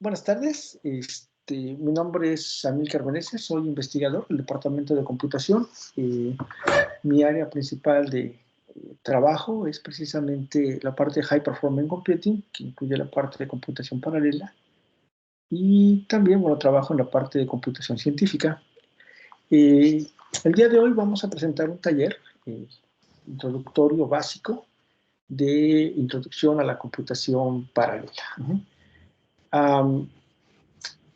Buenas tardes, mi nombre es Amílcar Meneses, soy investigador del Departamento de Computación. Mi área principal de trabajo es precisamente la parte de High Performance Computing, que incluye la parte de computación paralela, y también, bueno, trabajo en la parte de computación científica. Eh, el día de hoy vamos a presentar un taller introductorio básico de introducción a la computación paralela. Um,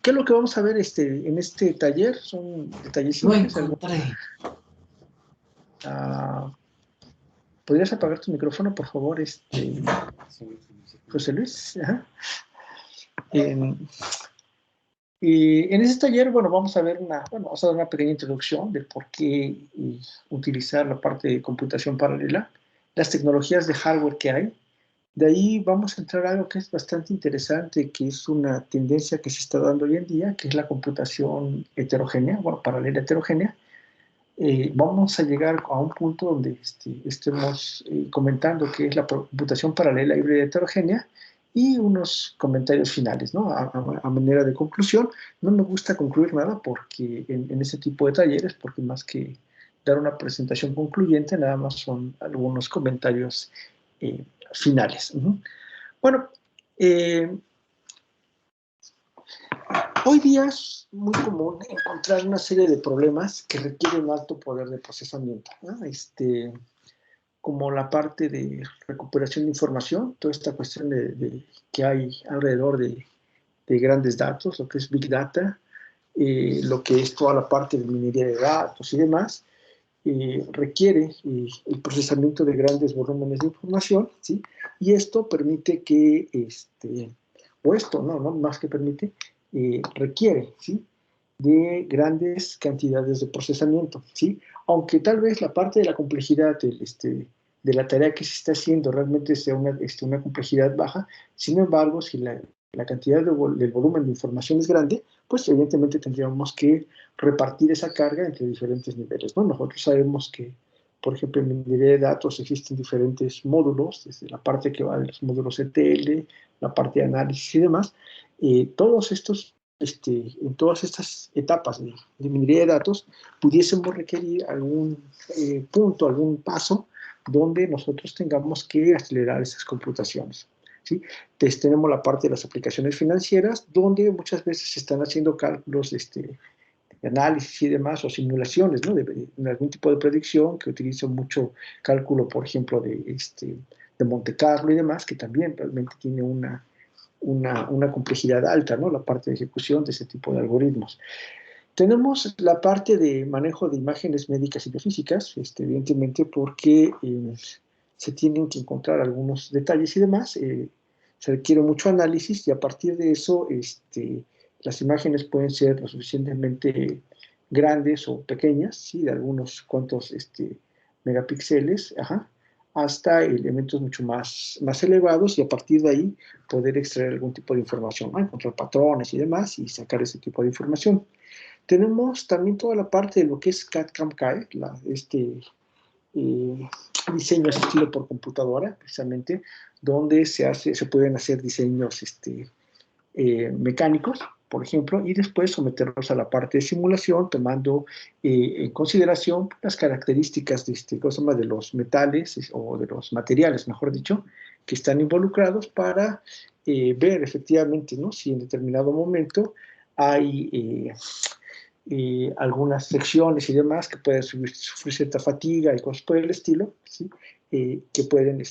¿Qué es lo que vamos a ver en este taller? Son detalles Lo simples. encontré. Ah, ¿Podrías apagar tu micrófono, por favor, José Luis? Ajá. En, en este taller, bueno, vamos a ver vamos a dar una pequeña introducción de por qué utilizar la parte de computación paralela, las tecnologías de hardware que hay. De ahí vamos a entrar a algo que es bastante interesante, que es una tendencia que se está dando hoy en día, que es la computación heterogénea, bueno, paralela heterogénea. Vamos a llegar a un punto donde estemos comentando qué es la computación paralela híbrida heterogénea y unos comentarios finales, ¿no? A manera de conclusión. No me gusta concluir nada porque en ese tipo de talleres, porque más que dar una presentación concluyente, nada más son algunos comentarios eh, finales. Bueno, eh, hoy día es muy común encontrar una serie de problemas que requieren un alto poder de procesamiento, ¿no? Como la parte de recuperación de información, toda esta cuestión que hay alrededor de grandes datos, lo que es Big Data, lo que es toda la parte de minería de datos y demás, requiere el procesamiento de grandes volúmenes de información, ¿sí? Y esto permite que, o esto, no más que permite, requiere, ¿sí? De grandes cantidades de procesamiento, ¿sí? Aunque tal vez la parte de la complejidad de la tarea que se está haciendo realmente sea una complejidad baja, sin embargo, si la cantidad del volumen de información es grande, pues evidentemente tendríamos que repartir esa carga entre diferentes niveles, ¿no? Nosotros sabemos que, por ejemplo, en minería de datos existen diferentes módulos, desde la parte que va de los módulos ETL, la parte de análisis y demás. Todos estos, en todas estas etapas de minería de datos, pudiésemos requerir algún punto, algún paso donde nosotros tengamos que acelerar esas computaciones, ¿sí? Entonces, tenemos la parte de las aplicaciones financieras, donde muchas veces se están haciendo cálculos de análisis y demás, o simulaciones, ¿no? De algún tipo de predicción que utiliza mucho cálculo, por ejemplo, de Monte Carlo y demás, que también realmente tiene una complejidad alta, ¿no? La parte de ejecución de ese tipo de algoritmos. Tenemos la parte de manejo de imágenes médicas y biofísicas, evidentemente porque se tienen que encontrar algunos detalles y demás, se requiere mucho análisis y a partir de eso las imágenes pueden ser lo suficientemente grandes o pequeñas, ¿sí? De algunos cuantos megapíxeles, ajá, hasta elementos mucho más elevados y a partir de ahí poder extraer algún tipo de información, ¿no? Encontrar patrones y demás y sacar ese tipo de información. Tenemos también toda la parte de lo que es CAD-CAM-CAE, eh, diseño asistido por computadora, precisamente, donde se pueden hacer diseños mecánicos, por ejemplo, y después someterlos a la parte de simulación, tomando en consideración las características de los metales o de los materiales, mejor dicho, que están involucrados para ver efectivamente, ¿no? Si en determinado momento hay algunas secciones y demás que pueden sufrir cierta fatiga y cosas por el estilo, ¿sí? Que pueden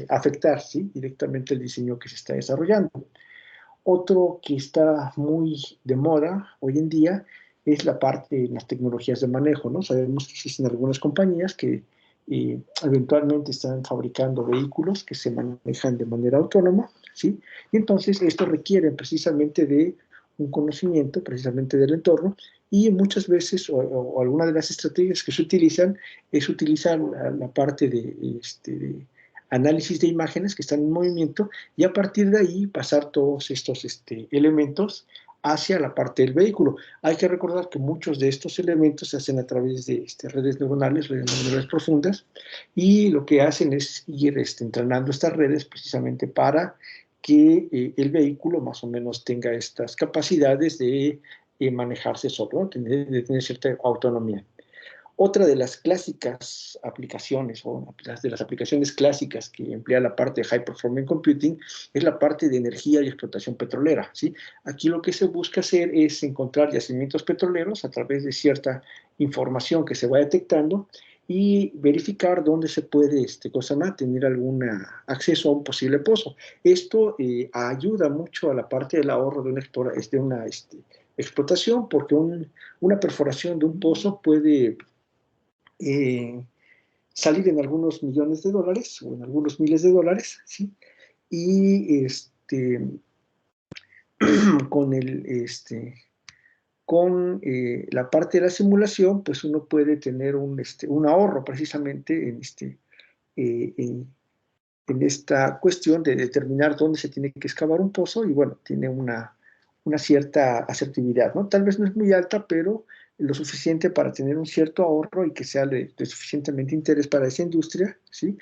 afectar, ¿sí? Directamente el diseño que se está desarrollando. Otro que está muy de moda hoy en día es la parte de las tecnologías de manejo, ¿no? Sabemos que existen algunas compañías que eventualmente están fabricando vehículos que se manejan de manera autónoma, ¿sí? Y entonces esto requiere precisamente de un conocimiento precisamente del entorno y muchas veces o alguna de las estrategias que se utilizan es utilizar la parte de análisis de imágenes que están en movimiento y a partir de ahí pasar todos estos elementos hacia la parte del vehículo. Hay que recordar que muchos de estos elementos se hacen a través de redes neuronales profundas, y lo que hacen es ir entrenando estas redes precisamente para que el vehículo más o menos tenga estas capacidades de manejarse solo, ¿no? De tener cierta autonomía. Otra de las clásicas aplicaciones, o de las aplicaciones clásicas que emplea la parte de High Performance Computing, es la parte de energía y explotación petrolera, ¿sí? Aquí lo que se busca hacer es encontrar yacimientos petroleros a través de cierta información que se va detectando y verificar dónde se puede tener algún acceso a un posible pozo. Esto ayuda mucho a la parte del ahorro de una explotación, porque una perforación de un pozo puede salir en algunos millones de dólares o en algunos miles de dólares, ¿sí? Y con la parte de la simulación, pues uno puede tener un ahorro precisamente en esta cuestión de determinar dónde se tiene que excavar un pozo y bueno, tiene una cierta asertividad, ¿no? Tal vez no es muy alta, pero lo suficiente para tener un cierto ahorro y que sea de suficientemente interés para esa industria, ¿sí?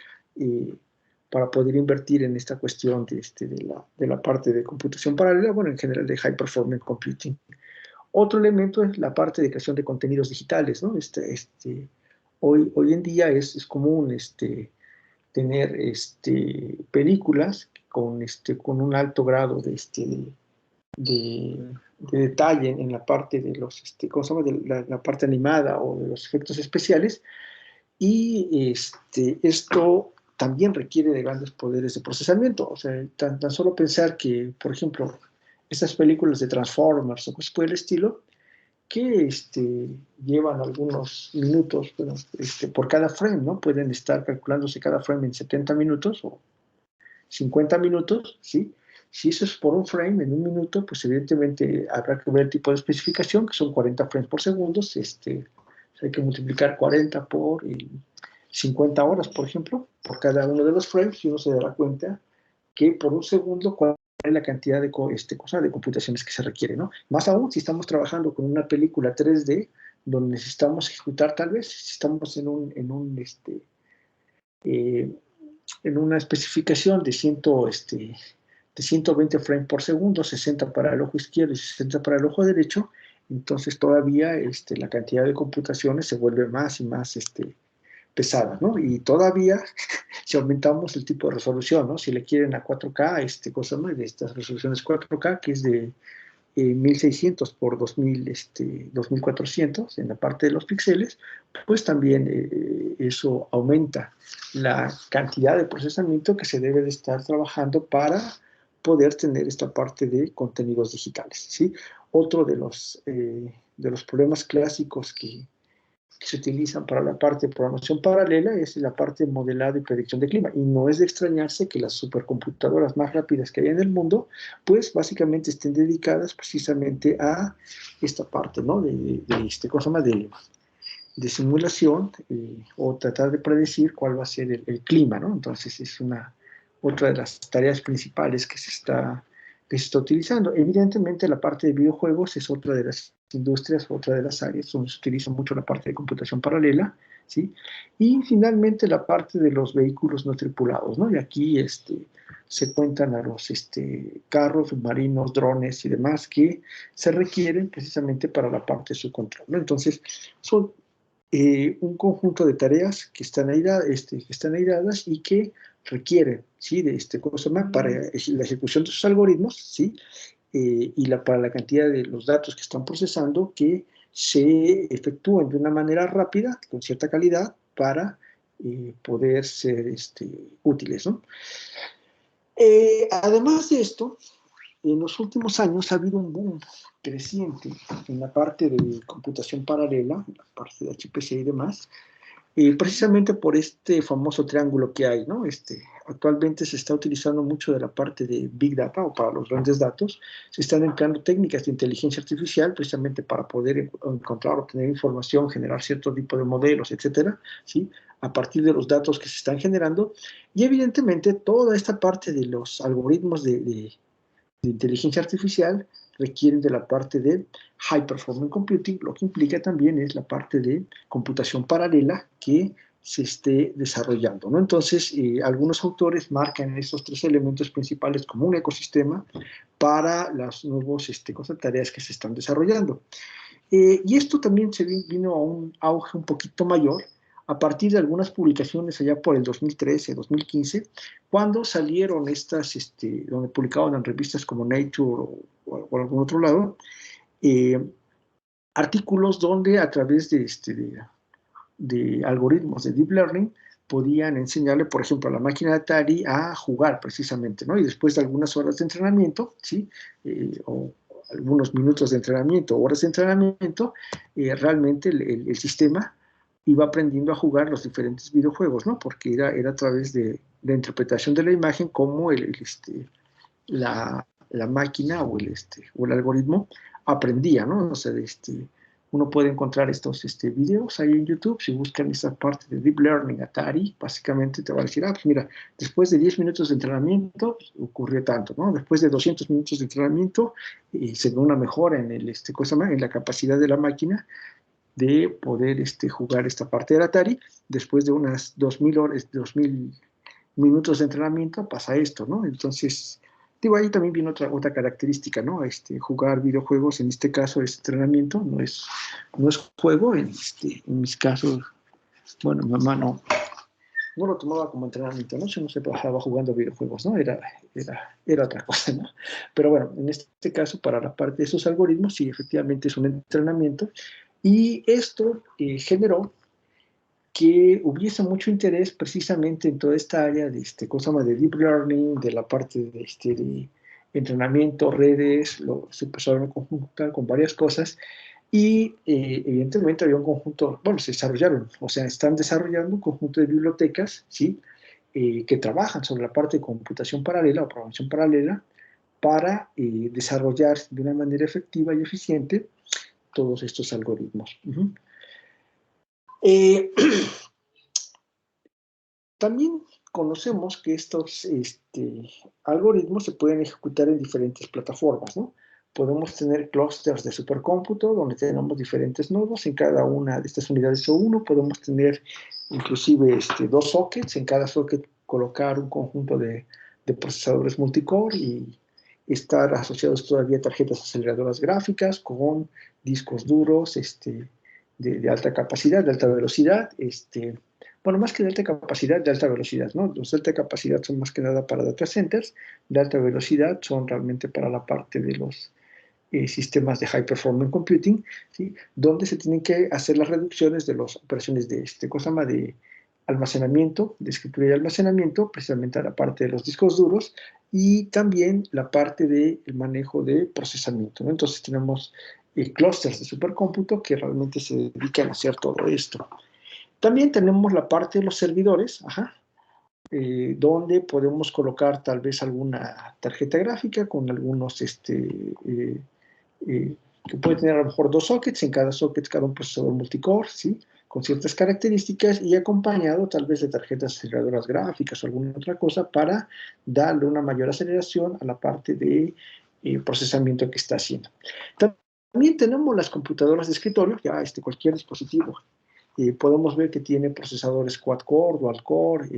Para poder invertir en esta cuestión de la parte de computación paralela, bueno, en general de High Performance Computing. Otro elemento es la parte de creación de contenidos digitales, ¿no? Hoy en día es común tener películas con un alto grado de detalle en la parte de ¿cómo se llama? La parte animada o de los efectos especiales, y esto también requiere de grandes poderes de procesamiento. O sea, tan solo pensar que, por ejemplo, estas películas de Transformers o cosas por el estilo, que llevan algunos minutos, bueno, por cada frame, ¿no? Pueden estar calculándose cada frame en 70 minutos o 50 minutos, ¿sí? Si eso es por un frame en un minuto, pues evidentemente habrá que ver el tipo de especificación, que son 40 frames por segundo. Hay que multiplicar 40 por 50 horas, por ejemplo, por cada uno de los frames, y uno se dará cuenta que por un segundo, cuál es la cantidad de computaciones que se requiere, ¿no? Más aún si estamos trabajando con una película 3D, donde necesitamos ejecutar, tal vez, si estamos eh, en una especificación de 120 frames por segundo, 60 para el ojo izquierdo y 60 para el ojo derecho, entonces todavía la cantidad de computaciones se vuelve más y más pesada, ¿no? Y todavía, si aumentamos el tipo de resolución, ¿no? Si le quieren a 4K, cosa, ¿no? De estas resoluciones 4K, que es de 1600 por 2400 en la parte de los píxeles, pues también eso aumenta la cantidad de procesamiento que se debe de estar trabajando para poder tener esta parte de contenidos digitales, ¿sí? Otro de los problemas clásicos que se utilizan para la parte de programación paralela es la parte de modelado y predicción de clima. Y no es de extrañarse que las supercomputadoras más rápidas que hay en el mundo, pues básicamente estén dedicadas precisamente a esta parte, ¿no? Cosa más de simulación, o tratar de predecir cuál va a ser el clima, ¿no? Entonces es otra de las tareas principales que se está utilizando. Evidentemente la parte de videojuegos es otra de las industrias, otra de las áreas donde se utiliza mucho la parte de computación paralela, ¿sí? Y finalmente la parte de los vehículos no tripulados, ¿no? Y aquí se cuentan a los carros, submarinos, drones y demás que se requieren precisamente para la parte de su control, ¿no? Entonces, son un conjunto de tareas que están aisladas y que requieren, ¿sí? Cosa más para la ejecución de sus algoritmos, ¿sí? Para la cantidad de los datos que están procesando, que se efectúen de una manera rápida, con cierta calidad, para poder ser útiles, ¿no? Además de esto, en los últimos años ha habido un boom creciente en la parte de computación paralela, en la parte de HPC y demás, precisamente por este famoso triángulo que hay, ¿no? Actualmente se está utilizando mucho de la parte de Big Data o para los grandes datos. Se están empleando técnicas de inteligencia artificial precisamente para poder encontrar, obtener información, generar cierto tipo de modelos, etcétera, ¿sí? A partir de los datos que se están generando. Y evidentemente toda esta parte de los algoritmos de inteligencia artificial requieren de la parte de High Performance Computing, lo que implica también es la parte de computación paralela que se esté desarrollando, ¿no? Entonces, algunos autores marcan estos tres elementos principales como un ecosistema para las nuevas tareas que se están desarrollando. Y esto también se vino a un auge un poquito mayor a partir de algunas publicaciones allá por el 2013, 2015, cuando salieron estas, donde publicaban en revistas como Nature o algún otro lado, artículos donde a través de algoritmos de Deep Learning podían enseñarle, por ejemplo, a la máquina de Atari a jugar precisamente, ¿no? Y después de algunas horas de entrenamiento, ¿sí? O algunos minutos de entrenamiento, horas de entrenamiento, realmente el sistema iba aprendiendo a jugar los diferentes videojuegos, ¿no? Porque era a través de la interpretación de la imagen como la máquina o el algoritmo aprendía, ¿no? O sea, uno puede encontrar estos videos ahí en YouTube. Si buscan esa parte de Deep Learning Atari, básicamente te va a decir, pues mira, después de 10 minutos de entrenamiento ocurrió tanto, ¿no? Después de 200 minutos de entrenamiento se ve una mejora en en la capacidad de la máquina de poder jugar esta parte del Atari. Después de unas 2000 horas, 2000 minutos de entrenamiento pasa esto, ¿no? Entonces, digo, ahí también viene otra característica, ¿no? Jugar videojuegos, en este caso, es entrenamiento, no es juego. En mis casos, bueno, mi mamá no lo tomaba como entrenamiento, ¿no? Yo no se pasaba jugando videojuegos, ¿no? Era otra cosa, ¿no? Pero bueno, en este caso, para la parte de esos algoritmos, sí, efectivamente es un entrenamiento. Y esto generó que hubiese mucho interés precisamente en toda esta área de de Deep Learning, de la parte de entrenamiento, redes, se empezaron a conjuntar con varias cosas y evidentemente había un conjunto, bueno, se desarrollaron, o sea, están desarrollando un conjunto de bibliotecas, ¿sí? Que trabajan sobre la parte de computación paralela o programación paralela para desarrollar de una manera efectiva y eficiente todos estos algoritmos. También conocemos que estos algoritmos se pueden ejecutar en diferentes plataformas, ¿no? Podemos tener clústeres de supercómputo donde tenemos diferentes nodos en cada una de estas unidades o uno. Podemos tener inclusive 2 sockets, en cada socket colocar un conjunto de procesadores multicore y estar asociados todavía a tarjetas aceleradoras gráficas con discos duros de alta capacidad, de alta velocidad, bueno, más que de alta capacidad, de alta velocidad, ¿no? Los de alta capacidad son más que nada para data centers, de alta velocidad son realmente para la parte de los sistemas de high performance computing, ¿sí? Donde se tienen que hacer las reducciones de las operaciones de de almacenamiento, de escritura y almacenamiento, precisamente a la parte de los discos duros, y también la parte del manejo de procesamiento, ¿no? Entonces tenemos clústeres de supercómputo que realmente se dedican a hacer todo esto. También tenemos la parte de los servidores, donde podemos colocar tal vez alguna tarjeta gráfica con algunos, que puede tener a lo mejor 2 sockets, en cada socket cada un procesador multicore, ¿sí? Con ciertas características y acompañado tal vez de tarjetas aceleradoras gráficas o alguna otra cosa para darle una mayor aceleración a la parte de procesamiento que está haciendo. También tenemos las computadoras de escritorio, ya cualquier dispositivo. Podemos ver que tiene procesadores quad-core, dual-core,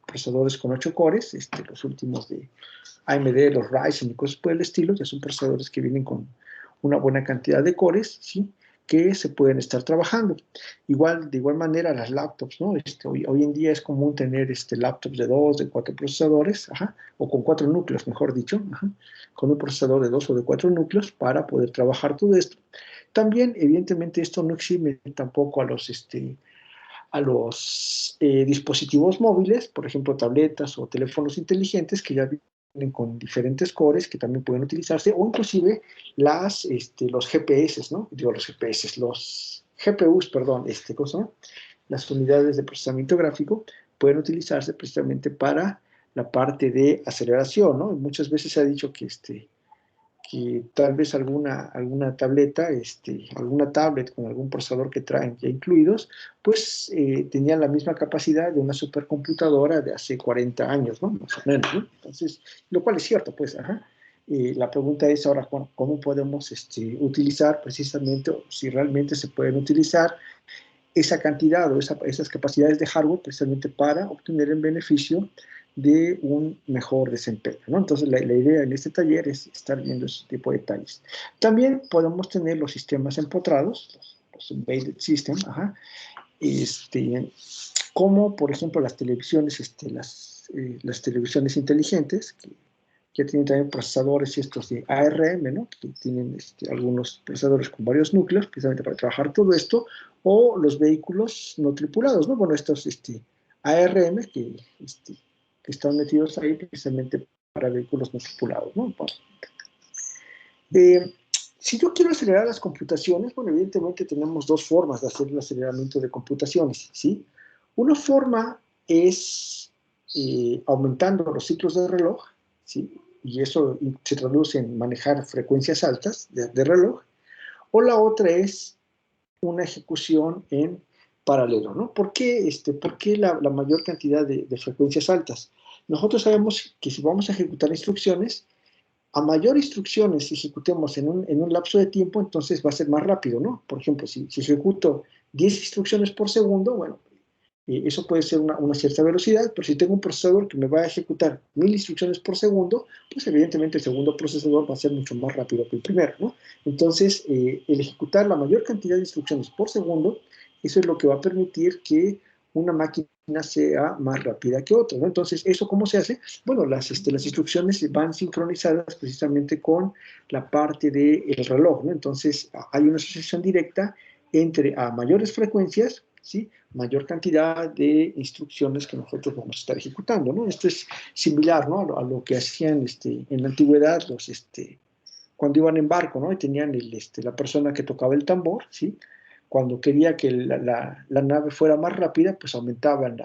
procesadores con 8 cores, los últimos de AMD, los Ryzen y cosas por el estilo, ya son procesadores que vienen con una buena cantidad de cores, ¿sí? Que se pueden estar trabajando. De igual manera las laptops, ¿no? Hoy en día es común tener laptops de 2, de 4 procesadores, o con 4 núcleos, mejor dicho, con un procesador de 2 o de 4 núcleos para poder trabajar todo esto. También, evidentemente, esto no exime tampoco a los dispositivos móviles, por ejemplo, tabletas o teléfonos inteligentes que ya vienen con diferentes cores que también pueden utilizarse, o inclusive los GPS, ¿no? Digo, los GPS, los GPUs, perdón, cosa, las unidades de procesamiento gráfico pueden utilizarse precisamente para la parte de aceleración, ¿no? Muchas veces se ha dicho que tal vez alguna tableta, alguna tablet con algún procesador que traen ya incluidos, pues tenían la misma capacidad de una supercomputadora de hace 40 años, ¿no? Más o menos, ¿no? Entonces, lo cual es cierto, pues, la pregunta es ahora, ¿cómo podemos utilizar precisamente, o si realmente se pueden utilizar esa cantidad o esas capacidades de hardware precisamente para obtener el beneficio de un mejor desempeño, ¿no? Entonces, la idea en este taller es estar viendo ese tipo de detalles. También podemos tener los sistemas empotrados, los embedded systems, como por ejemplo las televisiones, las televisiones inteligentes, que ya tienen también procesadores estos de ARM, ¿no? Que tienen algunos procesadores con varios núcleos, precisamente para trabajar todo esto, o los vehículos no tripulados, ¿no? Bueno, estos ARM que están metidos ahí precisamente para vehículos no tripulados, ¿no? Si yo quiero acelerar las computaciones, bueno, evidentemente tenemos dos formas de hacer el aceleramiento de computaciones, ¿sí? Una forma es aumentando los ciclos de reloj, ¿sí? Y eso se traduce en manejar frecuencias altas de reloj, o la otra es una ejecución en paralelo, ¿no? ¿Por qué, la mayor cantidad de frecuencias altas? Nosotros sabemos que si vamos a ejecutar instrucciones, a mayor instrucciones ejecutemos en un lapso de tiempo, entonces va a ser más rápido, ¿no? Por ejemplo, si ejecuto 10 instrucciones por segundo, bueno, eso puede ser una cierta velocidad, pero si tengo un procesador que me va a ejecutar 1000 instrucciones por segundo, pues evidentemente el segundo procesador va a ser mucho más rápido que el primero, ¿no? Entonces, el ejecutar la mayor cantidad de instrucciones por segundo, eso es lo que va a permitir que una máquina sea más rápida que otra, ¿no? Entonces, ¿eso cómo se hace? Bueno, las instrucciones van sincronizadas precisamente con la parte del reloj, ¿no? Entonces, hay una asociación directa entre a mayores frecuencias, ¿sí? Mayor cantidad de instrucciones que nosotros vamos a estar ejecutando, ¿no? Esto es similar, ¿no? A lo que hacían en la antigüedad cuando iban en barco, ¿no? Y tenían la persona que tocaba el tambor, ¿sí? Cuando quería que la nave fuera más rápida, pues aumentaban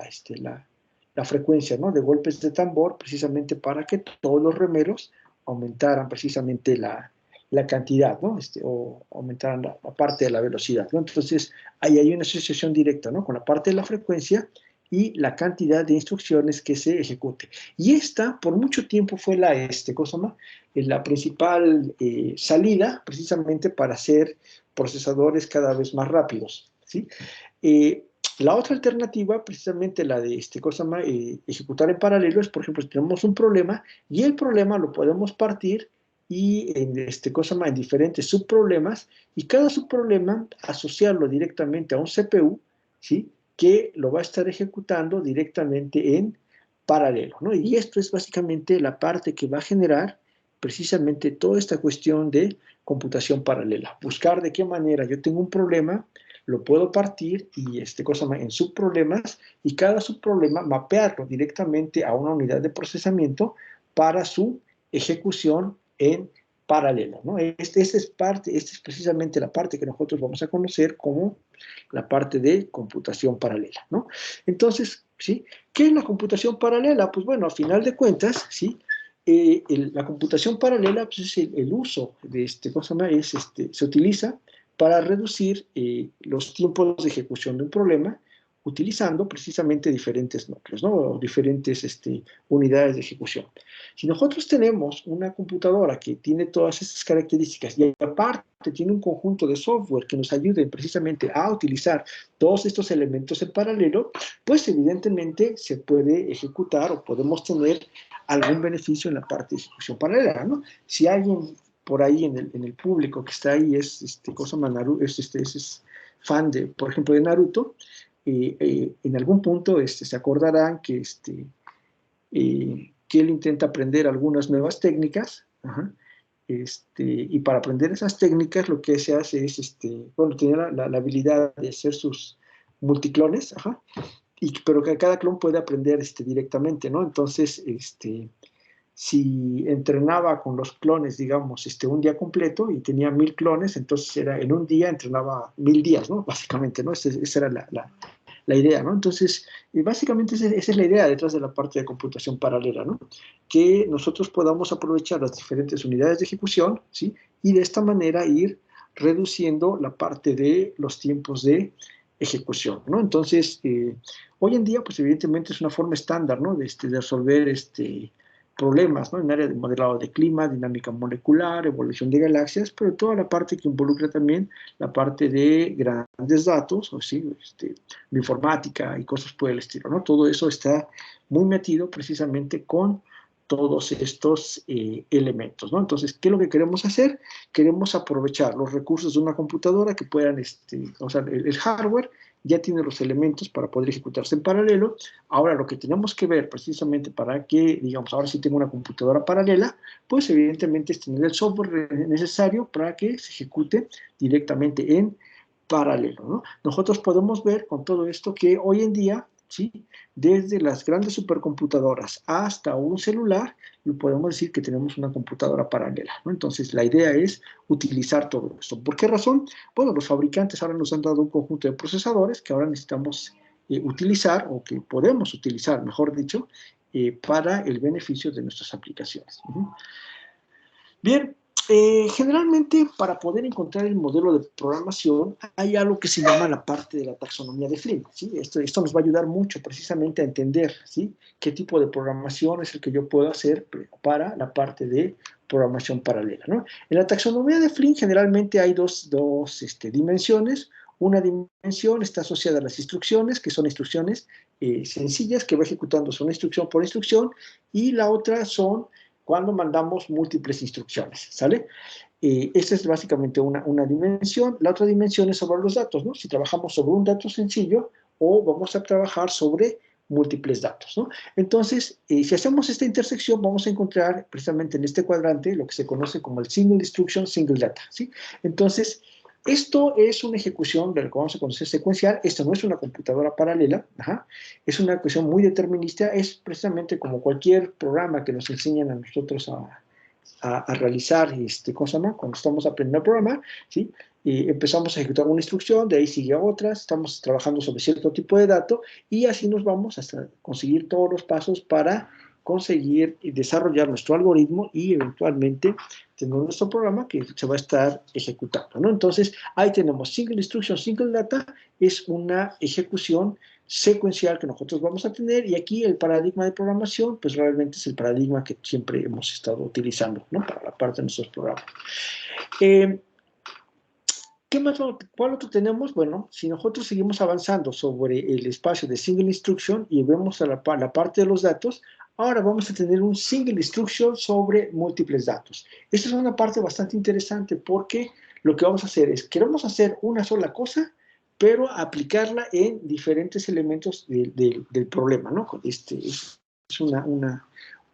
la frecuencia, ¿no? De golpes de tambor, precisamente para que todos los remeros aumentaran precisamente la cantidad, ¿no? O aumentaran la parte de la velocidad, ¿no? Entonces, ahí hay una asociación directa, ¿no? Con la parte de la frecuencia y la cantidad de instrucciones que se ejecute. Y esta, por mucho tiempo, fue la principal salida, precisamente para hacer procesadores cada vez más rápidos, ¿sí? La otra alternativa, precisamente la de ejecutar en paralelo, es, por ejemplo, si tenemos un problema y el problema lo podemos partir y en diferentes subproblemas, y cada subproblema asociarlo directamente a un CPU, ¿sí? Que lo va a estar ejecutando directamente en paralelo, ¿no? Y esto es básicamente la parte que va a generar precisamente toda esta cuestión de computación paralela. Buscar de qué manera yo tengo un problema, lo puedo partir y en subproblemas, y cada subproblema mapearlo directamente a una unidad de procesamiento para su ejecución en paralelo, ¿no? Esta es precisamente la parte que nosotros vamos a conocer como la parte de computación paralela, ¿no? Entonces, ¿sí? ¿Qué es la computación paralela? Pues bueno, a final de cuentas, ¿sí? La computación paralela, pues es el uso de se utiliza para reducir los tiempos de ejecución de un problema, utilizando precisamente diferentes núcleos, ¿no? O diferentes unidades de ejecución. Si nosotros tenemos una computadora que tiene todas estas características y aparte tiene un conjunto de software que nos ayuden precisamente a utilizar todos estos elementos en paralelo, pues evidentemente se puede ejecutar o podemos tener algún beneficio en la parte de ejecución paralela, ¿no? Si alguien por ahí en el público que está ahí es fan de, por ejemplo, de Naruto, en algún punto se acordarán que él intenta aprender algunas nuevas técnicas, ajá, y para aprender esas técnicas lo que se hace es, bueno, tener la habilidad de hacer sus multiclones, ajá, pero que cada clon puede aprender directamente, ¿no? Entonces, si entrenaba con los clones, digamos, un día completo y tenía 1000 clones, entonces en un día entrenaba 1000 días, ¿no? Básicamente, ¿no? Esa era la idea, ¿no? Entonces, básicamente esa es la idea detrás de la parte de computación paralela, ¿no? Que nosotros podamos aprovechar las diferentes unidades de ejecución, ¿sí? Y de esta manera ir reduciendo la parte de los tiempos de ejecución, ¿no? Entonces, hoy en día, pues evidentemente es una forma estándar, ¿no? De resolver problemas, ¿no? En área de modelado de clima, dinámica molecular, evolución de galaxias, pero toda la parte que involucra también la parte de grandes datos, o sí, bioinformática y cosas por el estilo, ¿no? Todo eso está muy metido precisamente con todos estos elementos, ¿no? Entonces, ¿qué es lo que queremos hacer? Queremos aprovechar los recursos de una computadora que puedan, o sea, el hardware ya tiene los elementos para poder ejecutarse en paralelo. Ahora, lo que tenemos que ver precisamente para que, digamos, ahora sí tengo una computadora paralela, pues evidentemente es tener el software necesario para que se ejecute directamente en paralelo, ¿no? Nosotros podemos ver con todo esto que hoy en día, ¿sí? Desde las grandes supercomputadoras hasta un celular, podemos decir que tenemos una computadora paralela, ¿no? Entonces, la idea es utilizar todo esto. ¿Por qué razón? Bueno, los fabricantes ahora nos han dado un conjunto de procesadores que ahora necesitamos utilizar, o que podemos utilizar, mejor dicho, para el beneficio de nuestras aplicaciones. Bien, generalmente para poder encontrar el modelo de programación hay algo que se llama la parte de la taxonomía de Flynn, ¿sí? Esto nos va a ayudar mucho precisamente a entender, ¿sí? Qué tipo de programación es el que yo puedo hacer para la parte de programación paralela, ¿no? En la taxonomía de Flynn generalmente hay dos dimensiones. Una dimensión está asociada a las instrucciones, que son instrucciones sencillas que va ejecutando una instrucción por instrucción, y la otra son cuando mandamos múltiples instrucciones, ¿sale? Esta es básicamente una dimensión. La otra dimensión es sobre los datos, ¿no? Si trabajamos sobre un dato sencillo o vamos a trabajar sobre múltiples datos, ¿no? Entonces, si hacemos esta intersección, vamos a encontrar precisamente en este cuadrante lo que se conoce como el single instruction, single data, ¿sí? Entonces, esto es una ejecución de lo que vamos a conocer secuencial. Esto no es una computadora paralela, es una ecuación muy determinista. Es precisamente como cualquier programa que nos enseñan a nosotros a realizar, ¿cómo se llama? Cuando estamos aprendiendo a programar, ¿sí? Y empezamos a ejecutar una instrucción, de ahí sigue otra, estamos trabajando sobre cierto tipo de dato, y así nos vamos hasta conseguir todos los pasos para conseguir y desarrollar nuestro algoritmo y eventualmente tener nuestro programa que se va a estar ejecutando, ¿no? Entonces, ahí tenemos single instruction, single data, es una ejecución secuencial que nosotros vamos a tener, y aquí el paradigma de programación, pues realmente es el paradigma que siempre hemos estado utilizando, ¿no? Para la parte de nuestros programas. ¿Qué más? ¿Cuál otro tenemos? Bueno, si nosotros seguimos avanzando sobre el espacio de single instruction y vemos a la parte de los datos, ahora vamos a tener un single instruction sobre múltiples datos. Esta es una parte bastante interesante porque lo que vamos a hacer es, queremos hacer una sola cosa, pero aplicarla en diferentes elementos del problema, ¿no? Es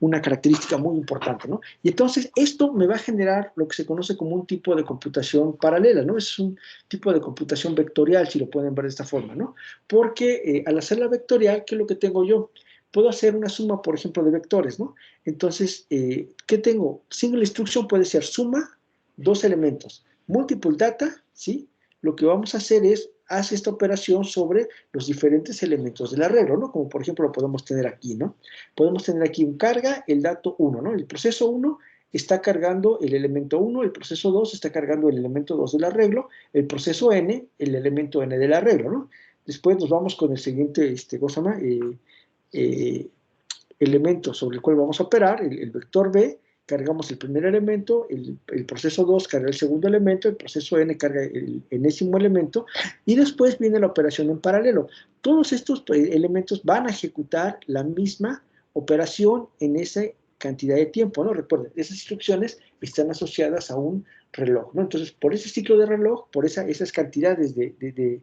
una característica muy importante, ¿no? Y entonces esto me va a generar lo que se conoce como un tipo de computación paralela, ¿no? Es un tipo de computación vectorial, si lo pueden ver de esta forma, ¿no? Porque al hacerla vectorial, ¿qué es lo que tengo yo? Puedo hacer una suma, por ejemplo, de vectores, ¿no? Entonces, ¿qué tengo? Single instruction puede ser suma, dos elementos. Multiple data, ¿sí? Lo que vamos a hacer es, hace esta operación sobre los diferentes elementos del arreglo, ¿no? Como por ejemplo lo podemos tener aquí, ¿no? Podemos tener aquí un carga, el dato 1, ¿no? El proceso 1 está cargando el elemento 1, el proceso 2 está cargando el elemento 2 del arreglo, el proceso n, el elemento n del arreglo, ¿no? Después nos vamos con el siguiente, ¿cómo se llama? Elemento sobre el cual vamos a operar, el vector b, cargamos el primer elemento, el proceso 2 carga el segundo elemento, el proceso n carga el enésimo elemento, y después viene la operación en paralelo. Todos estos elementos van a ejecutar la misma operación en esa cantidad de tiempo, ¿no? Recuerden, esas instrucciones están asociadas a un reloj, ¿no? Entonces, por ese ciclo de reloj, por esas cantidades de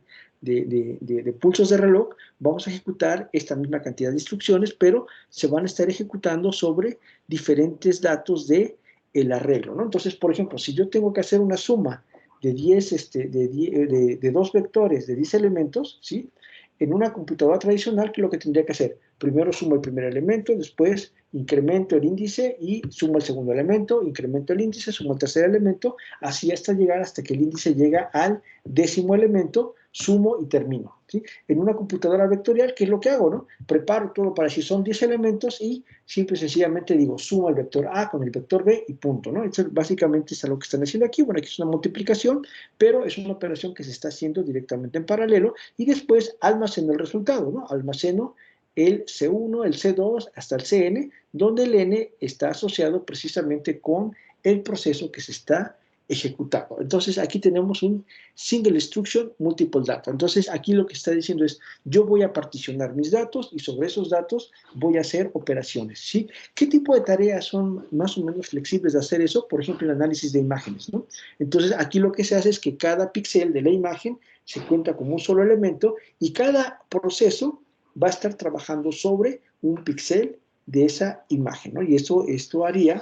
pulsos de reloj, vamos a ejecutar esta misma cantidad de instrucciones, pero se van a estar ejecutando sobre diferentes datos del arreglo, ¿no? Entonces, por ejemplo, si yo tengo que hacer una suma de 10, de dos vectores de 10 elementos, ¿sí? En una computadora tradicional, ¿qué es lo que tendría que hacer? Primero sumo el primer elemento, después incremento el índice y sumo el segundo elemento, incremento el índice, sumo el tercer elemento, así hasta llegar hasta que el índice llega al décimo elemento, sumo y termino, ¿sí? En una computadora vectorial, ¿qué es lo que hago, no? Preparo todo para si son 10 elementos y simple y sencillamente digo, sumo el vector A con el vector B y punto, ¿no? Eso básicamente es lo que están haciendo aquí. Bueno, aquí es una multiplicación, pero es una operación que se está haciendo directamente en paralelo, y después almaceno el resultado, ¿no? Almaceno el C1, el C2, hasta el Cn, donde el N está asociado precisamente con el proceso que se está ejecutando. Entonces, aquí tenemos un single instruction, multiple data. Entonces, aquí lo que está diciendo es, yo voy a particionar mis datos y sobre esos datos voy a hacer operaciones, ¿sí? ¿Qué tipo de tareas son más o menos flexibles de hacer eso? Por ejemplo, el análisis de imágenes, ¿no? Entonces, aquí lo que se hace es que cada píxel de la imagen se cuenta como un solo elemento y cada proceso va a estar trabajando sobre un píxel de esa imagen, ¿no? Y esto haría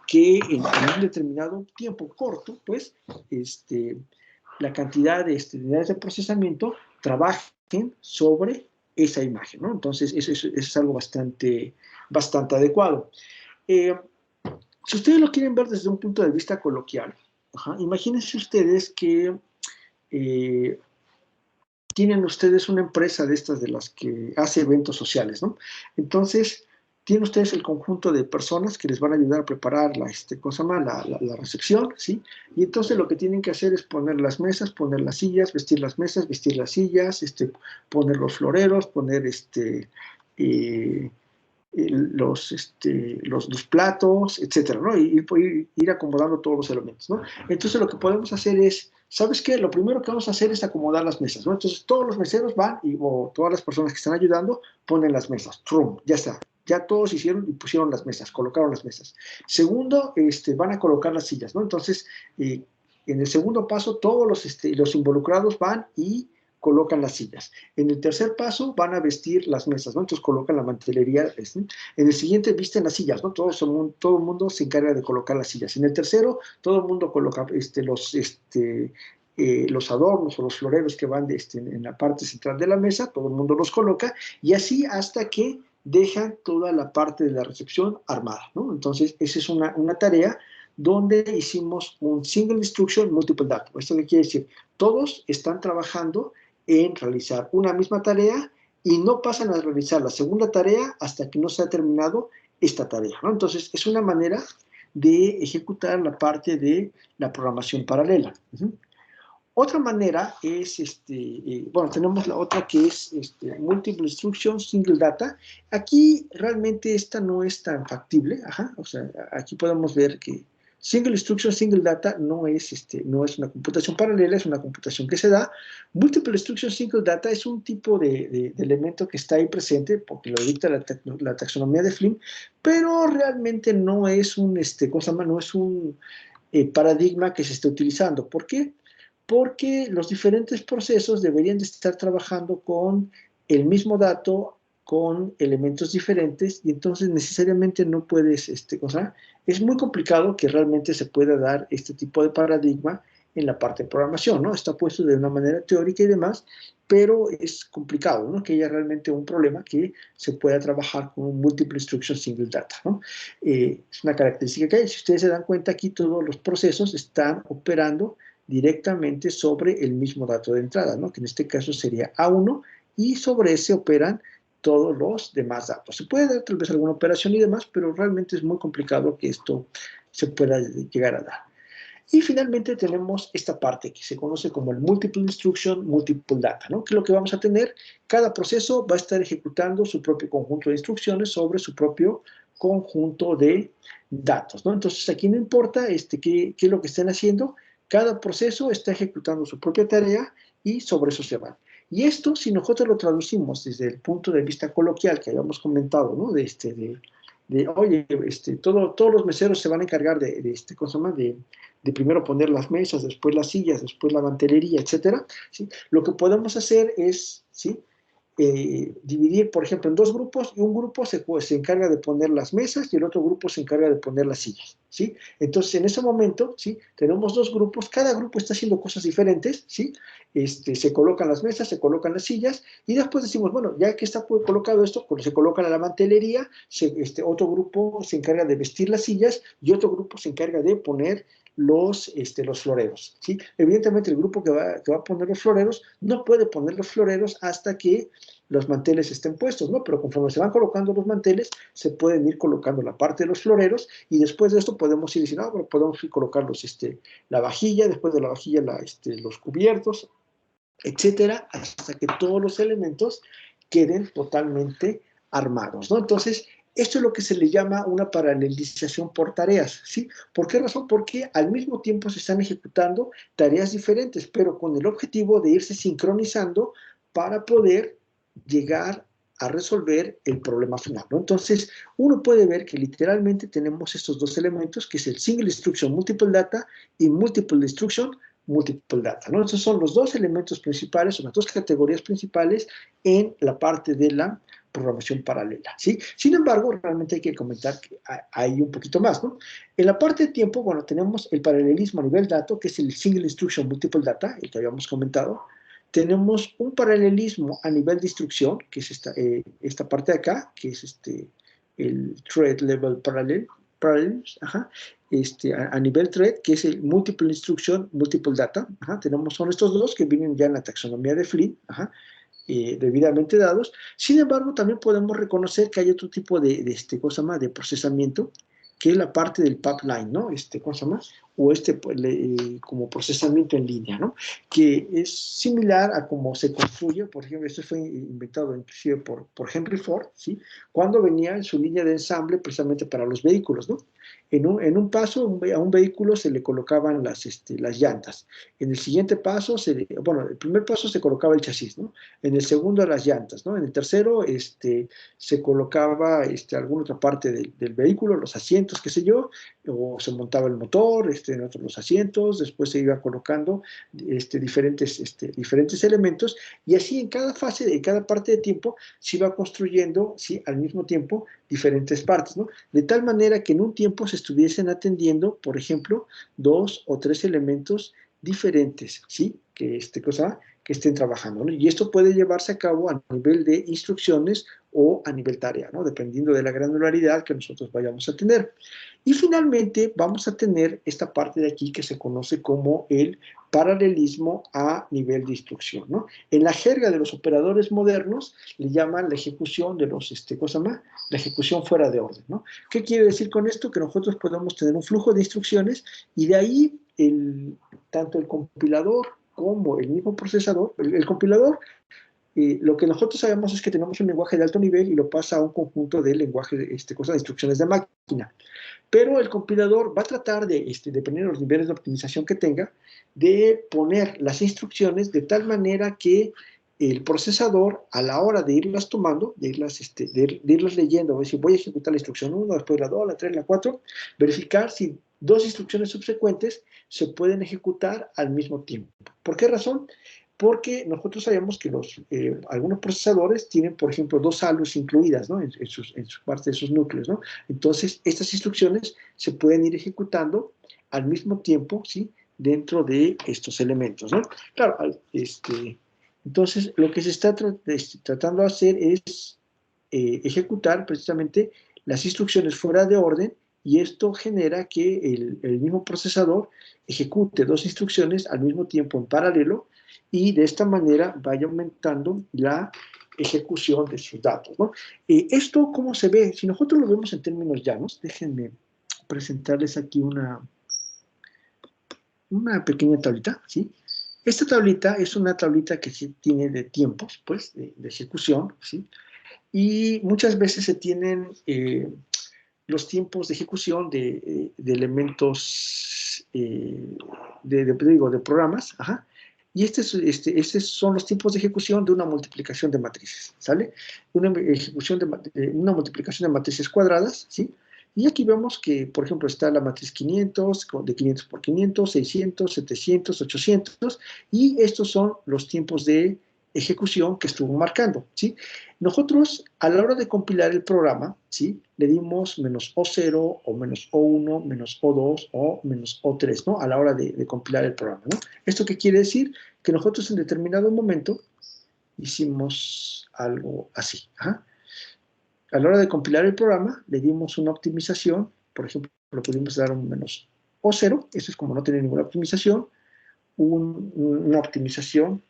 que en un determinado tiempo corto, pues, la cantidad de unidades de procesamiento trabajen sobre esa imagen, ¿no? Entonces, eso es algo bastante adecuado. Si ustedes lo quieren ver desde un punto de vista coloquial, imagínense ustedes que tienen ustedes una empresa de estas de las que hace eventos sociales, ¿no? Entonces, tienen ustedes el conjunto de personas que les van a ayudar a preparar la recepción, ¿sí? Y entonces lo que tienen que hacer es poner las mesas, poner las sillas, vestir las mesas, vestir las sillas, poner los floreros, poner los platos, etcétera, ¿no? Y ir acomodando todos los elementos, ¿no? Entonces lo que podemos hacer es, ¿sabes qué? Lo primero que vamos a hacer es acomodar las mesas, ¿no? Entonces todos los meseros van o todas las personas que están ayudando ponen las mesas, ¡trum! Ya está. Ya todos hicieron y pusieron las mesas, colocaron las mesas. Segundo, van a colocar las sillas, ¿no? Entonces, en el segundo paso, todos los involucrados van y colocan las sillas. En el tercer paso van a vestir las mesas, ¿no? Entonces colocan la mantelería. En el siguiente visten las sillas, ¿no? Todo el mundo se encarga de colocar las sillas. En el tercero, todo el mundo coloca los adornos o los floreros que van en la parte central de la mesa, todo el mundo los coloca, y así hasta que dejan toda la parte de la recepción armada, ¿no? Entonces, esa es una tarea donde hicimos un single instruction, multiple data. ¿Esto qué quiere decir? Todos están trabajando en realizar una misma tarea y no pasan a realizar la segunda tarea hasta que no se ha terminado esta tarea, ¿no? Entonces, es una manera de ejecutar la parte de la programación paralela. Otra manera es, bueno, tenemos la otra que es Multiple Instruction, Single Data. Aquí realmente esta no es tan factible, o sea, aquí podemos ver que Single Instruction, Single Data no es una computación paralela, es una computación que se da. Multiple Instruction, Single Data es un tipo de elemento que está ahí presente, porque lo dicta la taxonomía de Flynn, pero realmente no es no es un paradigma que se esté utilizando. ¿Por qué? Porque los diferentes procesos deberían de estar trabajando con el mismo dato, con elementos diferentes, y entonces necesariamente no puedes, es muy complicado que realmente se pueda dar este tipo de paradigma en la parte de programación, ¿no? Está puesto de una manera teórica y demás, pero es complicado, ¿no? Que haya realmente un problema que se pueda trabajar con un multiple instruction single data, ¿no? Es una característica que hay. Si ustedes se dan cuenta, aquí todos los procesos están operando directamente sobre el mismo dato de entrada, ¿no? Que en este caso sería A1, y sobre ese operan todos los demás datos. Se puede dar tal vez alguna operación y demás, pero realmente es muy complicado que esto se pueda llegar a dar. Y finalmente tenemos esta parte que se conoce como el Multiple Instruction, Multiple Data, ¿no? Que es lo que vamos a tener. Cada proceso va a estar ejecutando su propio conjunto de instrucciones sobre su propio conjunto de datos, ¿no? Entonces aquí no importa qué es lo que estén haciendo, cada proceso está ejecutando su propia tarea y sobre eso se van. Y esto, si nosotros lo traducimos desde el punto de vista coloquial que habíamos comentado, ¿no? Oye, todos los meseros se van a encargar ¿cómo se llama? De primero poner las mesas, después las sillas, después la mantelería, etcétera, ¿sí? Lo que podemos hacer es, ¿sí? Dividir, por ejemplo, en dos grupos, y un grupo se encarga de poner las mesas y el otro grupo se encarga de poner las sillas, ¿sí? Entonces, en ese momento, ¿sí? Tenemos dos grupos, cada grupo está haciendo cosas diferentes, ¿sí? Se colocan las mesas, se colocan las sillas, y después decimos, bueno, ya que está colocado esto, pues se coloca la mantelería, otro grupo se encarga de vestir las sillas, y otro grupo se encarga de poner los floreros, ¿sí? Evidentemente el grupo que va a poner los floreros no puede poner los floreros hasta que los manteles estén puestos, ¿no? Pero conforme se van colocando los manteles, se pueden ir colocando la parte de los floreros, y después de esto podemos ir diciendo, bueno, podemos ir colocar la vajilla, después de la vajilla los cubiertos, etcétera, hasta que todos los elementos queden totalmente armados, ¿no? Entonces, esto es lo que se le llama una paralelización por tareas, ¿sí? ¿Por qué razón? Porque al mismo tiempo se están ejecutando tareas diferentes, pero con el objetivo de irse sincronizando para poder llegar a resolver el problema final, ¿no? Entonces, uno puede ver que literalmente tenemos estos dos elementos, que es el Single Instruction Multiple Data y Multiple Instruction Multiple Data, ¿no? Estos son los dos elementos principales, o las dos categorías principales en la parte de la programación paralela, ¿sí? Sin embargo, realmente hay que comentar que hay un poquito más, ¿no? En la parte de tiempo, bueno, tenemos el paralelismo a nivel dato, que es el Single Instruction Multiple Data, el que habíamos comentado. Tenemos un paralelismo a nivel de instrucción, que es esta parte de acá, que es el Thread Level Parallels, ajá, a nivel thread, que es el Multiple Instruction, Multiple Data. Ajá, son estos dos que vienen ya en la taxonomía de Flynn, ajá, debidamente dados. Sin embargo, también podemos reconocer que hay otro tipo cosa más, de procesamiento, que es la parte del pipeline, ¿no? Cosa más, o pues, como procesamiento en línea, ¿no? Que es similar a cómo se construye, por ejemplo, esto fue inventado inclusive por Henry Ford, ¿sí? Cuando venía en su línea de ensamble precisamente para los vehículos, ¿no? En un paso a un vehículo se le colocaban las llantas. En el siguiente paso, bueno, el primer paso se colocaba el chasis, ¿no? En el segundo las llantas, ¿no? En el tercero se colocaba alguna otra parte del vehículo, los asientos, qué sé yo, o se montaba el motor, en otros los asientos, después se iba colocando diferentes elementos, y así en cada fase, en cada parte de tiempo, se iba construyendo, ¿sí? Al mismo tiempo, diferentes partes, ¿no? De tal manera que en un tiempo se estuviesen atendiendo, por ejemplo, 2 o 3 elementos diferentes, ¿sí? Que estén trabajando, ¿no? Y esto puede llevarse a cabo a nivel de instrucciones o a nivel tarea, ¿no? Dependiendo de la granularidad que nosotros vayamos a tener. Y finalmente vamos a tener esta parte de aquí que se conoce como el paralelismo a nivel de instrucción, ¿no? En la jerga de los operadores modernos le llaman la ejecución de la ejecución fuera de orden, ¿no? ¿Qué quiere decir con esto? Que nosotros podemos tener un flujo de instrucciones y de ahí tanto el compilador como el mismo procesador, el compilador, lo que nosotros sabemos es que tenemos un lenguaje de alto nivel y lo pasa a un conjunto de lenguaje, de instrucciones de máquina. Pero el compilador va a tratar dependiendo de los niveles de optimización que tenga, de poner las instrucciones de tal manera que el procesador, a la hora de irlas tomando, de irlas leyendo, decir, voy a ejecutar la instrucción 1, después la 2, la 3, la 4, verificar si dos instrucciones subsecuentes se pueden ejecutar al mismo tiempo. ¿Por qué razón? Porque nosotros sabemos que algunos procesadores tienen, por ejemplo, 2 ALUs incluidas, ¿no? en su parte de sus núcleos, ¿no? Entonces, estas instrucciones se pueden ir ejecutando al mismo tiempo, ¿sí? Dentro de estos elementos, ¿no? Claro, entonces, lo que se está tratando de hacer es ejecutar precisamente las instrucciones fuera de orden, y esto genera que el mismo procesador ejecute 2 instrucciones al mismo tiempo en paralelo, y de esta manera vaya aumentando la ejecución de sus datos, ¿no? Esto, ¿cómo se ve? Si nosotros lo vemos en términos llanos, déjenme presentarles aquí una pequeña tablita, ¿sí? Esta tablita es una tablita que sí tiene de tiempos, pues, de ejecución, ¿sí? Y muchas veces se tienen los tiempos de ejecución de elementos, de programas, ajá. Y estos son los tiempos de ejecución de una multiplicación de matrices, ¿sale? Una multiplicación de matrices cuadradas, ¿sí? Y aquí vemos que, por ejemplo, está la matriz 500, de 500 por 500, 600, 700, 800, y estos son los tiempos de ejecución que estuvo marcando, ¿sí? Nosotros, a la hora de compilar el programa, ¿sí? Le dimos menos O0 o menos O1, menos O2 o menos O3, ¿no? A la hora de compilar el programa, ¿no? ¿Esto qué quiere decir? Que nosotros en determinado momento hicimos algo así. Ajá. A la hora de compilar el programa, le dimos una optimización, por ejemplo, le pudimos dar un menos O0, eso es como no tener ninguna optimización, una optimización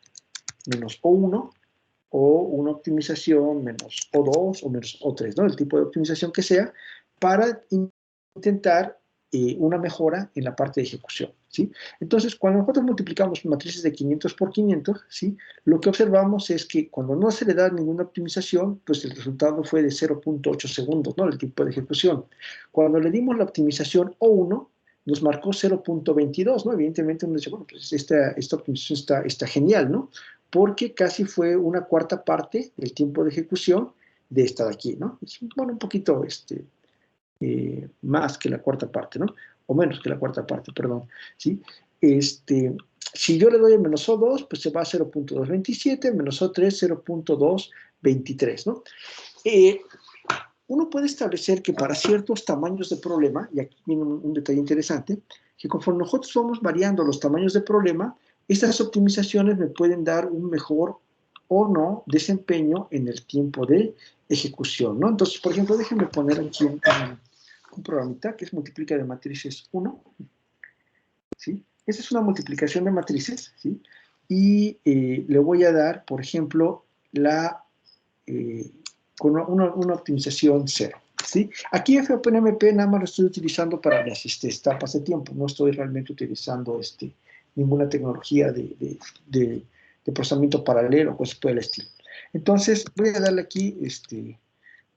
menos O1, o una optimización menos O2 o menos O3, ¿no? El tipo de optimización que sea, para intentar una mejora en la parte de ejecución. ¿sí? Entonces, cuando nosotros multiplicamos matrices de 500 por 500, ¿sí? Lo que observamos es que cuando no se le da ninguna optimización, pues el resultado fue de 0.8 segundos, ¿no? El tiempo de ejecución. Cuando le dimos la optimización O1, nos marcó 0.22, ¿no? Evidentemente uno dice, bueno, pues esta optimización está genial, ¿no? Porque casi fue una cuarta parte del tiempo de ejecución de esta de aquí, ¿no? Es, bueno, un poquito más que la cuarta parte, ¿no? O menos que la cuarta parte, perdón, ¿sí? Si yo le doy el menos O2, pues se va a 0.227, menos O3, 0.223, ¿no? Uno puede establecer que para ciertos tamaños de problema, y aquí viene un detalle interesante, que conforme nosotros vamos variando los tamaños de problema, estas optimizaciones me pueden dar un mejor o no desempeño en el tiempo de ejecución, ¿no? Entonces, por ejemplo, déjenme poner aquí un programita que es multiplica de matrices 1, ¿sí? Esta es una multiplicación de matrices, ¿sí? Y le voy a dar, por ejemplo, con una optimización 0, ¿sí? Aquí FOPNMP nada más lo estoy utilizando para las etapas de tiempo, no estoy realmente utilizando ninguna tecnología de procesamiento paralelo o cosas por el estilo. Entonces, voy a darle aquí,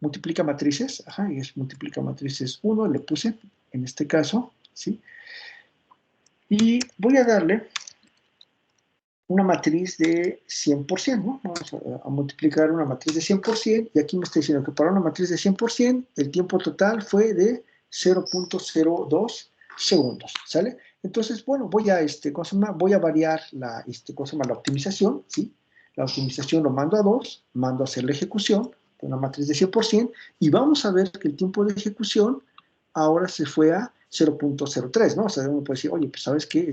multiplica matrices, ajá, y es multiplica matrices 1, le puse, en este caso, ¿sí? Y voy a darle una matriz de 100%, ¿no? Vamos a multiplicar una matriz de 100%, y aquí me está diciendo que para una matriz de 100%, el tiempo total fue de 0.02 segundos, ¿sale? Entonces, bueno, voy a variar la optimización, ¿sí? La optimización lo mando a 2, mando a hacer la ejecución de una matriz de 100%, y vamos a ver que el tiempo de ejecución ahora se fue a 0.03, ¿no? O sea, uno puede decir, oye, pues, ¿sabes qué?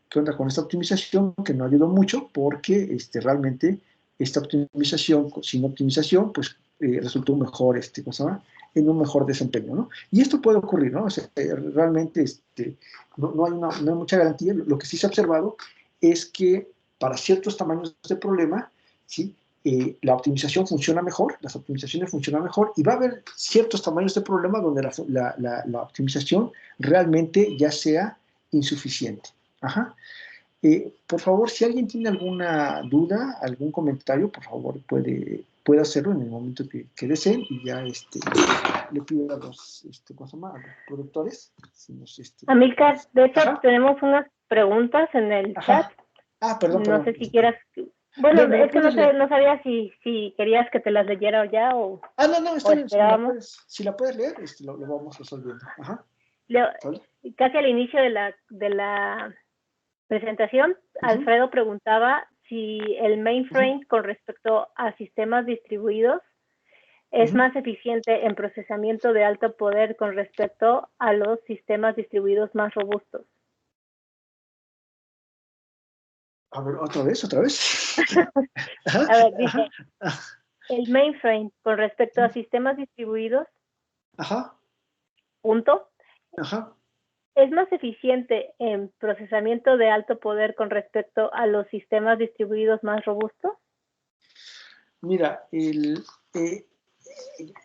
¿Qué onda con esta optimización? Que no ayudó mucho porque realmente esta optimización, sin optimización, pues resultó un mejor, en un mejor desempeño, ¿no? Y esto puede ocurrir, ¿no? O sea, realmente no hay mucha garantía. Lo que sí se ha observado es que para ciertos tamaños de problema, ¿sí? La optimización funciona mejor, las optimizaciones funcionan mejor, y va a haber ciertos tamaños de problema donde la optimización realmente ya sea insuficiente. Ajá. Por favor, si alguien tiene alguna duda, algún comentario, por favor, puede hacerlo en el momento que deseen, y ya le pido a los, ¿cómo se llama? A los productores. Si Amílcar, de hecho, ajá, tenemos unas preguntas en el chat. ajá. Perdón, No sé perdón. si quieras. Bueno, ¿Me lo es que puedes leer? no sabía si querías que te las leyera ya o No, está bien, esperábamos. si la puedes leer, lo vamos resolviendo. Ajá. ¿Vale? Casi al inicio de la presentación, Alfredo preguntaba si el mainframe con respecto a sistemas distribuidos es más eficiente en procesamiento de alto poder con respecto a los sistemas distribuidos más robustos. A ver, otra vez. A ver, dice, el mainframe con respecto a sistemas distribuidos, punto, ¿es más eficiente en procesamiento de alto poder con respecto a los sistemas distribuidos más robustos? Mira,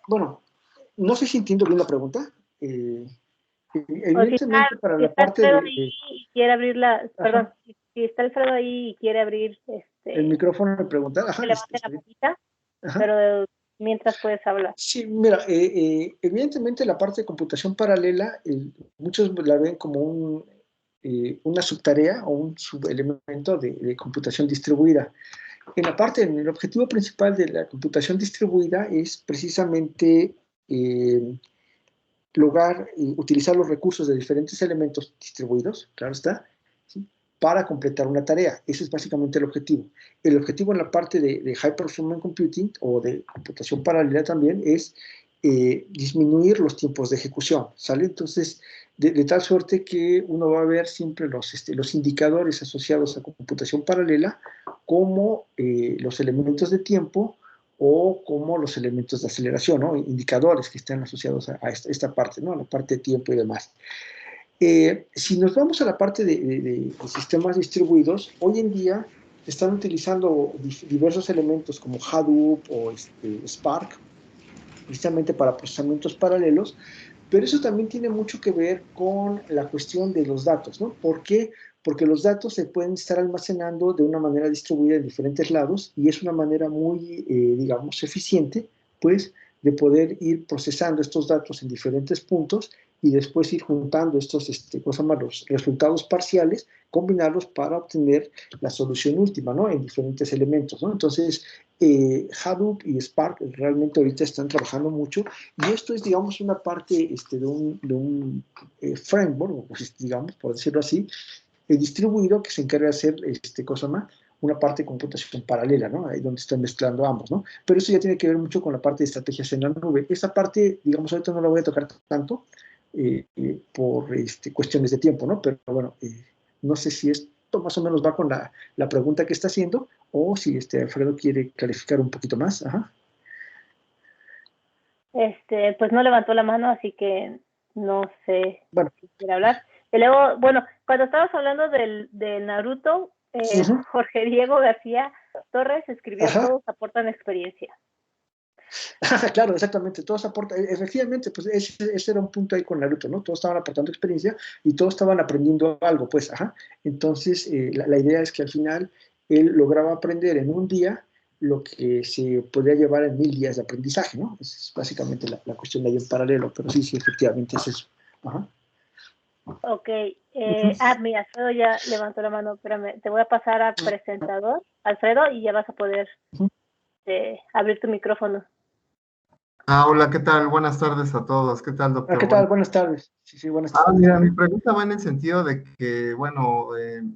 bueno, no sé si entiendo bien la pregunta. Evidentemente, para si la está parte Alfredo ahí y quiere abrir perdón, si está Alfredo ahí y quiere abrir el micrófono me pregunta, que levante la manita, pero mientras puedes hablar. Sí, mira, evidentemente la parte de computación paralela, muchos la ven como una subtarea o un subelemento de computación distribuida. En el objetivo principal de la computación distribuida es precisamente lograr utilizar los recursos de diferentes elementos distribuidos, claro está, ¿sí? Para completar una tarea. Ese es básicamente el objetivo. El objetivo en la parte de High Performance Computing o de computación paralela también es disminuir los tiempos de ejecución, ¿sale? Entonces, de tal suerte que uno va a ver siempre los indicadores asociados a computación paralela como los elementos de tiempo o como los elementos de aceleración, ¿no? Indicadores que están asociados a esta parte, ¿no? A la parte de tiempo y demás. Si nos vamos a la parte de sistemas distribuidos, hoy en día están utilizando diversos elementos como Hadoop o Spark, precisamente para procesamientos paralelos, Pero eso también tiene mucho que ver con la cuestión de los datos, ¿no? ¿Por qué? Porque los datos se pueden estar almacenando de una manera distribuida en diferentes lados y es una manera muy, digamos, eficiente, pues, de poder ir procesando estos datos en diferentes puntos y después ir juntando estos, los resultados parciales, combinarlos para obtener la solución última, ¿no? En diferentes elementos, ¿no? Entonces, Hadoop y Spark realmente ahorita están trabajando mucho y esto es, digamos, una parte de un framework, digamos, por decirlo así, distribuido que se encarga de hacer cosa más, una parte de computación paralela, ¿no? Ahí donde están mezclando ambos, ¿no? Pero eso ya tiene que ver mucho con la parte de estrategias en la nube. Esa parte, digamos, ahorita no la voy a tocar tanto por cuestiones de tiempo, ¿no? Pero bueno, no sé si esto más o menos va con la pregunta que está haciendo o si Alfredo quiere clarificar un poquito más. Ajá. Pues no levantó la mano, así que no sé bueno. si quiere hablar. Y luego, bueno, cuando estabas hablando del Naruto, Jorge Diego García Torres escribió: todos aportan experiencia. Claro, exactamente, todos aportan, efectivamente, pues ese era un punto ahí con Naruto, ¿no? Todos estaban aportando experiencia y todos estaban aprendiendo algo, pues, Entonces, la idea es que al final él lograba aprender en un día lo que se podría llevar en 1000 días de aprendizaje, ¿no? Esa es básicamente la cuestión de ahí en paralelo, pero sí, efectivamente es eso. Ok, mi Alfredo ya levantó la mano, espérame, te voy a pasar al presentador, Alfredo, y ya vas a poder abrir tu micrófono. Hola, ¿qué tal? Buenas tardes a todos. ¿Qué tal, doctor? ¿Qué tal? Buenas tardes. Sí, buenas tardes. Mira, mi pregunta va en el sentido de que, bueno,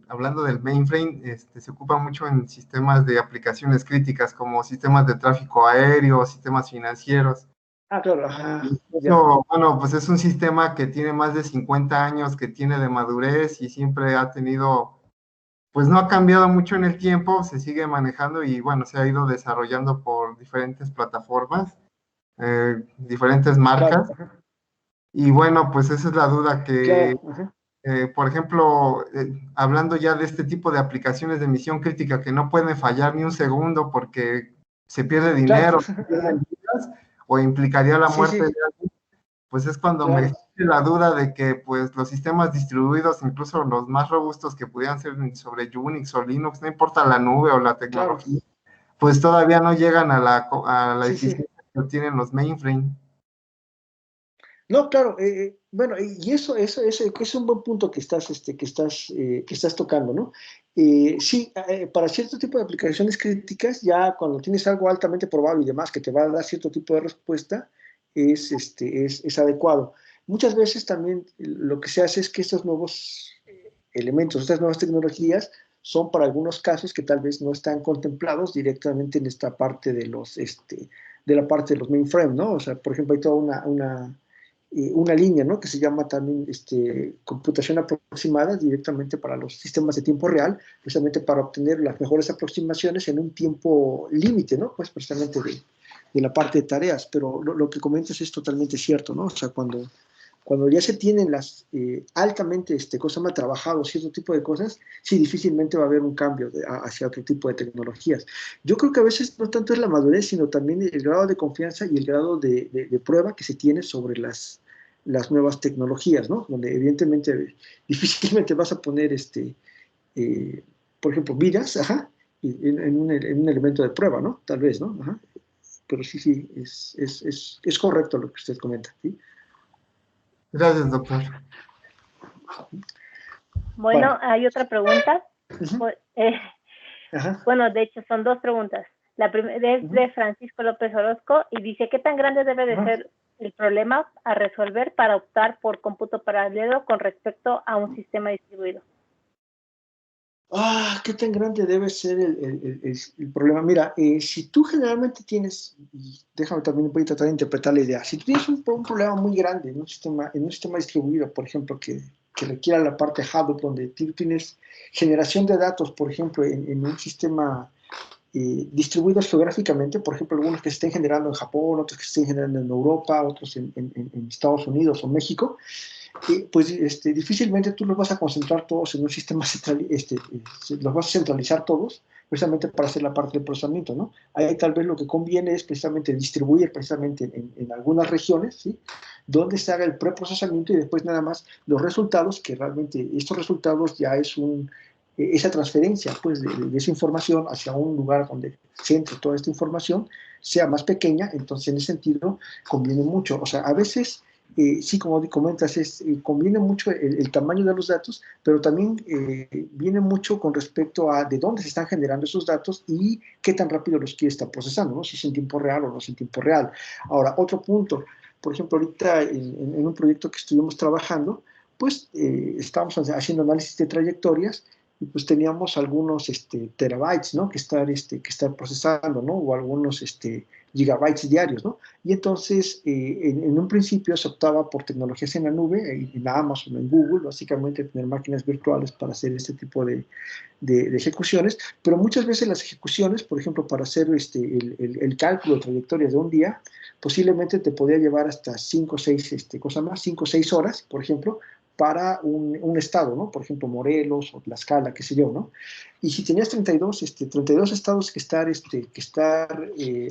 hablando del mainframe, se ocupa mucho en sistemas de aplicaciones críticas como sistemas de tráfico aéreo, sistemas financieros. Claro. Bueno, pues es un sistema que tiene más de 50 años, que tiene de madurez y siempre ha tenido, pues no ha cambiado mucho en el tiempo, se sigue manejando y, bueno, se ha ido desarrollando por diferentes plataformas, diferentes marcas. Claro. Y bueno, pues esa es la duda que, por ejemplo, hablando ya de este tipo de aplicaciones de misión crítica que no pueden fallar ni un segundo porque se pierde dinero, o implicaría la muerte de alguien, pues es cuando me surge la duda de que pues los sistemas distribuidos, incluso los más robustos que pudieran ser sobre Unix o Linux, no importa la nube o la tecnología, pues todavía no llegan a la eficiencia que tienen los mainframe. No, claro, bueno, y eso es un buen punto que estás tocando, ¿no? Sí, para cierto tipo de aplicaciones críticas, ya cuando tienes algo altamente probable y demás que te va a dar cierto tipo de respuesta, es adecuado. Muchas veces también lo que se hace es que estos nuevos elementos, estas nuevas tecnologías, son para algunos casos que tal vez no están contemplados directamente en esta parte de la parte de los mainframe, ¿no? O sea, por ejemplo, hay toda una línea, ¿no? Que se llama también computación aproximada directamente para los sistemas de tiempo real, precisamente para obtener las mejores aproximaciones en un tiempo límite, ¿no? Pues precisamente de la parte de tareas, pero lo que comentas es totalmente cierto, ¿no? O sea, cuando ya se tienen las altamente cosas más trabajado, cierto tipo de cosas, sí, difícilmente va a haber un cambio hacia otro tipo de tecnologías. Yo creo que a veces no tanto es la madurez, sino también el grado de confianza y el grado de prueba que se tiene sobre las nuevas tecnologías, ¿no? Donde evidentemente difícilmente vas a poner, por ejemplo, vidas, en un elemento de prueba, ¿no? Tal vez, ¿no? Pero sí, es correcto lo que usted comenta, ¿sí? Gracias, doctor. Bueno, hay otra pregunta. Bueno, de hecho, son dos preguntas. La primera es de Francisco López Orozco y dice: ¿qué tan grande debe de ser el problema a resolver para optar por cómputo paralelo con respecto a un sistema distribuido? ¿Qué tan grande debe ser el problema? Mira, si tú generalmente tienes, y déjame también voy a tratar de interpretar la idea, si tú tienes un problema muy grande en un sistema distribuido, por ejemplo, que requiera la parte Hadoop, donde tú tienes generación de datos, por ejemplo, en un sistema distribuidos geográficamente, por ejemplo, algunos que se estén generando en Japón, otros que se estén generando en Europa, otros en Estados Unidos o México, pues difícilmente tú los vas a concentrar todos en un sistema central, los vas a centralizar todos precisamente para hacer la parte del procesamiento, ¿no? Ahí tal vez lo que conviene es precisamente distribuir precisamente en algunas regiones, ¿sí? Donde se haga el preprocesamiento y después nada más los resultados, que realmente estos resultados ya es esa transferencia pues, de esa información hacia un lugar donde centre toda esta información sea más pequeña, entonces en ese sentido conviene mucho. O sea, a veces, sí, como comentas, conviene mucho el tamaño de los datos, pero también viene mucho con respecto a de dónde se están generando esos datos y qué tan rápido los quiere estar procesando, ¿no? Si es en tiempo real o no es en tiempo real. Ahora, otro punto, por ejemplo, ahorita en un proyecto que estuvimos trabajando, pues estábamos haciendo análisis de trayectorias y pues teníamos algunos terabytes, ¿no? Que estar procesando, ¿no? O algunos gigabytes diarios, ¿no? Y entonces, en un principio se optaba por tecnologías en la nube, en Amazon, en Google, básicamente tener máquinas virtuales para hacer este tipo de ejecuciones, pero muchas veces las ejecuciones, por ejemplo, para hacer el cálculo de trayectorias de un día, posiblemente te podría llevar hasta 5 o 6, 5 o 6 horas, por ejemplo, para un estado, ¿no? Por ejemplo, Morelos o Tlaxcala, qué sé yo, ¿no? Y si tenías 32 estados que estar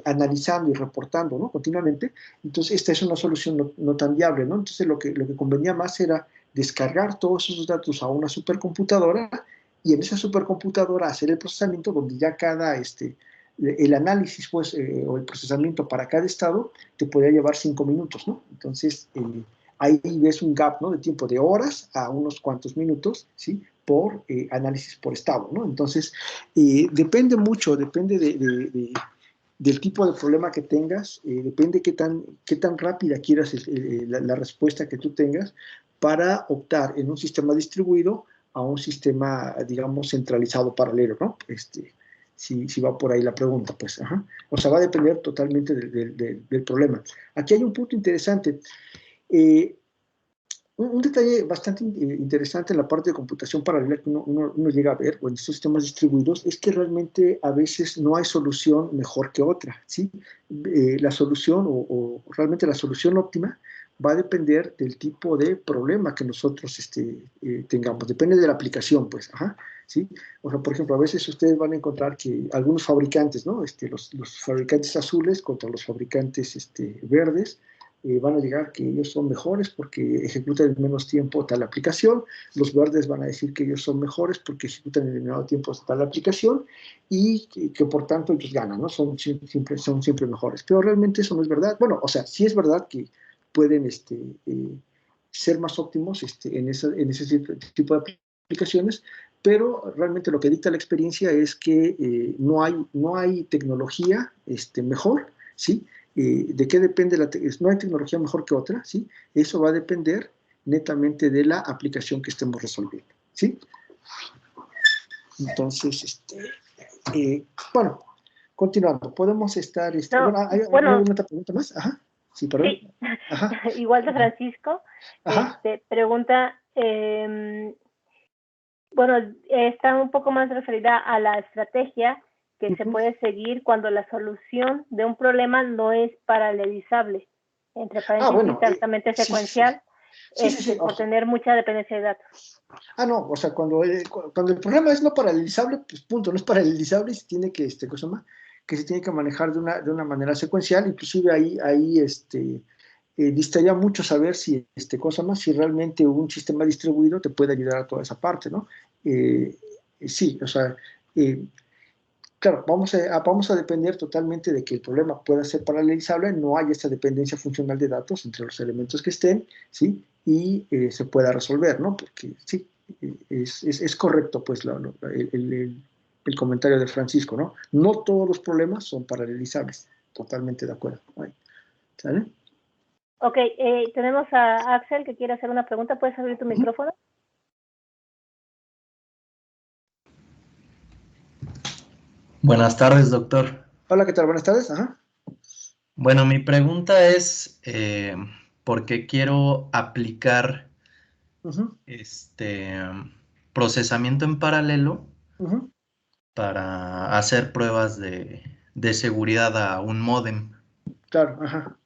analizando y reportando, ¿no? Continuamente, entonces esta es una solución no tan viable, ¿no? Entonces lo que convenía más era descargar todos esos datos a una supercomputadora y en esa supercomputadora hacer el procesamiento donde ya el análisis pues, o el procesamiento para cada estado te podría llevar 5 minutos, ¿no? Entonces, ahí ves un gap, ¿no? De tiempo de horas a unos cuantos minutos, ¿sí? Por análisis por estado, ¿no? Entonces, depende mucho, depende del tipo de problema que tengas, depende qué tan rápida quieras la respuesta que tú tengas para optar en un sistema distribuido a un sistema, digamos, centralizado paralelo, ¿no? Si va por ahí la pregunta, pues, ajá. O sea, va a depender totalmente del problema. Aquí hay un punto interesante. Eh, un detalle bastante interesante en la parte de computación paralela que uno llega a ver, o en estos sistemas distribuidos, es que realmente a veces no hay solución mejor que otra, ¿sí? La solución, o realmente la solución óptima, va a depender del tipo de problema que nosotros tengamos, depende de la aplicación, pues, ajá, ¿sí? O sea, por ejemplo, a veces ustedes van a encontrar que algunos fabricantes, ¿no? Los fabricantes azules contra los fabricantes verdes, van a llegar que ellos son mejores porque ejecutan en menos tiempo tal aplicación, los verdes van a decir que ellos son mejores porque ejecutan en determinado tiempo tal aplicación y que por tanto ellos ganan, ¿no? Son siempre mejores. Pero realmente eso no es verdad. Bueno, o sea, sí es verdad que pueden ser más óptimos en ese tipo de aplicaciones, pero realmente lo que dicta la experiencia es que no hay tecnología mejor, ¿sí? ¿De qué depende no hay tecnología mejor que otra, ¿sí? Eso va a depender netamente de la aplicación que estemos resolviendo, ¿sí? Entonces, bueno, continuando, podemos estar, No, bueno, ¿hay bueno, alguna otra pregunta más? Ajá, sí, perdón. sí. Ajá. Igual de Francisco, Ajá. pregunta, bueno, está un poco más referida a la estrategia que se puede seguir cuando la solución de un problema no es paralelizable, entre paréntesis, Bueno, altamente secuencial, sí. por tener mucha dependencia de datos. No, o sea, cuando el problema es no paralelizable, pues punto, no es paralelizable y se tiene que, ¿cosa más? Que se tiene que manejar de una manera secuencial, inclusive ahí distaría mucho saber si realmente un sistema distribuido te puede ayudar a toda esa parte, ¿no? Sí, o sea, claro, vamos a depender totalmente de que el problema pueda ser paralelizable, no hay esta dependencia funcional de datos entre los elementos que estén, ¿sí? Y se pueda resolver, ¿no? Porque sí, es correcto, pues, el comentario de Francisco, ¿no? No todos los problemas son paralelizables, totalmente de acuerdo. ¿Sale? Ok, tenemos a Axel que quiere hacer una pregunta, ¿puedes abrir tu micrófono? Buenas tardes, doctor. Hola, ¿qué tal? Buenas tardes. Ajá. Bueno, mi pregunta es, ¿por qué quiero aplicar procesamiento en paralelo para hacer pruebas de seguridad a un módem? Claro, ajá.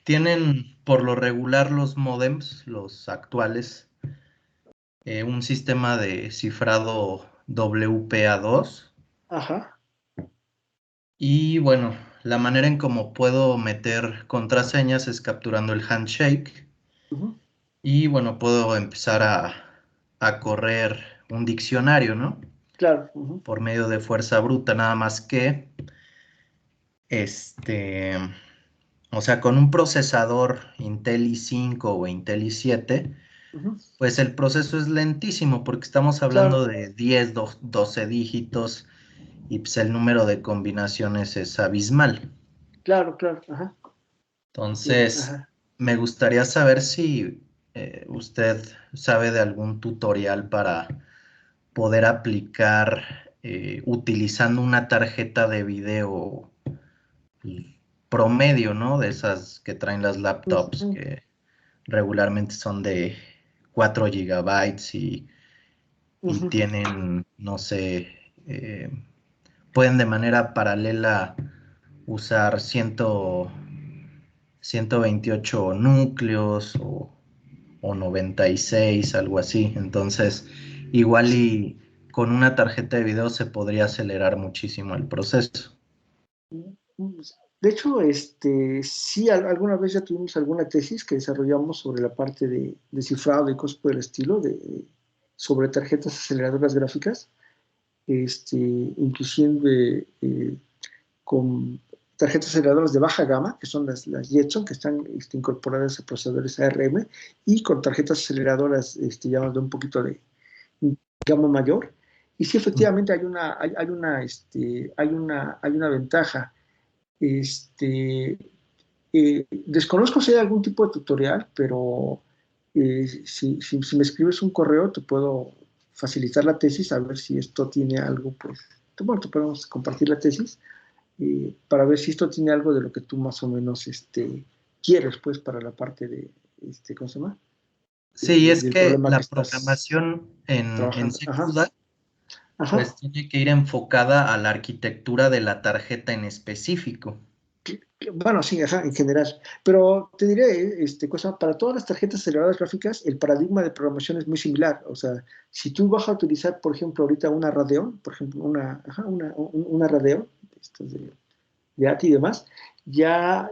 Tienen por lo regular los módems, los actuales, un sistema de cifrado WPA2. Ajá. Y bueno, la manera en cómo puedo meter contraseñas es capturando el handshake. Ujú. Y bueno, puedo empezar a correr un diccionario, ¿no? Claro. Ujú. Por medio de fuerza bruta, nada más que, este, o sea, con un procesador Intel i5 o Intel i7, Ujú. pues el proceso es lentísimo porque estamos hablando Claro, de 10, 12 dígitos y pues el número de combinaciones es abismal. claro, claro. Ajá. Entiendo. Entonces, Ajá. me gustaría saber si usted sabe de algún tutorial para poder aplicar utilizando una tarjeta de video promedio, ¿no? De esas que traen las laptops, Ujú. que regularmente son de 4 gigabytes y Ujú. tienen, no sé, pueden de manera paralela usar 128 núcleos o 96, algo así. Entonces, igual y con una tarjeta de video se podría acelerar muchísimo el proceso. De hecho, sí, alguna vez ya tuvimos alguna tesis que desarrollamos sobre la parte de cifrado y cosas por el estilo, sobre tarjetas aceleradoras gráficas, inclusive con tarjetas aceleradoras de baja gama, que son las Jetson, que están incorporadas a procesadores ARM, y con tarjetas aceleradoras ya de un poquito de gama mayor. Y sí, efectivamente hay una ventaja. Este, Desconozco si hay algún tipo de tutorial, pero si me escribes un correo, te puedo facilitar la tesis, a ver si esto tiene algo, pues, bueno, te podemos compartir la tesis para ver si esto tiene algo de lo que tú más o menos quieres, pues, para la parte de, ¿cómo se llama? Sí, es Del que problema la que estás programación en trabajando. Ajá, CUDA ajá. pues tiene que ir enfocada a la arquitectura de la tarjeta en específico. Bueno, sí, ajá, en general. Pero te diré, para todas las tarjetas aceleradoras gráficas, el paradigma de programación es muy similar. O sea, si tú vas a utilizar, por ejemplo, ahorita una Radeon, por ejemplo, una Radeon, estas de ATI y demás, ya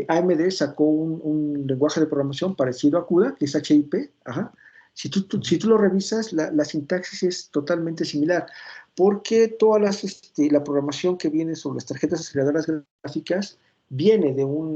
AMD sacó un lenguaje de programación parecido a CUDA, que es HIP. Ajá. Si tú lo revisas, la sintaxis es totalmente similar, porque la programación que viene sobre las tarjetas aceleradoras gráficas viene de un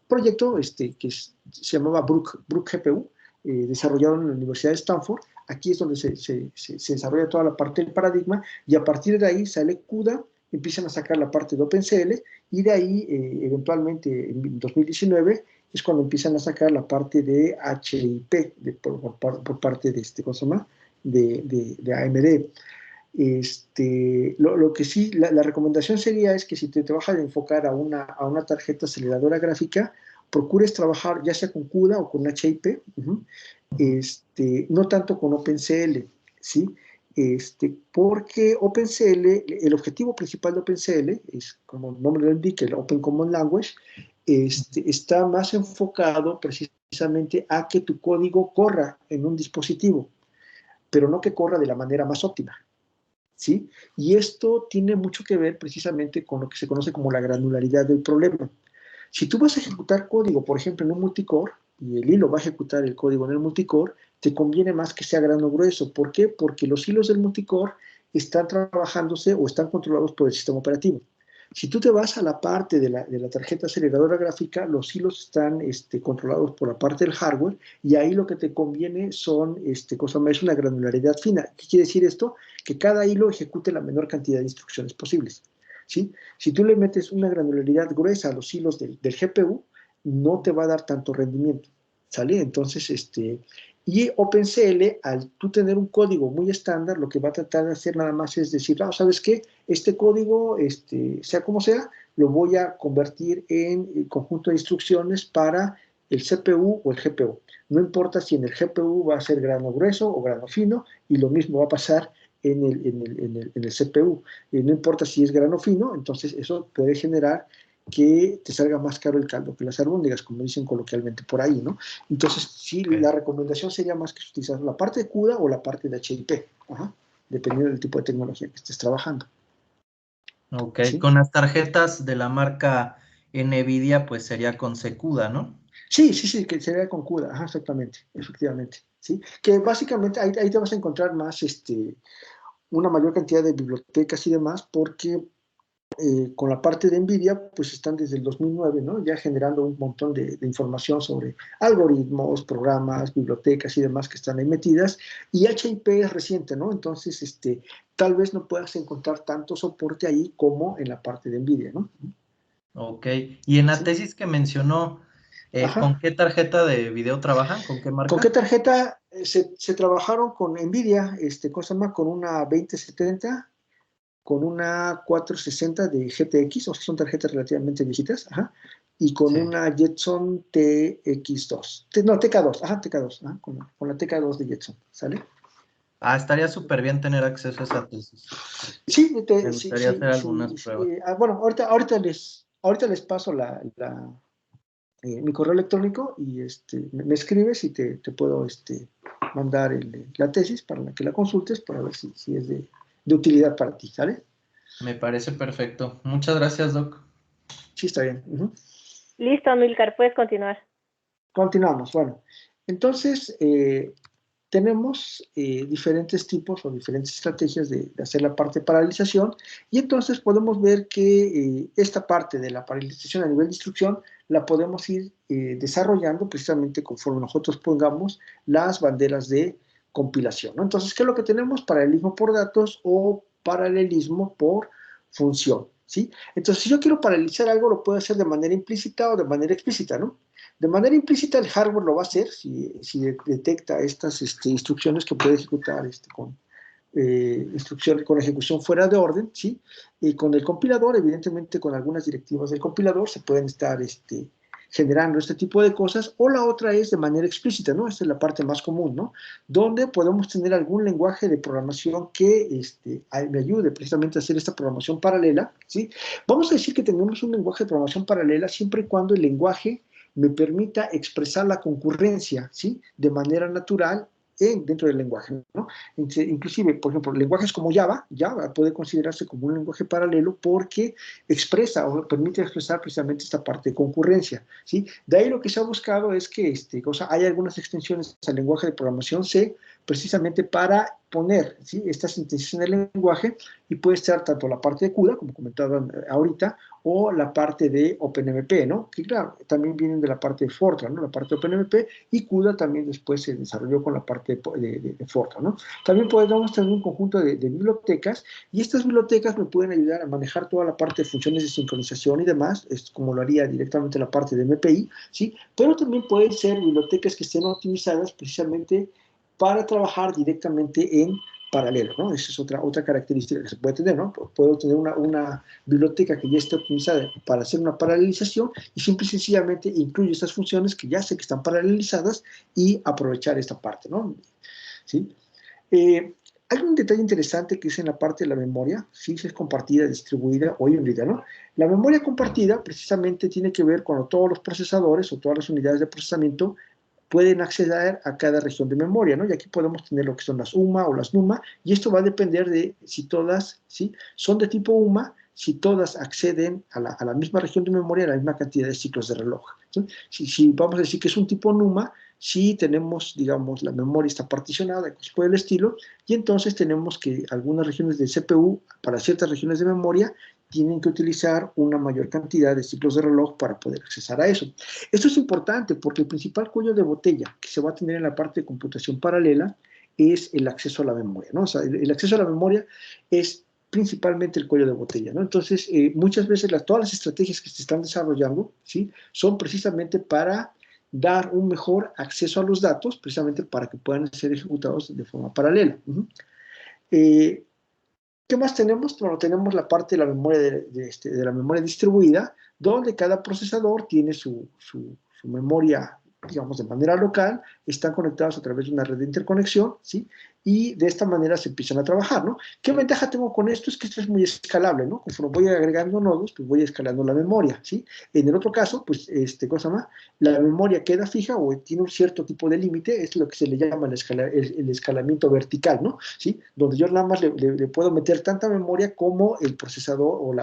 proyecto se llamaba Brook GPU, desarrollado en la Universidad de Stanford. Aquí es donde se desarrolla toda la parte del paradigma, y a partir de ahí sale CUDA, empiezan a sacar la parte de OpenCL, y de ahí, eventualmente, en 2019, es cuando empiezan a sacar la parte de HIP, por parte de ¿cómo se llama? De AMD. Lo que sí, la recomendación sería es que si te vas a enfocar a una tarjeta aceleradora gráfica, procures trabajar ya sea con CUDA o con HIP, no tanto con OpenCL, ¿sí? Porque OpenCL, el objetivo principal de OpenCL es, como el nombre lo indica, el Open Common Language, está más enfocado precisamente a que tu código corra en un dispositivo, pero no que corra de la manera más óptima, ¿sí? Y esto tiene mucho que ver precisamente con lo que se conoce como la granularidad del problema. Si tú vas a ejecutar código, por ejemplo, en un multicore, y el hilo va a ejecutar el código en el multicore, te conviene más que sea grano grueso. ¿Por qué? Porque los hilos del multicore están trabajándose o están controlados por el sistema operativo. Si tú te vas a la parte de la tarjeta aceleradora gráfica, los hilos están controlados por la parte del hardware, y ahí lo que te conviene es una granularidad fina. ¿Qué quiere decir esto? Que cada hilo ejecute la menor cantidad de instrucciones posibles, ¿sí? Si tú le metes una granularidad gruesa a los hilos del GPU, no te va a dar tanto rendimiento, ¿sale? Entonces, y OpenCL, al tú tener un código muy estándar, lo que va a tratar de hacer nada más es decir, ¿sabes qué? Este código, sea como sea, lo voy a convertir en conjunto de instrucciones para el CPU o el GPU. No importa si en el GPU va a ser grano grueso o grano fino, y lo mismo va a pasar en el CPU. No importa si es grano fino, entonces eso puede generar que te salga más caro el caldo que las albóndigas, como dicen coloquialmente por ahí, ¿no? Entonces, sí, la recomendación sería más que utilizar la parte de CUDA o la parte de HIP, dependiendo del tipo de tecnología que estés trabajando. Ok, ¿sí? Con las tarjetas de la marca NVIDIA, pues sería con CUDA, ¿no? Sí, que sería con CUDA, exactamente, efectivamente, ¿sí? Que básicamente ahí te vas a encontrar más, una mayor cantidad de bibliotecas y demás, porque con la parte de NVIDIA, pues están desde el 2009, ¿no? Ya generando un montón de información sobre algoritmos, programas, bibliotecas y demás que están ahí metidas, y HIP es reciente, ¿no? Entonces, tal vez no puedas encontrar tanto soporte ahí como en la parte de NVIDIA, ¿no? Ok, y en la tesis que mencionó, ¿con qué tarjeta de video trabajan? ¿Con qué marca? ¿Con qué tarjeta? Se trabajaron con NVIDIA, ¿cómo se llama? Con una 2070, con una 460 de GTX, o sea, son tarjetas relativamente viejitas, y con una Jetson TX2, no, TK2, TK2, con la TK2 de Jetson, ¿sale? Estaría súper bien tener acceso a esa tesis. Sí, me gustaría hacer algunas pruebas. Bueno, ahorita les paso mi correo electrónico y me escribes y te puedo mandar la tesis para que la consultes para ver si es de utilidad para ti, ¿sale? Me parece perfecto. Muchas gracias, Doc. Sí, está bien. Listo, Amílcar, puedes continuar. Continuamos. Bueno, entonces tenemos diferentes tipos o diferentes estrategias de hacer la parte de paralelización, y entonces podemos ver que esta parte de la paralelización a nivel de instrucción la podemos ir desarrollando precisamente conforme nosotros pongamos las banderas de compilación, ¿no? Entonces, ¿qué es lo que tenemos? Paralelismo por datos o paralelismo por función, ¿sí? Entonces, si yo quiero paralelizar algo, lo puedo hacer de manera implícita o de manera explícita, ¿no? De manera implícita el hardware lo va a hacer si detecta estas instrucciones que puede ejecutar con ejecución fuera de orden, ¿sí? Y con el compilador, evidentemente con algunas directivas del compilador se pueden estar generando este tipo de cosas, o la otra es de manera explícita, ¿no? Esta es la parte más común, ¿no? Donde podemos tener algún lenguaje de programación que me ayude precisamente a hacer esta programación paralela, ¿sí? Vamos a decir que tenemos un lenguaje de programación paralela siempre y cuando el lenguaje me permita expresar la concurrencia, ¿sí? De manera natural dentro del lenguaje, ¿no? Inclusive, por ejemplo, lenguajes como Java puede considerarse como un lenguaje paralelo porque expresa o permite expresar precisamente esta parte de concurrencia, ¿sí? De ahí lo que se ha buscado es que hay algunas extensiones al lenguaje de programación C precisamente para poner, ¿sí? Esta sintetización del lenguaje, y puede estar tanto la parte de CUDA, como comentaban ahorita, o la parte de OpenMP, ¿no? Que claro, también vienen de la parte de Fortran, ¿no? La parte de OpenMP, y CUDA también después se desarrolló con la parte de Fortran, ¿no? También podemos tener un conjunto de bibliotecas, y estas bibliotecas me pueden ayudar a manejar toda la parte de funciones de sincronización y demás, es como lo haría directamente la parte de MPI, ¿sí? Pero también pueden ser bibliotecas que estén optimizadas precisamente para trabajar directamente en paralelo, ¿no? Esa es otra característica que se puede tener, ¿no? Puedo tener una biblioteca que ya esté optimizada para hacer una paralelización y simple y sencillamente incluye estas funciones que ya sé que están paralelizadas y aprovechar esta parte, ¿no? ¿Sí? Hay un detalle interesante que es en la parte de la memoria, si es compartida, distribuida o híbrida, ¿no? La memoria compartida precisamente tiene que ver cuando todos los procesadores o todas las unidades de procesamiento pueden acceder a cada región de memoria, ¿no? Y aquí podemos tener lo que son las UMA o las NUMA, y esto va a depender de si todas, ¿sí? Son de tipo UMA, si todas acceden a la misma región de memoria, a la misma cantidad de ciclos de reloj, ¿sí? Si vamos a decir que es un tipo NUMA, si tenemos, digamos, la memoria está particionada, cosas por el estilo, y entonces tenemos que algunas regiones del CPU, para ciertas regiones de memoria, tienen que utilizar una mayor cantidad de ciclos de reloj para poder accesar a eso. Esto es importante porque el principal cuello de botella que se va a tener en la parte de computación paralela es el acceso a la memoria, ¿no? O sea, el acceso a la memoria es principalmente el cuello de botella, ¿no? Entonces, muchas veces todas las estrategias que se están desarrollando, ¿sí? Son precisamente para dar un mejor acceso a los datos, precisamente para que puedan ser ejecutados de forma paralela. ¿Qué más tenemos? Bueno, tenemos la parte de la memoria de la memoria distribuida, donde cada procesador tiene su memoria digamos, de manera local, están conectados a través de una red de interconexión, ¿sí? Y de esta manera se empiezan a trabajar, ¿no? ¿Qué ventaja tengo con esto? Es que esto es muy escalable, ¿no? Conforme voy agregando nodos, pues voy escalando la memoria, ¿sí? En el otro caso, pues, cosa más, la memoria queda fija o tiene un cierto tipo de límite, es lo que se le llama el escalamiento vertical, ¿no? ¿Sí? Donde yo nada más le puedo meter tanta memoria como el procesador o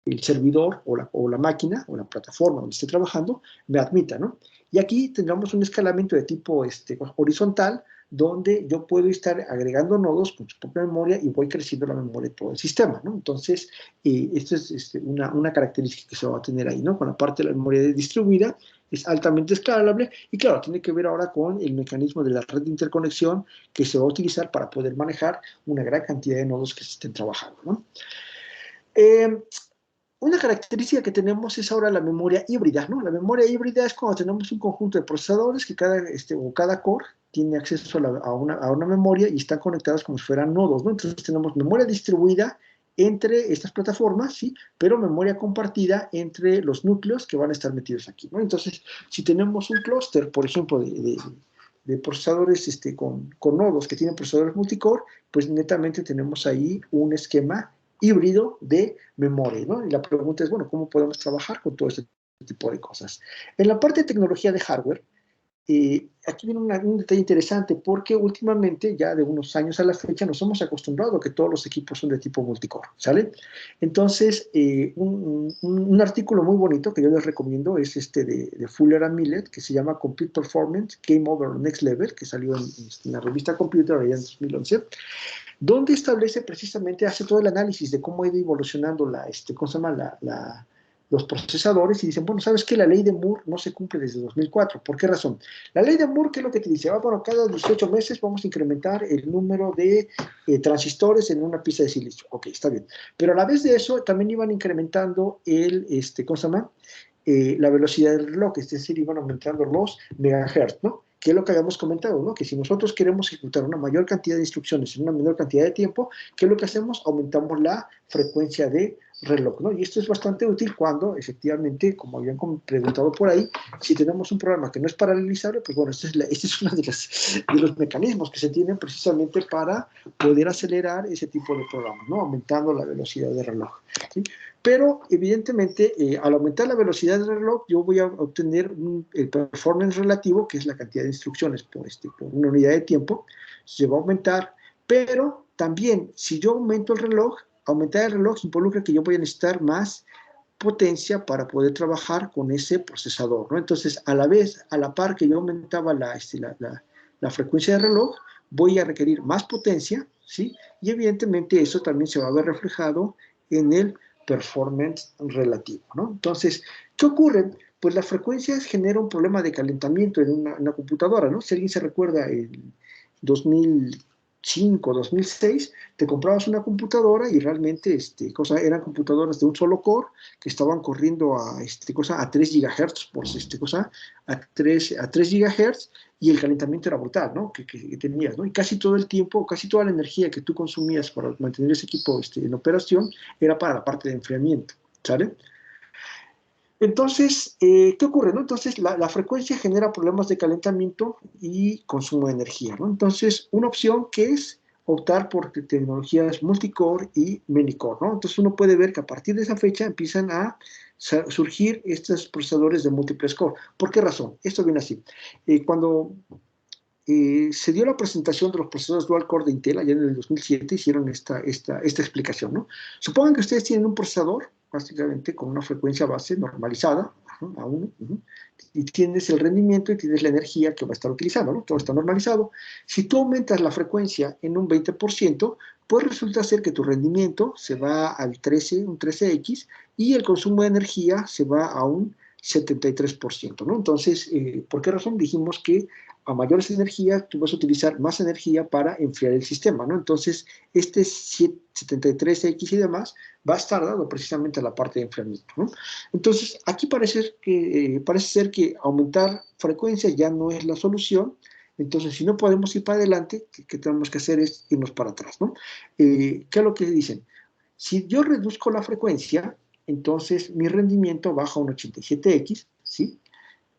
el servidor o la máquina o la plataforma donde esté trabajando me admita, ¿no? Y aquí tendremos un escalamiento de tipo horizontal, donde yo puedo estar agregando nodos con su propia memoria y voy creciendo la memoria de todo el sistema, ¿no? Entonces, esto es una característica que se va a tener ahí, ¿no? Con la parte de la memoria distribuida, es altamente escalable y claro, tiene que ver ahora con el mecanismo de la red de interconexión que se va a utilizar para poder manejar una gran cantidad de nodos que se estén trabajando, ¿no? Una característica que tenemos es ahora la memoria híbrida, ¿no? La memoria híbrida es cuando tenemos un conjunto de procesadores que cada core tiene acceso a una memoria y están conectados como si fueran nodos, ¿no? Entonces tenemos memoria distribuida entre estas plataformas, ¿sí? Pero memoria compartida entre los núcleos que van a estar metidos aquí, ¿no? Entonces, si tenemos un clúster, por ejemplo, de procesadores con nodos que tienen procesadores multicore, pues netamente tenemos ahí un esquema híbrido de memoria, ¿no? Y la pregunta es, bueno, ¿cómo podemos trabajar con todo este tipo de cosas? En la parte de tecnología de hardware, aquí viene un detalle interesante porque últimamente, ya de unos años a la fecha, nos hemos acostumbrado a que todos los equipos son de tipo multicore, ¿sale? Entonces, un artículo muy bonito que yo les recomiendo es de Fuller and Millet, que se llama Compute Performance Game Over Next Level, que salió en la revista Computer allá en 2011, donde establece precisamente, hace todo el análisis de cómo ha ido evolucionando ¿cómo se llama? Los procesadores y dicen, bueno, ¿sabes qué? La ley de Moore no se cumple desde 2004. ¿Por qué razón? La ley de Moore, ¿qué es lo que te dice? Bueno, cada 18 meses vamos a incrementar el número de transistores en una pieza de silicio. Ok, está bien. Pero a la vez de eso, también iban incrementando ¿cómo se llama? La velocidad del reloj, es decir, iban aumentando los megahertz, ¿no? Que es lo que habíamos comentado, ¿no? Que si nosotros queremos ejecutar una mayor cantidad de instrucciones en una menor cantidad de tiempo, ¿qué es lo que hacemos? Aumentamos la frecuencia de reloj, ¿no? Y esto es bastante útil cuando, efectivamente, como habían preguntado por ahí, si tenemos un programa que no es paralelizable, pues bueno, este es uno de los mecanismos que se tienen precisamente para poder acelerar ese tipo de programas, ¿no? Aumentando la velocidad de reloj, ¿sí? Pero, evidentemente, al aumentar la velocidad del reloj, yo voy a obtener el performance relativo, que es la cantidad de instrucciones por una unidad de tiempo, se va a aumentar, pero también, si yo aumento el reloj, aumentar el reloj involucra que yo voy a necesitar más potencia para poder trabajar con ese procesador, ¿no? Entonces, a la par que yo aumentaba la frecuencia de reloj, voy a requerir más potencia, ¿sí? Y evidentemente eso también se va a ver reflejado en el performance relativo, ¿no? Entonces, ¿qué ocurre? Pues la frecuencia genera un problema de calentamiento en una computadora, ¿no? Si alguien se recuerda, en 2005, 2006, te comprabas una computadora y realmente eran computadoras de un solo core que estaban corriendo a 3 GHz a 3 GHz y el calentamiento era brutal, ¿no? Que tenías, ¿no? Y casi todo el tiempo, casi toda la energía que tú consumías para mantener ese equipo en operación era para la parte de enfriamiento, ¿sale? Entonces, ¿qué ocurre? ¿No? Entonces, la frecuencia genera problemas de calentamiento y consumo de energía, ¿no? Entonces, una opción que es optar por tecnologías multicore y many-core, ¿no? Entonces, uno puede ver que a partir de esa fecha empiezan a surgir estos procesadores de múltiples core. ¿Por qué razón? Esto viene así. Cuando se dio la presentación de los procesadores dual core de Intel, allá en el 2007, hicieron esta explicación, ¿no? Supongan que ustedes tienen un procesador, básicamente con una frecuencia base normalizada, a 1, y tienes el rendimiento y tienes la energía que va a estar utilizando, ¿no? Todo está normalizado. Si tú aumentas la frecuencia en un 20%, pues resulta ser que tu rendimiento se va al 13x, y el consumo de energía se va a un 73%, ¿no? Entonces, ¿por qué razón? Dijimos que a mayores energías, tú vas a utilizar más energía para enfriar el sistema, ¿no? Entonces, 73x y demás va a estar dado precisamente a la parte de enfriamiento, ¿no? Entonces, aquí parece ser que aumentar frecuencia ya no es la solución. Entonces, si no podemos ir para adelante, ¿qué tenemos que hacer? Es irnos para atrás, ¿no? ¿Qué es lo que dicen? Si yo reduzco la frecuencia, entonces mi rendimiento baja a un 87x, ¿sí?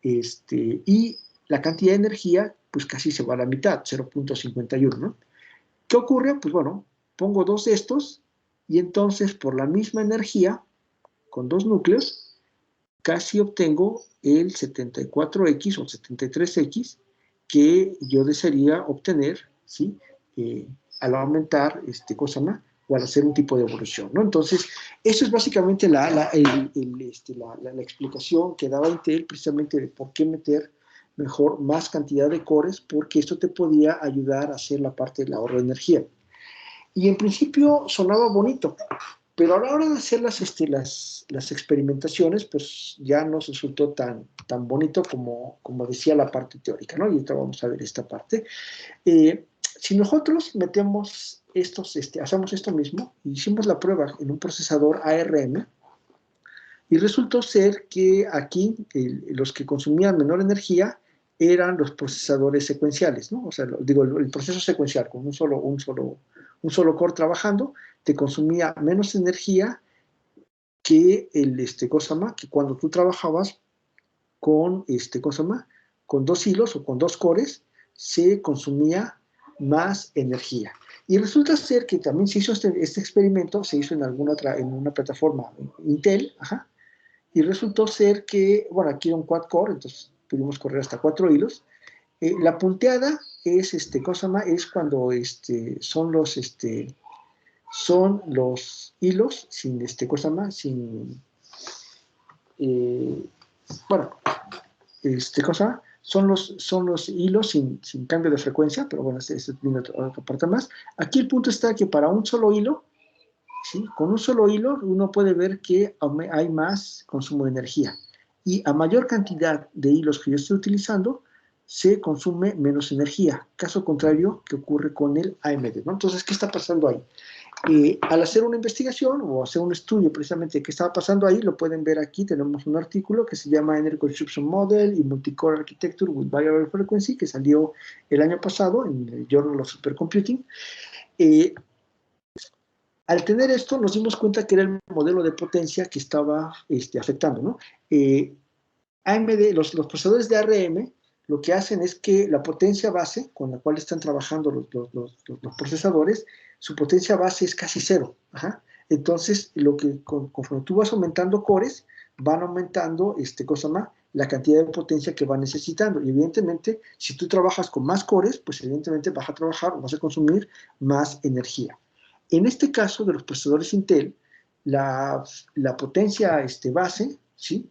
y la cantidad de energía, pues casi se va a la mitad, 0.51, ¿no? ¿Qué ocurre? Pues bueno, pongo dos de estos, y entonces por la misma energía, con dos núcleos, casi obtengo el 74X o 73X que yo desearía obtener, ¿sí? Al aumentar, cosa más, o al hacer un tipo de evolución, ¿no? Entonces, eso es básicamente la explicación que daba Intel precisamente de por qué meter mejor más cantidad de cores, porque esto te podía ayudar a hacer la parte del ahorro de energía. Y en principio sonaba bonito, pero a la hora de hacer las experimentaciones, pues ya no resultó tan bonito como decía la parte teórica, ¿no? Y ahorita vamos a ver esta parte. Si nosotros metemos hacemos esto mismo, hicimos la prueba en un procesador ARM, y resultó ser que aquí los que consumían menor energía eran los procesadores secuenciales, ¿no? O sea, el proceso secuencial, con un solo core trabajando, te consumía menos energía que que cuando tú trabajabas con con dos hilos o con dos cores, se consumía más energía. Y resulta ser que también se hizo este experimento, se hizo en una plataforma Intel, y resultó ser que, bueno, aquí era un quad core, entonces pudimos correr hasta 4 hilos. La punteada es, es cuando son los hilos sin, bueno, son los hilos sin cambio de frecuencia, pero bueno, viene otra parte más. Aquí el punto está que para un solo hilo, ¿sí? Con un solo hilo uno puede ver que hay más consumo de energía, y a mayor cantidad de hilos que yo estoy utilizando, se consume menos energía, caso contrario que ocurre con el AMD, ¿no? Entonces, ¿qué está pasando ahí? Al hacer una investigación o hacer un estudio precisamente de qué estaba pasando ahí, lo pueden ver aquí. Tenemos un artículo que se llama Energy Consumption Model y Multicore Architecture with Variable Frequency, que salió el año pasado en el Journal of Supercomputing. Al tener esto, nos dimos cuenta que era el modelo de potencia que estaba afectando, ¿no? AMD, los procesadores de ARM, lo que hacen es que la potencia base con la cual están trabajando los procesadores, su potencia base es casi cero. Entonces, conforme tú vas aumentando cores, van aumentando la cantidad de potencia que van necesitando. Y evidentemente, si tú trabajas con más cores, pues evidentemente vas a trabajar o vas a consumir más energía. En este caso de los procesadores Intel, la potencia base, ¿sí?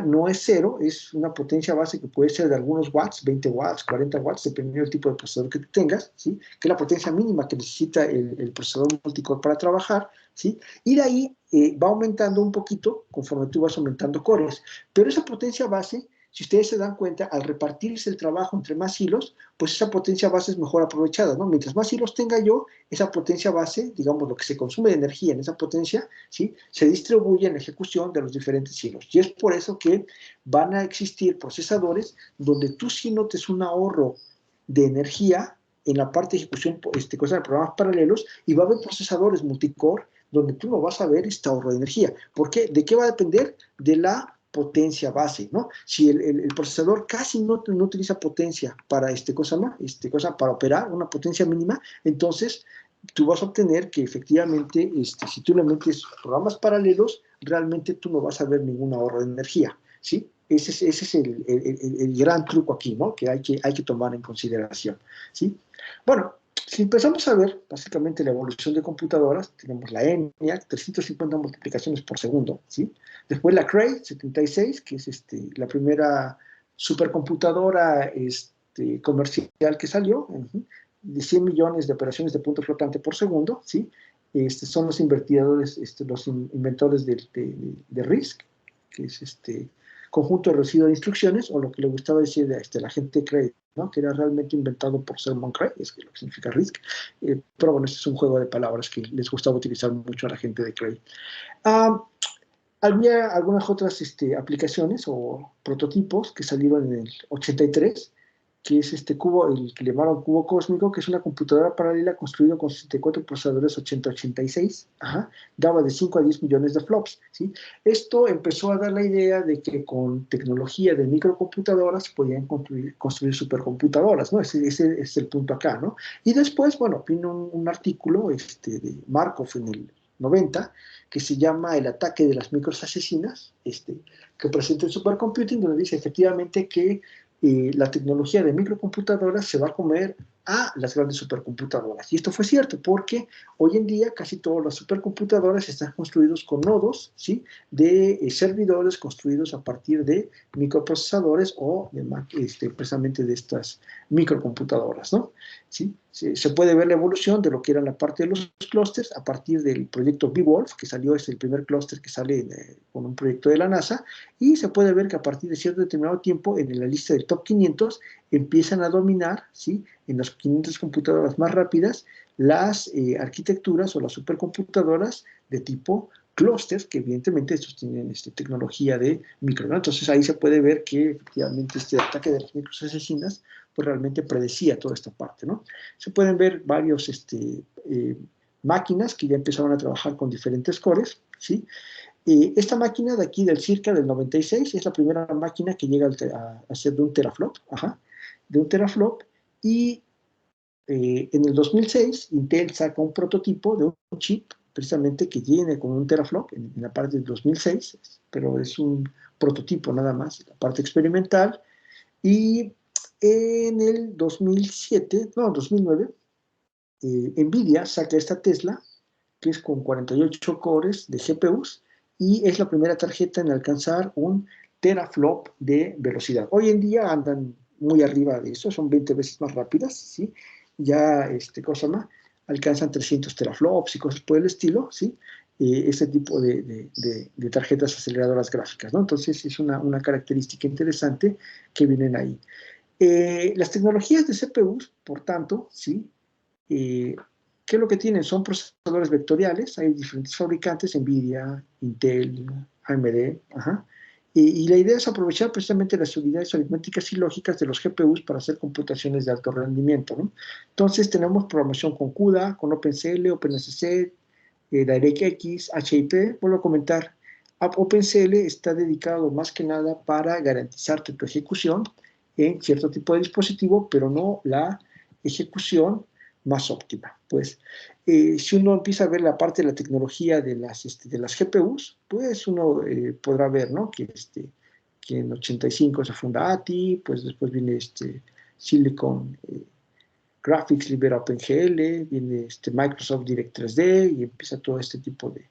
No es cero, es una potencia base que puede ser de algunos watts, 20 watts, 40 watts, dependiendo del tipo de procesador que tengas, ¿sí? Que es la potencia mínima que necesita el procesador multicore para trabajar, ¿sí? Y de ahí va aumentando un poquito conforme tú vas aumentando cores. Pero esa potencia base, si ustedes se dan cuenta, al repartirse el trabajo entre más hilos, pues esa potencia base es mejor aprovechada, ¿no? Mientras más hilos tenga yo, esa potencia base, digamos, lo que se consume de energía en esa potencia, ¿sí? Se distribuye en la ejecución de los diferentes hilos. Y es por eso que van a existir procesadores donde tú sí notes un ahorro de energía en la parte de ejecución de programas paralelos, y va a haber procesadores multicore donde tú no vas a ver este ahorro de energía. ¿Por qué? ¿De qué va a depender? De la potencia base, ¿no? Si el procesador casi no utiliza potencia para para operar, una potencia mínima, entonces tú vas a obtener que efectivamente, si tú le metes programas paralelos, realmente tú no vas a ver ningún ahorro de energía, ¿sí? Ese es el gran truco aquí, ¿no? Que hay que tomar en consideración, ¿sí? Bueno, si empezamos a ver básicamente la evolución de computadoras, tenemos la ENIAC, 350 multiplicaciones por segundo, ¿sí? Después la Cray, 76, que es la primera supercomputadora comercial que salió, de 100 millones de operaciones de punto flotante por segundo, ¿sí? Son los los inventores de RISC, que es conjunto de residuo de instrucciones, o lo que le gustaba decir la gente de Cray, ¿no? Que era realmente inventado por Salomon Cray, es lo que significa RISC, pero bueno, este es un juego de palabras que les gustaba utilizar mucho a la gente de Cray. Había algunas otras aplicaciones o prototipos que salieron en el 83, que es este cubo, el que le llamaron cubo cósmico, que es una computadora paralela construida con 64 procesadores 8086, daba de 5 a 10 millones de flops, ¿sí? Esto empezó a dar la idea de que con tecnología de microcomputadoras podían construir supercomputadoras, ¿no? Ese es el punto acá, ¿no? Y después, bueno, vino un artículo de Markov en el 90, que se llama El ataque de las micros asesinas, que presenta el supercomputing, donde dice efectivamente que la tecnología de microcomputadoras se va a comer a las grandes supercomputadoras. Y esto fue cierto, porque hoy en día casi todas las supercomputadoras están construidos con nodos, ¿sí?, de servidores construidos a partir de microprocesadores o precisamente de estas microcomputadoras, ¿no? ¿Sí? Se puede ver la evolución de lo que era la parte de los clústeres a partir del proyecto Beowulf, que salió, es el primer clúster que sale con un proyecto de la NASA, y se puede ver que a partir de cierto determinado tiempo en la lista del top 500 empiezan a dominar, ¿sí?, en las 500 computadoras más rápidas las arquitecturas o las supercomputadoras de tipo clústeres, que evidentemente estos tienen tecnología de micro, ¿no? Entonces ahí se puede ver que efectivamente este ataque de las micros asesinas pues realmente predecía toda esta parte, ¿no? Se pueden ver varios máquinas que ya empezaron a trabajar con diferentes cores, ¿sí? Esta máquina de aquí del circa del 96 es la primera máquina que llega a ser de un teraflop, de un teraflop, y en el 2006 Intel saca un prototipo de un chip precisamente que viene con un teraflop en la parte del 2006, pero es un prototipo nada más, la parte experimental, y en el 2009, NVIDIA saca esta Tesla, que es con 48 cores de GPUs, y es la primera tarjeta en alcanzar un teraflop de velocidad. Hoy en día andan muy arriba de eso, son 20 veces más rápidas, ¿sí? Ya, alcanzan 300 teraflops y cosas por el estilo, ¿sí? Este tipo de tarjetas aceleradoras gráficas, ¿no? Entonces es una característica interesante que vienen ahí. Las tecnologías de CPUs, por tanto, ¿sí? ¿Qué es lo que tienen? Son procesadores vectoriales, hay diferentes fabricantes, NVIDIA, Intel, AMD, y la idea es aprovechar precisamente las unidades aritméticas y lógicas de los GPUs para hacer computaciones de alto rendimiento, ¿no? Entonces tenemos programación con CUDA, con OpenCL, OpenSC, DirectX, HIP. Vuelvo a comentar, OpenCL está dedicado más que nada para garantizarte tu ejecución en cierto tipo de dispositivo, pero no la ejecución más óptima. Pues si uno empieza a ver la parte de la tecnología de las GPUs, pues uno podrá ver, ¿no?, que en 85 se funda ATI, pues después viene Silicon Graphics libera OpenGL, viene Microsoft Direct 3D y empieza todo este tipo de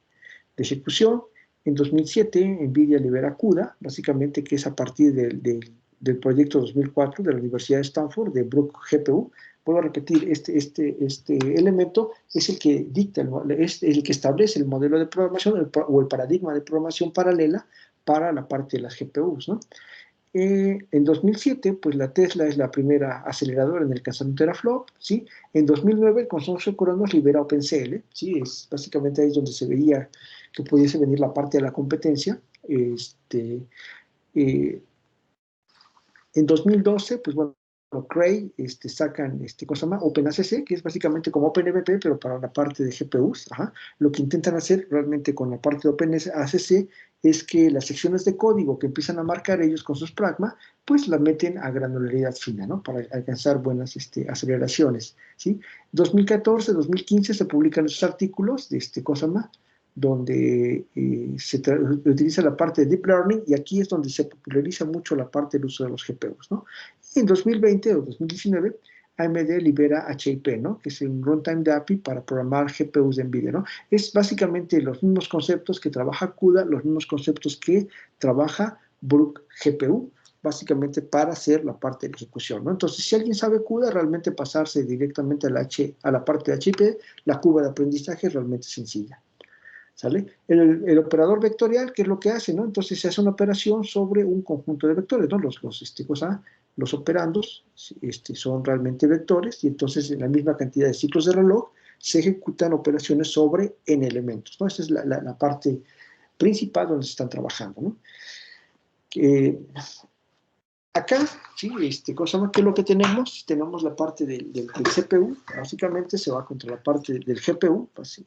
ejecución. En 2007 NVIDIA libera CUDA, básicamente, que es a partir del proyecto 2004 de la Universidad de Stanford, de Brook GPU. Vuelvo a repetir, este elemento es el que dicta, es el que establece el modelo de programación o el paradigma de programación paralela para la parte de las GPUs, ¿no? En 2007, pues la Tesla es la primera aceleradora en alcanzar un teraflop, ¿sí? En 2009 el consorcio Cronos libera OpenCL, ¿sí? Es básicamente ahí donde se veía que pudiese venir la parte de la competencia. En 2012, pues bueno, Cray sacan cosa más, OpenACC, que es básicamente como OpenMP, pero para la parte de GPUs. Lo que intentan hacer realmente con la parte de OpenACC es que las secciones de código que empiezan a marcar ellos con sus pragma, pues la meten a granularidad fina, ¿no?, para alcanzar buenas aceleraciones, ¿sí? 2014, 2015 se publican esos artículos de cosa más, donde se utiliza la parte de Deep Learning, y aquí es donde se populariza mucho la parte del uso de los GPUs, ¿no? Y en 2020 o 2019, AMD libera HIP, ¿no?, que es un runtime de API para programar GPUs de NVIDIA, ¿no? Es básicamente los mismos conceptos que trabaja CUDA, los mismos conceptos que trabaja Brook GPU, básicamente para hacer la parte de ejecución, ¿no? Entonces, si alguien sabe CUDA, realmente pasarse directamente a la parte de HIP, la curva de aprendizaje es realmente sencilla. ¿Sale? El operador vectorial, ¿qué es lo que hace, no? Entonces se hace una operación sobre un conjunto de vectores, ¿no? Los operandos son realmente vectores, y entonces en la misma cantidad de ciclos de reloj se ejecutan operaciones sobre n elementos, ¿no? Esa es la parte principal donde se están trabajando, ¿no? Acá, sí, cosa más que lo que tenemos la parte del CPU, básicamente se va contra la parte del GPU, pues,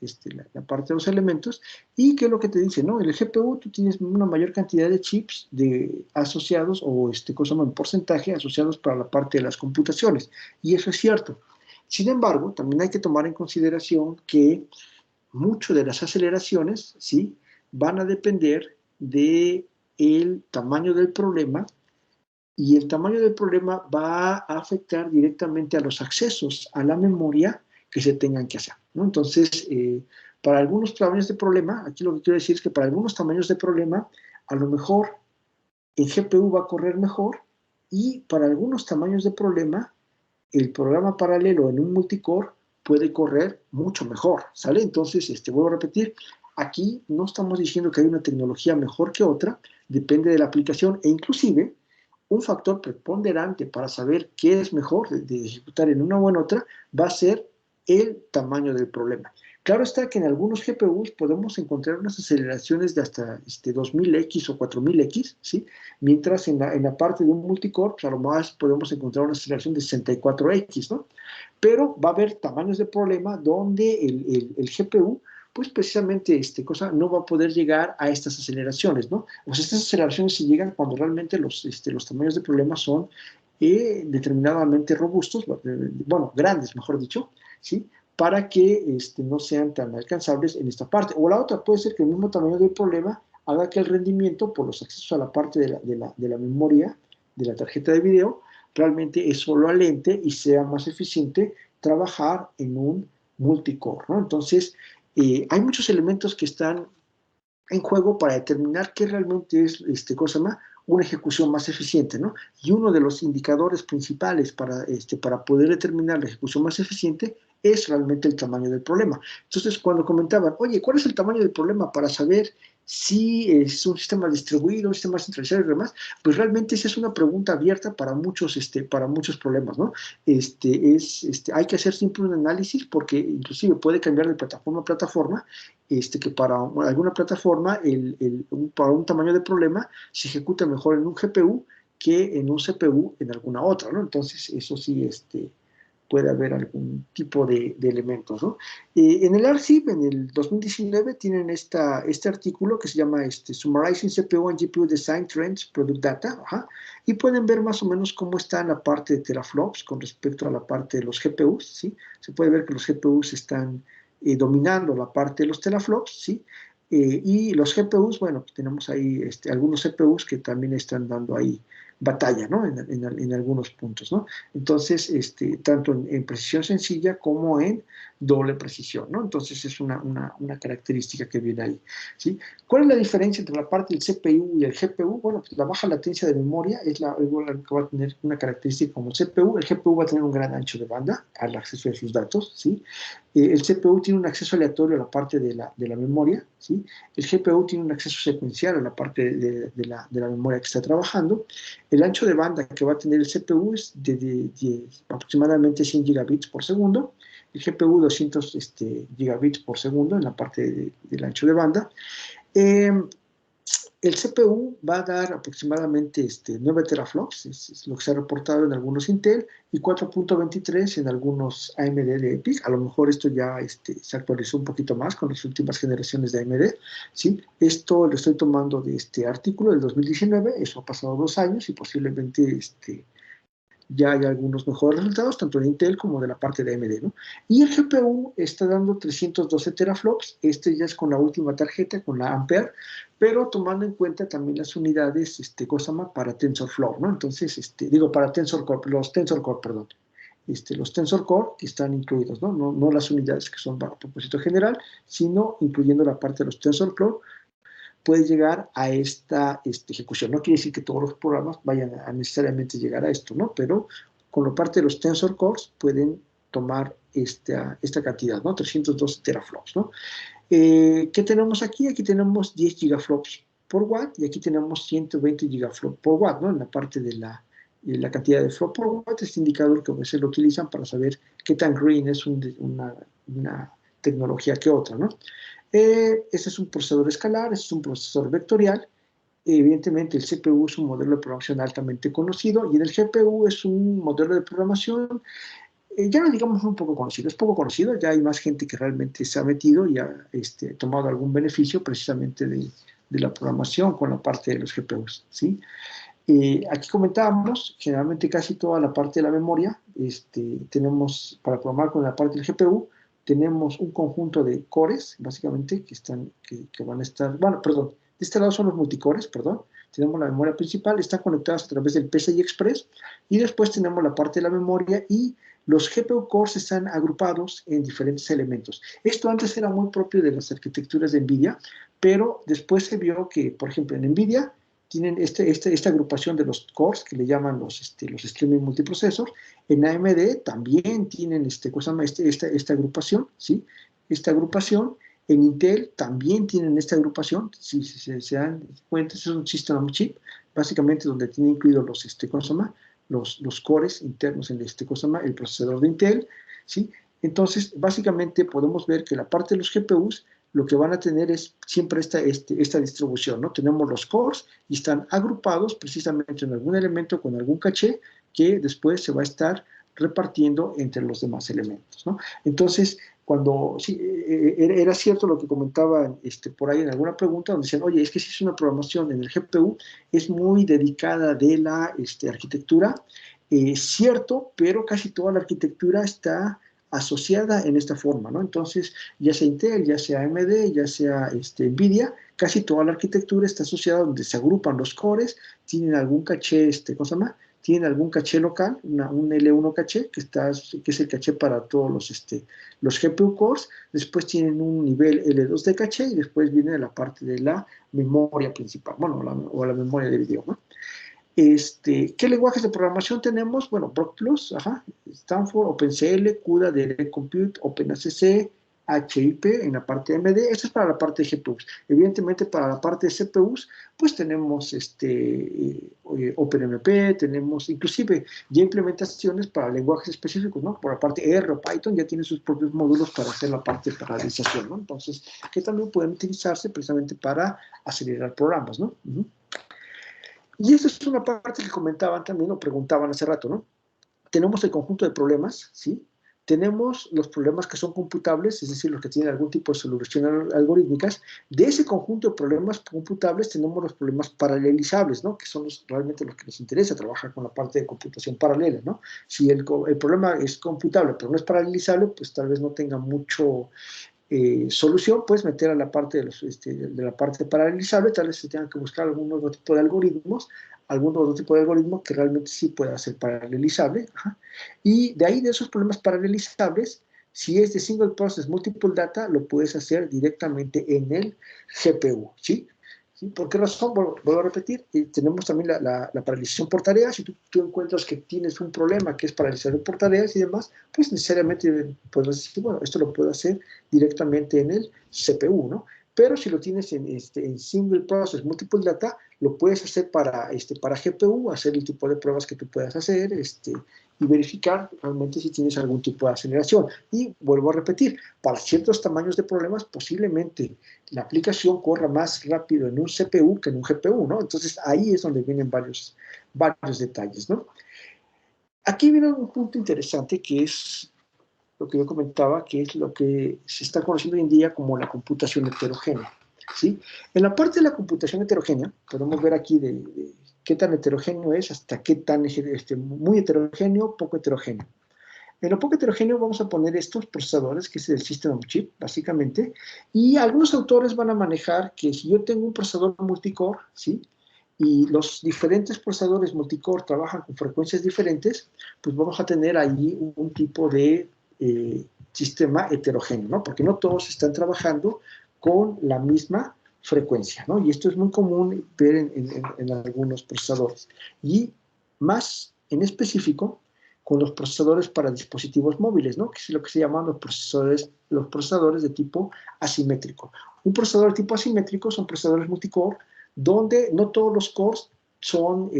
la parte de los elementos, y qué es lo que te dice, ¿no? En el GPU tú tienes una mayor cantidad de chips asociados, o cosa más en porcentaje, asociados para la parte de las computaciones, y eso es cierto. Sin embargo, también hay que tomar en consideración que mucho de las aceleraciones, ¿sí?, van a depender del tamaño del problema, y el tamaño del problema va a afectar directamente a los accesos a la memoria que se tengan que hacer, ¿no? Entonces, para algunos tamaños de problema, aquí lo que quiero decir es que para algunos tamaños de problema, a lo mejor el GPU va a correr mejor, y para algunos tamaños de problema, el programa paralelo en un multicore puede correr mucho mejor, ¿sale? Entonces, vuelvo a repetir, aquí no estamos diciendo que hay una tecnología mejor que otra, depende de la aplicación, e inclusive un factor preponderante para saber qué es mejor de ejecutar en una o en otra va a ser el tamaño del problema. Claro está que en algunos GPUs podemos encontrar unas aceleraciones de hasta 2000X o 4000X, ¿sí? Mientras en la parte de un multicore, pues a lo más podemos encontrar una aceleración de 64X, ¿no? Pero va a haber tamaños de problema donde el GPU, pues precisamente no va a poder llegar a estas aceleraciones, ¿no? O sea, estas aceleraciones se llegan cuando realmente los tamaños de problema son determinadamente robustos, bueno, grandes, mejor dicho, ¿sí? Para que no sean tan alcanzables en esta parte. O la otra puede ser que el mismo tamaño del problema haga que el rendimiento por los accesos a la parte de la memoria de la tarjeta de video realmente eso lo alente y sea más eficiente trabajar en un multicore, ¿no? Entonces, hay muchos elementos que están en juego para determinar qué realmente es una ejecución más eficiente, ¿no? Y uno de los indicadores principales para poder determinar la ejecución más eficiente es realmente el tamaño del problema. Entonces, cuando comentaban, oye, ¿cuál es el tamaño del problema para saber si es un sistema distribuido, un sistema centralizado y demás? Pues realmente esa es una pregunta abierta para muchos problemas, ¿no? Hay que hacer siempre un análisis porque inclusive puede cambiar de plataforma a plataforma, que para alguna plataforma, para un tamaño de problema, se ejecuta mejor en un GPU que en un CPU en alguna otra, ¿no? Entonces, eso sí, puede haber algún tipo de elementos, ¿no? En el ARCIB, en el 2019, tienen este artículo que se llama Summarizing CPU and GPU Design Trends Product Data, ajá, y pueden ver más o menos cómo está en la parte de teraflops con respecto a la parte de los GPUs, ¿sí? Se puede ver que los GPUs están dominando la parte de los teraflops, ¿sí? Y los GPUs, bueno, tenemos ahí algunos CPUs que también están dando ahí batalla, ¿no? En algunos puntos, ¿no? Entonces, tanto en precisión sencilla como en doble precisión, ¿no? Entonces, es una característica que viene ahí, ¿sí? ¿Cuál es la diferencia entre la parte del CPU y el GPU? Bueno, pues la baja latencia de memoria es la que va a tener una característica como el CPU. El GPU va a tener un gran ancho de banda al acceso de sus datos, ¿sí? El CPU tiene un acceso aleatorio a la parte de la memoria, ¿sí? El GPU tiene un acceso secuencial a la parte de la memoria que está trabajando. El ancho de banda que va a tener el CPU es de aproximadamente 100 gigabits por segundo, el GPU 200 gigabits por segundo en la parte del ancho de banda. El CPU va a dar aproximadamente 9 teraflops, es lo que se ha reportado en algunos Intel, y 4.23 en algunos AMD de EPYC. A lo mejor esto ya se actualizó un poquito más con las últimas generaciones de AMD, ¿sí? Esto lo estoy tomando de este artículo del 2019, eso ha pasado 2 años y posiblemente ya hay algunos mejores resultados, tanto de Intel como de la parte de AMD, ¿no? Y el GPU está dando 312 teraflops, ya es con la última tarjeta, con la Ampere, pero tomando en cuenta también las unidades, para TensorFlow, ¿no? Entonces, para los Tensor Core, perdón. Los Tensor Core que están incluidos, ¿no? No las unidades que son para propósito general, sino incluyendo la parte de los TensorFlow, puede llegar a esta ejecución. No quiere decir que todos los programas vayan a necesariamente llegar a esto, ¿no? Pero con la parte de los Tensor Cores pueden tomar esta cantidad, ¿no? 312 teraflops, ¿no? ¿Qué tenemos aquí? Aquí tenemos 10 gigaflops por watt y aquí tenemos 120 gigaflops por watt, ¿no? En la parte de la cantidad de flop por watt, este indicador que a veces lo utilizan para saber qué tan green es una tecnología que otra, ¿no? Este es un procesador escalar, este es un procesador vectorial, evidentemente el CPU es un modelo de programación altamente conocido y el GPU es un modelo de programación, ya no digamos un poco conocido, es poco conocido, ya hay más gente que realmente se ha metido y ha tomado algún beneficio precisamente de la programación con la parte de los GPUs, ¿sí? Aquí comentábamos, generalmente casi toda la parte de la memoria, tenemos, para programar con la parte del GPU, tenemos un conjunto de cores, básicamente, que van a estar, bueno, perdón, de este lado son los multicores, perdón, tenemos la memoria principal, están conectadas a través del PCI Express, y después tenemos la parte de la memoria, y los GPU cores están agrupados en diferentes elementos. Esto antes era muy propio de las arquitecturas de NVIDIA, pero después se vio que, por ejemplo, en NVIDIA, tienen esta agrupación de los cores que le llaman los streaming multiprocessors. En AMD también tienen esta agrupación, ¿sí? Esta agrupación. En Intel también tienen esta agrupación, si se dan cuenta, es un System on Chip, básicamente donde tiene incluidos los cores internos en el procesador de Intel, ¿sí? Entonces, básicamente podemos ver que la parte de los GPUs lo que van a tener es siempre esta distribución, ¿no? Tenemos los cores y están agrupados precisamente en algún elemento con algún caché que después se va a estar repartiendo entre los demás elementos, ¿no? Entonces, sí, era cierto lo que comentaban por ahí en alguna pregunta, donde decían, oye, es que si es una programación en el GPU, es muy dedicada de la arquitectura, cierto, pero casi toda la arquitectura está asociada en esta forma, ¿no? Entonces, ya sea Intel, ya sea AMD, ya sea NVIDIA, casi toda la arquitectura está asociada donde se agrupan los cores, tienen algún caché, ¿cómo se llama? Tienen algún caché local, un L1 caché, que es el caché para todos los GPU cores, después tienen un nivel L2 de caché y después viene la parte de la memoria principal, bueno, o la memoria de video, ¿no? ¿Qué lenguajes de programación tenemos? Bueno, Proctlus, Stanford, OpenCL, CUDA, Direct Compute, OpenACC, HIP en la parte de AMD. Esto es para la parte de GPUs. Evidentemente, para la parte de CPUs, pues tenemos OpenMP, tenemos inclusive ya implementaciones para lenguajes específicos, ¿no? Por la parte R o Python ya tiene sus propios módulos para hacer la parte de paralelización, ¿no? Entonces, que también pueden utilizarse precisamente para acelerar programas, ¿no? Y esa es una parte que comentaban también o preguntaban hace rato, ¿no? Tenemos el conjunto de problemas, ¿sí? Tenemos los problemas que son computables, es decir, los que tienen algún tipo de solución algorítmicas. De ese conjunto de problemas computables tenemos los problemas paralelizables, ¿no? Que son realmente los que nos interesa trabajar con la parte de computación paralela, ¿no? Si el problema es computable pero no es paralelizable, pues tal vez no tenga mucho solución, puedes meter a la parte de la parte paralelizable, tal vez se tengan que buscar algún otro tipo de algoritmos, que realmente sí pueda ser paralelizable, y de ahí de esos problemas paralelizables, si es de single process multiple data, lo puedes hacer directamente en el GPU, ¿sí? ¿Sí? ¿Por qué razón? Vuelvo a repetir, tenemos también la paralización por tareas. Si tú encuentras que tienes un problema que es paralizar por tareas y demás, pues necesariamente puedes decir, bueno, esto lo puedo hacer directamente en el CPU, ¿no? Pero si lo tienes en single process multiple data, lo puedes hacer para GPU, hacer el tipo de pruebas que tú puedas hacer, y verificar realmente si tienes algún tipo de aceleración. Y vuelvo a repetir, para ciertos tamaños de problemas, posiblemente la aplicación corra más rápido en un CPU que en un GPU, ¿no? Entonces ahí es donde vienen varios detalles, ¿no? Aquí viene un punto interesante que es lo que yo comentaba, que es lo que se está conociendo hoy en día como la computación heterogénea, ¿sí? En la parte de la computación heterogénea, podemos ver aquí de qué tan heterogéneo es hasta qué tan muy heterogéneo, poco heterogéneo. En lo poco heterogéneo vamos a poner estos procesadores, que es el System on Chip, básicamente, y algunos autores van a manejar que si yo tengo un procesador multicore, ¿sí? Y los diferentes procesadores multicore trabajan con frecuencias diferentes, pues vamos a tener ahí un tipo de sistema heterogéneo, ¿no? Porque no todos están trabajando con la misma frecuencia, ¿no? Y esto es muy común ver en algunos procesadores. Y más en específico, con los procesadores para dispositivos móviles, ¿no? Que es lo que se llaman los procesadores de tipo asimétrico. Un procesador de tipo asimétrico son procesadores multicore, donde no todos los cores son,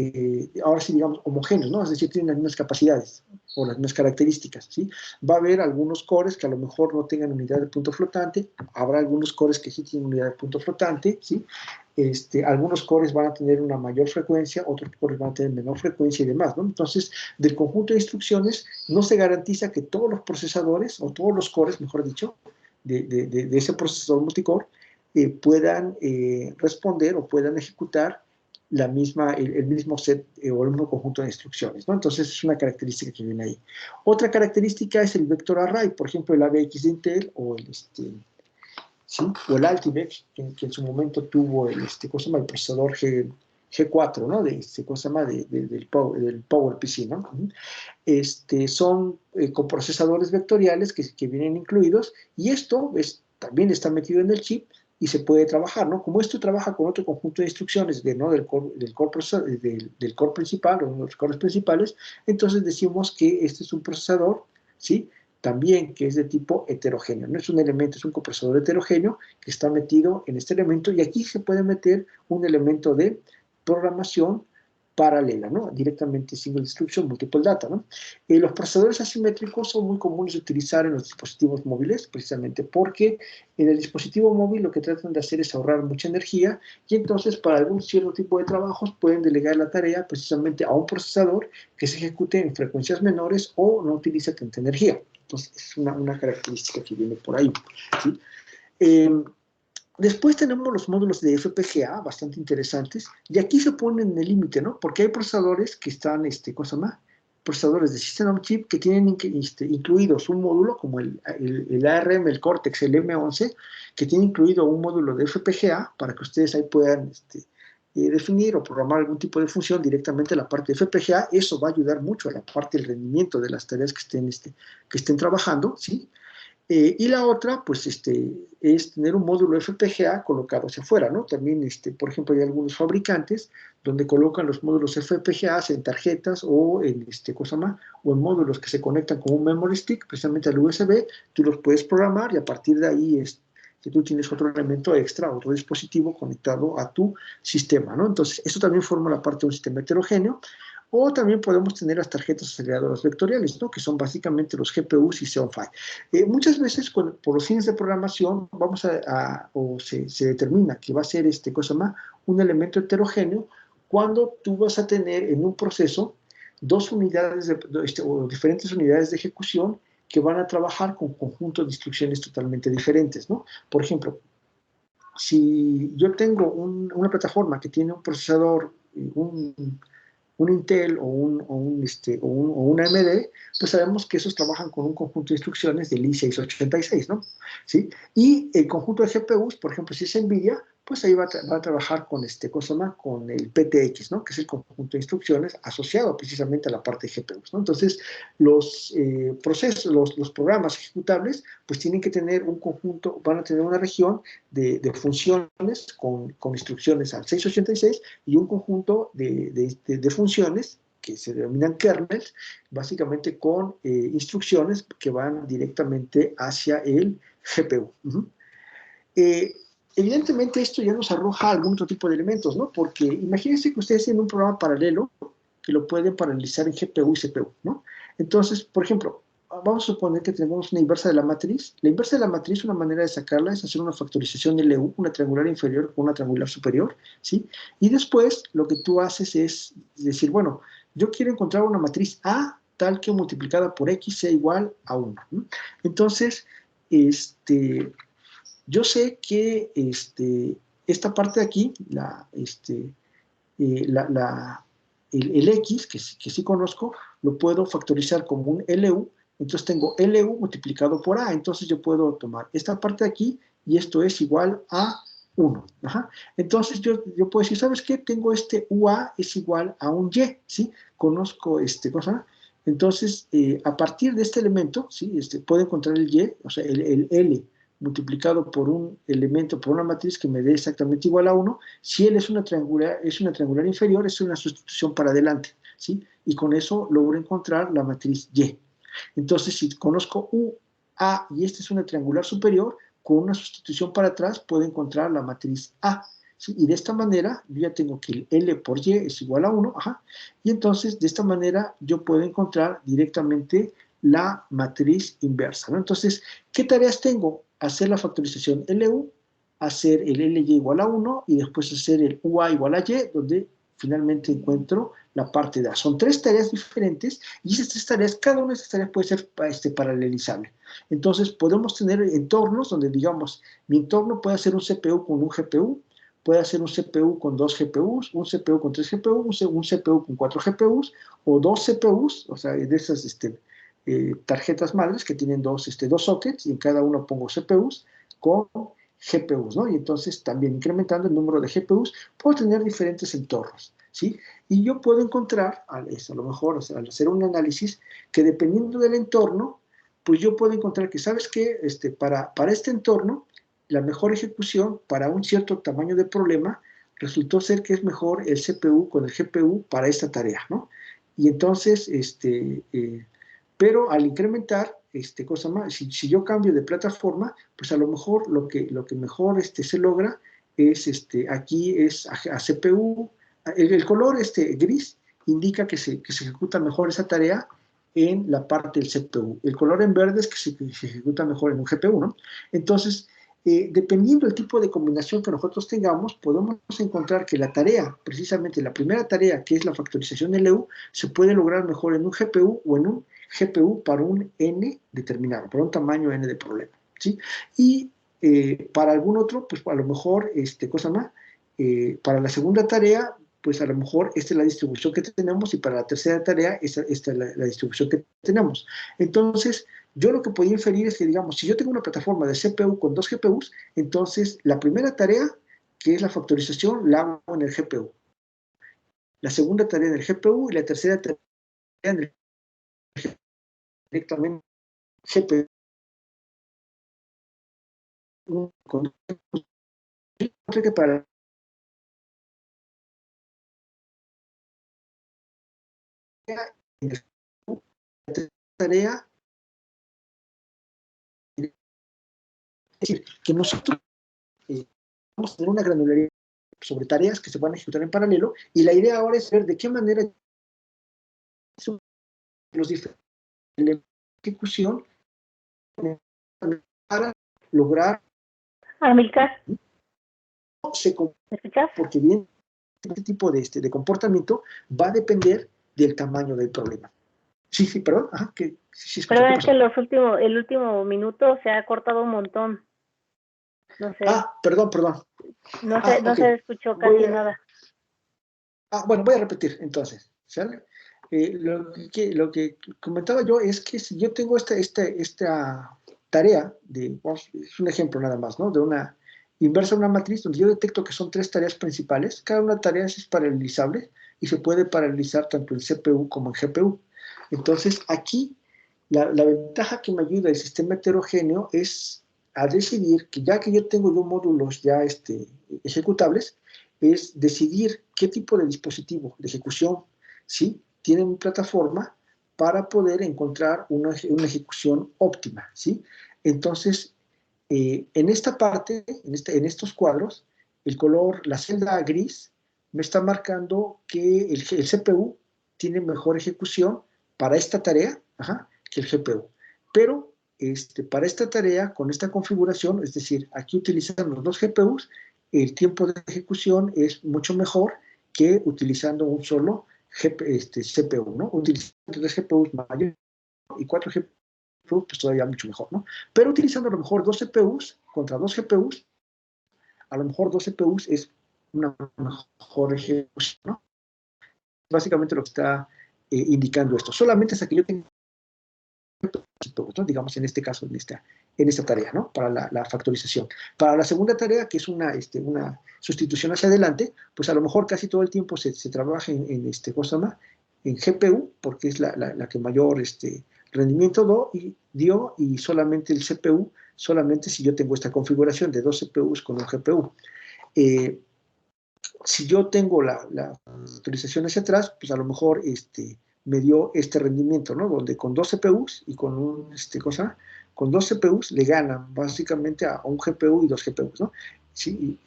ahora sí digamos, homogéneos, ¿no? Es decir, tienen las mismas capacidades o las mismas características, ¿sí? Va a haber algunos cores que a lo mejor no tengan unidad de punto flotante, habrá algunos cores que sí tienen unidad de punto flotante, ¿sí? Algunos cores van a tener una mayor frecuencia, otros cores van a tener menor frecuencia y demás, ¿no? Entonces, del conjunto de instrucciones no se garantiza que todos los procesadores, o todos los cores, mejor dicho, de ese procesador multicore, puedan responder o puedan ejecutar el mismo set o el mismo conjunto de instrucciones, ¿no? Entonces, es una característica que viene ahí. Otra característica es el vector array, por ejemplo, el AVX de Intel o ¿sí? O el Altimex, que en su momento tuvo el procesador G4, ¿no? Del PowerPC, ¿no? Son coprocesadores vectoriales que vienen incluidos, y esto también está metido en el chip y se puede trabajar, ¿no? Como esto trabaja con otro conjunto de instrucciones del core principal, o de los cores principales, entonces decimos que este es un procesador, ¿sí? También que es de tipo heterogéneo. No es un elemento, es un coprocesador heterogéneo que está metido en este elemento, y aquí se puede meter un elemento de programación paralela, ¿no? Directamente single instruction, multiple data, ¿no? Los procesadores asimétricos son muy comunes de utilizar en los dispositivos móviles, precisamente porque en el dispositivo móvil lo que tratan de hacer es ahorrar mucha energía, y entonces para algún cierto tipo de trabajos pueden delegar la tarea precisamente a un procesador que se ejecute en frecuencias menores o no utilice tanta energía. Entonces, es una característica que viene por ahí, ¿sí? Después tenemos los módulos de FPGA, bastante interesantes, y aquí se ponen en el límite, ¿no? Porque hay procesadores que están, procesadores de System on Chip que tienen incluidos un módulo como el ARM, el Cortex, el M11, que tiene incluido un módulo de FPGA para que ustedes ahí puedan definir o programar algún tipo de función directamente a la parte de FPGA. Eso va a ayudar mucho a la parte del rendimiento de las tareas que estén trabajando, ¿sí? Y la otra, pues, es tener un módulo FPGA colocado hacia afuera, ¿no? También, por ejemplo, hay algunos fabricantes donde colocan los módulos FPGA en tarjetas o en, o en módulos que se conectan con un memory stick, precisamente al USB. Tú los puedes programar y a partir de ahí que tú tienes otro elemento extra, otro dispositivo conectado a tu sistema, ¿no? Entonces, esto también forma la parte de un sistema heterogéneo. O también podemos tener las tarjetas aceleradoras vectoriales, ¿no? Que son básicamente los GPUs y Xeon Phi. Muchas veces, por los fines de programación, se determina que va a ser un elemento heterogéneo cuando tú vas a tener en un proceso dos unidades o diferentes unidades de ejecución que van a trabajar con conjuntos de instrucciones totalmente diferentes, ¿no? Por ejemplo, si yo tengo una plataforma que tiene un procesador, un Intel o un AMD, pues sabemos que esos trabajan con un conjunto de instrucciones del i686, ¿no? ¿Sí? Y el conjunto de GPUs, por ejemplo, si es NVIDIA, pues ahí va a trabajar con con el PTX, ¿no? Que es el conjunto de instrucciones asociado precisamente a la parte de GPUs, ¿no? Entonces, los programas ejecutables, pues tienen que tener un conjunto, van a tener una región de funciones con instrucciones al 686 y un conjunto de funciones que se denominan kernels, básicamente con instrucciones que van directamente hacia el GPU. Evidentemente esto ya nos arroja algún otro tipo de elementos, ¿no? Porque imagínense que ustedes tienen un programa paralelo que lo pueden paralelizar en GPU y CPU, ¿no? Entonces, por ejemplo, vamos a suponer que tenemos una inversa de la matriz. La inversa de la matriz, una manera de sacarla es hacer una factorización de LU, una triangular inferior con una triangular superior, ¿sí? Y después lo que tú haces es decir, bueno, yo quiero encontrar una matriz A tal que multiplicada por X sea igual a 1, ¿no? Entonces, yo sé que esta parte de aquí, el X, que sí conozco, lo puedo factorizar como un LU, entonces tengo LU multiplicado por A, entonces yo puedo tomar esta parte de aquí y esto es igual a 1. Ajá. Entonces yo puedo decir, ¿sabes qué? Tengo UA es igual a un Y, ¿sí? Conozco cosa. Entonces, a partir de este elemento, ¿sí? Puedo encontrar el Y, o sea, el L multiplicado por un elemento, por una matriz que me dé exactamente igual a 1. Si L es una triangular inferior, es una sustitución para adelante, ¿sí? Y con eso logro encontrar la matriz Y. Entonces, si conozco A y esta es una triangular superior, con una sustitución para atrás puedo encontrar la matriz A. ¿Sí? Y de esta manera yo ya tengo que el L por Y es igual a 1, ajá, y entonces de esta manera yo puedo encontrar directamente la matriz inversa, ¿no? Entonces, ¿qué tareas tengo? Hacer la factorización LU, hacer el LY igual a 1 y después hacer el UA igual a Y, donde finalmente encuentro la parte de A. Son 3 tareas diferentes y esas 3 tareas, cada una de esas tareas puede ser paralelizable. Entonces podemos tener entornos donde, digamos, mi entorno puede ser un CPU con un GPU, puede ser un CPU con 2 GPUs, un CPU con 3 GPUs, un CPU con 4 GPUs, o 2 CPUs, o sea, de esas tarjetas madres que tienen dos sockets, y en cada uno pongo CPUs con GPUs, ¿no? Y entonces también incrementando el número de GPUs, puedo tener diferentes entornos, ¿sí? Y yo puedo encontrar, a lo mejor, o sea, al hacer un análisis, que dependiendo del entorno, pues yo puedo encontrar que, ¿sabes qué? Para este entorno, la mejor ejecución para un cierto tamaño de problema resultó ser que es mejor el CPU con el GPU para esta tarea, ¿no? Y entonces, pero al incrementar, cosa más, si yo cambio de plataforma, pues a lo mejor lo que mejor se logra es, aquí es a CPU, el color gris indica que se ejecuta mejor esa tarea en la parte del CPU. El color en verde es que se ejecuta mejor en un GPU, ¿no? Entonces, dependiendo del tipo de combinación que nosotros tengamos, podemos encontrar que la tarea, precisamente la primera tarea, que es la factorización del LU, se puede lograr mejor en un GPU o en un GPU para un N determinado, para un tamaño N de problema, ¿sí? Y para algún otro, pues a lo mejor, cosa más, para la segunda tarea, pues a lo mejor esta es la distribución que tenemos, y para la tercera tarea, esta es la distribución que tenemos. Entonces, yo lo que podía inferir es que, digamos, si yo tengo una plataforma de CPU con 2 GPUs, entonces la primera tarea, que es la factorización, la hago en el GPU. La segunda tarea en el GPU y la tercera tarea en el GPU, directamente GPU. Que para la tarea, es decir, que nosotros vamos a tener una granularidad sobre tareas que se van a ejecutar en paralelo, y la idea ahora es ver de qué manera los diferentes elementos de ejecución para lograr Amilcar, ¿me escuchas? Porque bien, este tipo de comportamiento va a depender del tamaño del problema. Sí, perdón. Ajá, sí, pero es que el último minuto se ha cortado un montón. No sé. Perdón. No se escuchó casi nada. Bueno, voy a repetir entonces, ¿sale? Lo que comentaba yo es que si yo tengo esta tarea, es un ejemplo nada más, ¿no? De una inversa, una matriz, donde yo detecto que son 3 tareas principales. Cada una de tareas es paralelizable y se puede paralelizar tanto en CPU como en GPU. Entonces, aquí, la ventaja que me ayuda el sistema heterogéneo es a decidir que, ya que yo tengo módulos ya ejecutables, es decidir qué tipo de dispositivo de ejecución, ¿sí?, tiene mi plataforma para poder encontrar una ejecución óptima, ¿sí? Entonces, en esta parte, en estos cuadros, el color, la celda gris, me está marcando que el CPU tiene mejor ejecución para esta tarea, que el GPU. Pero para esta tarea, con esta configuración, es decir, aquí utilizan los 2 GPUs, el tiempo de ejecución es mucho mejor que utilizando un solo CPU, ¿no? Utilizando 3 GPUs mayores y 4 GPUs, pues todavía mucho mejor, ¿no? Pero utilizando a lo mejor 2 CPUs contra 2 GPUs, a lo mejor 2 CPUs es una mejor ejecución, ¿no? Básicamente lo que está indicando esto. Solamente hasta que yo tenga, ¿no?, digamos, en este caso, en esta tarea, ¿no?, para la factorización. Para la segunda tarea, que es una sustitución hacia adelante, pues a lo mejor casi todo el tiempo se trabaja en GPU, porque es la que mayor rendimiento dio, y solamente el CPU, solamente si yo tengo esta configuración de 2 CPUs con un GPU. Si yo tengo la factorización hacia atrás, pues a lo mejor me dio este rendimiento, ¿no?, donde con 2 CPUs y con con 2 CPUs le ganan básicamente a un GPU y 2 GPUs, ¿no? Sí,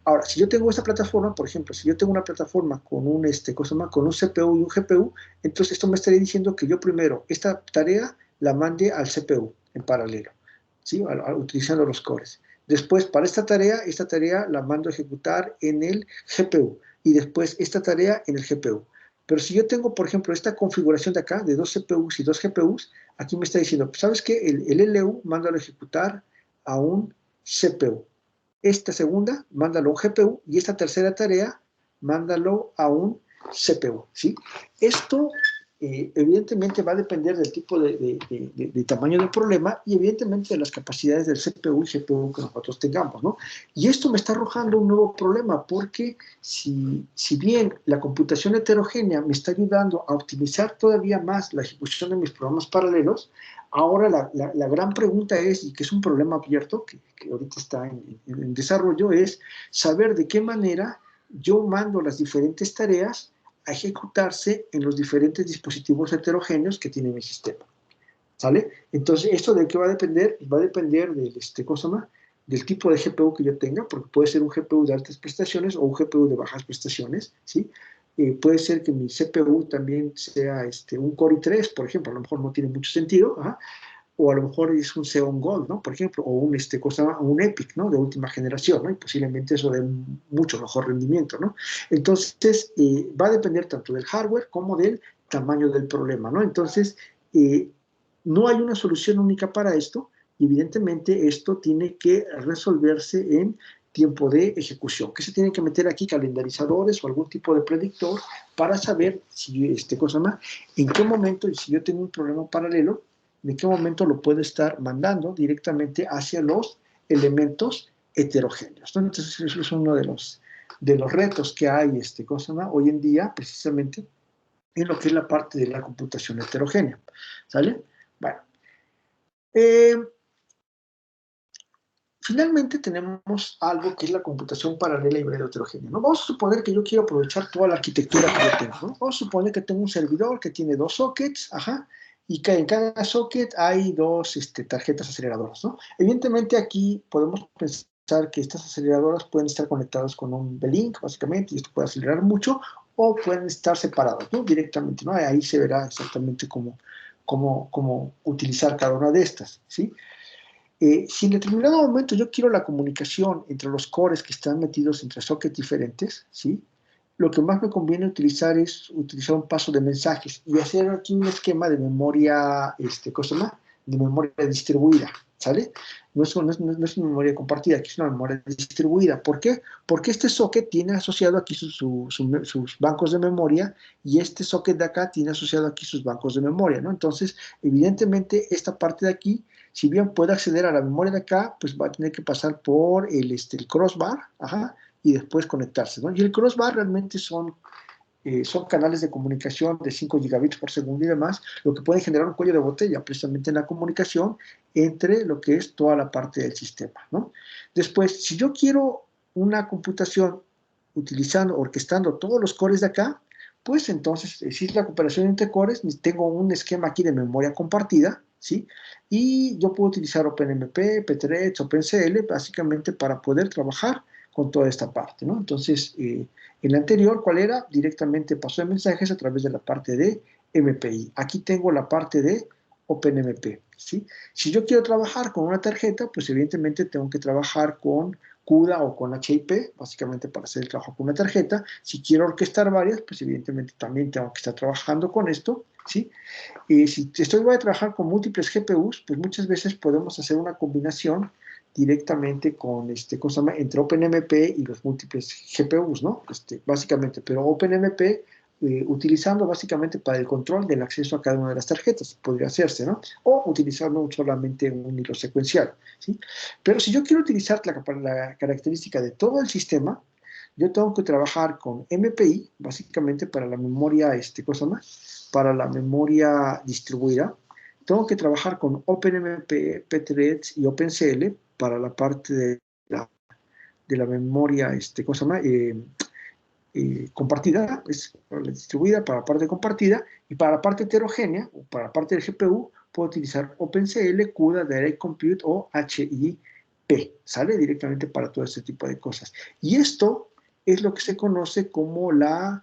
ahora, si yo tengo esta plataforma, por ejemplo, si yo tengo una plataforma con un con un CPU y un GPU, entonces esto me estaría diciendo que yo primero esta tarea la mande al CPU en paralelo, ¿sí?, utilizando los cores. Después, para esta tarea la mando a ejecutar en el GPU. Y después esta tarea en el GPU. Pero si yo tengo, por ejemplo, esta configuración de acá, de 2 CPUs y 2 GPUs, aquí me está diciendo, pues, ¿sabes qué? El LU, mándalo a ejecutar a un CPU. Esta segunda, mándalo a un GPU. Y esta tercera tarea, mándalo a un CPU, ¿sí? Esto, evidentemente, va a depender del tipo de tamaño del problema y, evidentemente, de las capacidades del CPU y GPU que nosotros tengamos, ¿no? Y esto me está arrojando un nuevo problema, porque si bien la computación heterogénea me está ayudando a optimizar todavía más la ejecución de mis programas paralelos, ahora la gran pregunta es, y que es un problema abierto, que ahorita está en desarrollo, es saber de qué manera yo mando las diferentes tareas a ejecutarse en los diferentes dispositivos heterogéneos que tiene mi sistema. ¿Sale? Entonces, ¿esto de qué va a depender? Va a depender del, del tipo de GPU que yo tenga, porque puede ser un GPU de altas prestaciones o un GPU de bajas prestaciones, ¿sí? Puede ser que mi CPU también sea un Core i3, por ejemplo, a lo mejor no tiene mucho sentido, ¿ah? O a lo mejor es un Xeon Gold, ¿no? Por ejemplo, o un EPIC, ¿no? De última generación, ¿no? Y posiblemente eso dé mucho mejor rendimiento, ¿no? Entonces, va a depender tanto del hardware como del tamaño del problema, ¿no? Entonces, no hay una solución única para esto, y evidentemente esto tiene que resolverse en tiempo de ejecución, que se tienen que meter aquí calendarizadores o algún tipo de predictor para saber si en qué momento, y si yo tengo un problema paralelo, en qué momento lo puedo estar mandando directamente hacia los elementos heterogéneos, ¿no? Entonces, eso es uno de los retos que hay hoy en día, precisamente, en lo que es la parte de la computación heterogénea. ¿Sale? Bueno. Finalmente tenemos algo que es la computación paralela híbrida heterogénea, ¿no? Vamos a suponer que yo quiero aprovechar toda la arquitectura que yo tengo, ¿no? Vamos a suponer que tengo un servidor que tiene 2 sockets, ajá, y que en cada socket hay 2 tarjetas aceleradoras, ¿no? Evidentemente aquí podemos pensar que estas aceleradoras pueden estar conectadas con un B-Link, básicamente, y esto puede acelerar mucho, o pueden estar separadas, ¿no? Directamente, ¿no? Ahí se verá exactamente cómo utilizar cada una de estas, ¿sí? Si en determinado momento yo quiero la comunicación entre los cores que están metidos entre sockets diferentes, ¿sí? Lo que más me conviene utilizar es utilizar un paso de mensajes y hacer aquí un esquema de memoria, de memoria distribuida, ¿sale? No es una memoria compartida, aquí es una memoria distribuida. ¿Por qué? Porque este socket tiene asociado aquí sus bancos de memoria y este socket de acá tiene asociado aquí sus bancos de memoria, ¿no? Entonces, evidentemente, esta parte de aquí, si bien puede acceder a la memoria de acá, pues va a tener que pasar por el crossbar, ajá, y después conectarse, ¿no? Y el crossbar realmente son canales de comunicación de 5 gigabits por segundo y demás, lo que puede generar un cuello de botella precisamente en la comunicación entre lo que es toda la parte del sistema, ¿no? Después, si yo quiero una computación orquestando todos los cores de acá, pues entonces, si es la cooperación entre cores, tengo un esquema aquí de memoria compartida, ¿sí? Y yo puedo utilizar OpenMP, Pthreads, OpenCL, básicamente para poder trabajar con toda esta parte, ¿no? Entonces, en la anterior, ¿cuál era? Directamente paso de mensajes a través de la parte de MPI. Aquí tengo la parte de OpenMP, ¿sí? Si yo quiero trabajar con una tarjeta, pues evidentemente tengo que trabajar con CUDA o con HIP, básicamente para hacer el trabajo con una tarjeta. Si quiero orquestar varias, pues evidentemente también tengo que estar trabajando con esto, ¿sí? Si voy a trabajar con múltiples GPUs, pues muchas veces podemos hacer una combinación directamente con entre OpenMP y los múltiples GPUs, ¿no? Básicamente, pero OpenMP utilizando básicamente para el control del acceso a cada una de las tarjetas, podría hacerse, ¿no? O utilizando solamente un hilo secuencial, ¿sí? Pero si yo quiero utilizar la característica de todo el sistema, yo tengo que trabajar con MPI, básicamente para la memoria, para la memoria distribuida. Tengo que trabajar con OpenMP, Pthreads y OpenCL para la parte de la memoria, compartida, es para la distribuida, para la parte compartida, y para la parte heterogénea, o para la parte del GPU, puedo utilizar OpenCL, CUDA, Direct Compute o HIP, ¿sale? Directamente para todo este tipo de cosas. Y esto es lo que se conoce como la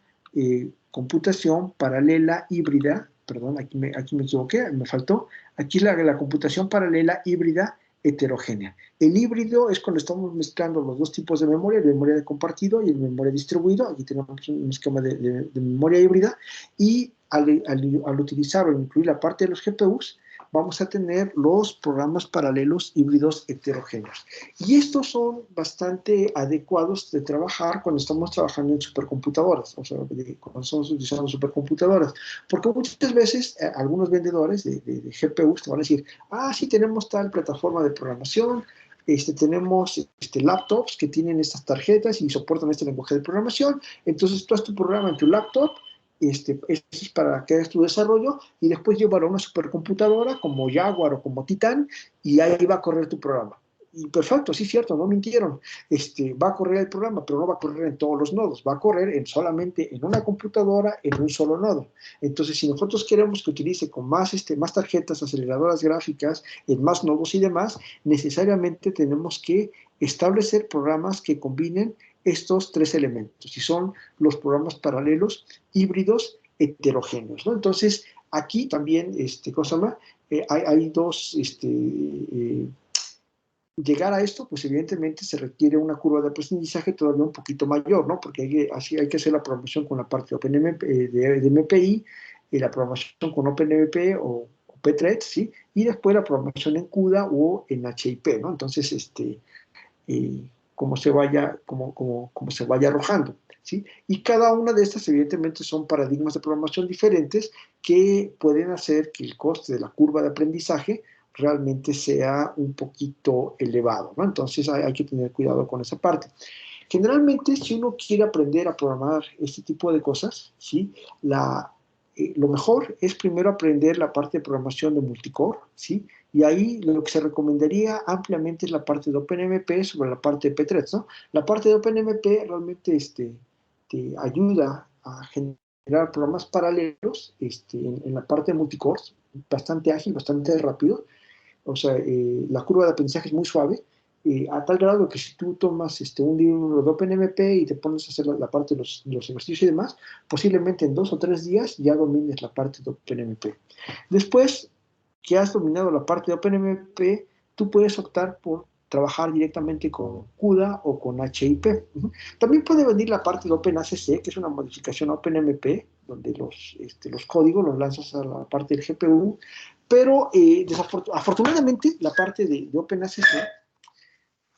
computación paralela híbrida, perdón, aquí me equivoqué, me faltó, aquí la computación paralela híbrida heterogénea. El híbrido es cuando estamos mezclando los dos tipos de memoria, el memoria de compartido y el memoria distribuido. Aquí tenemos un esquema de memoria híbrida, y al utilizar o incluir la parte de los GPUs, vamos a tener los programas paralelos híbridos heterogéneos. Y estos son bastante adecuados de trabajar cuando estamos trabajando en supercomputadoras, o sea, cuando estamos utilizando supercomputadoras, porque muchas veces algunos vendedores de GPUs te van a decir, sí, tenemos tal plataforma de programación, tenemos laptops que tienen estas tarjetas y soportan este lenguaje de programación, entonces tú haz tu programa en tu laptop, es para que hagas tu desarrollo, y después llévalo a una supercomputadora como Jaguar o como Titan, y ahí va a correr tu programa. Y perfecto, sí, cierto, no mintieron. Va a correr el programa, pero no va a correr en todos los nodos, va a correr solamente en una computadora, en un solo nodo. Entonces, si nosotros queremos que utilice con más tarjetas aceleradoras gráficas, en más nodos y demás, necesariamente tenemos que establecer programas que combinen estos tres elementos, y son los programas paralelos híbridos heterogéneos, ¿no? Entonces, aquí también, hay dos, llegar a esto, pues evidentemente se requiere una curva de aprendizaje todavía un poquito mayor, ¿no? Porque hay que hacer la programación con la parte de OpenMP, de MPI, y la programación con OpenMP o Pthreads, ¿sí? Y después la programación en CUDA o en HIP, ¿no? Entonces, como se vaya arrojando, ¿sí? Y cada una de estas, evidentemente, son paradigmas de programación diferentes que pueden hacer que el coste de la curva de aprendizaje realmente sea un poquito elevado, ¿no? Entonces hay que tener cuidado con esa parte. Generalmente, si uno quiere aprender a programar este tipo de cosas, ¿sí? Lo mejor es primero aprender la parte de programación de multicore, ¿sí? Y ahí lo que se recomendaría ampliamente es la parte de OpenMP sobre la parte de Pthreads, ¿no? La parte de OpenMP realmente te ayuda a generar programas paralelos en la parte de multicore, bastante ágil, bastante rápido. O sea, la curva de aprendizaje es muy suave, a tal grado que si tú tomas un libro de OpenMP y te pones a hacer la parte de los ejercicios y demás, posiblemente en 2 o 3 días ya domines la parte de OpenMP. Después que has dominado la parte de OpenMP, tú puedes optar por trabajar directamente con CUDA o con HIP. También puede venir la parte de OpenACC, que es una modificación a OpenMP, donde los códigos los lanzas a la parte del GPU, pero afortunadamente la parte de OpenACC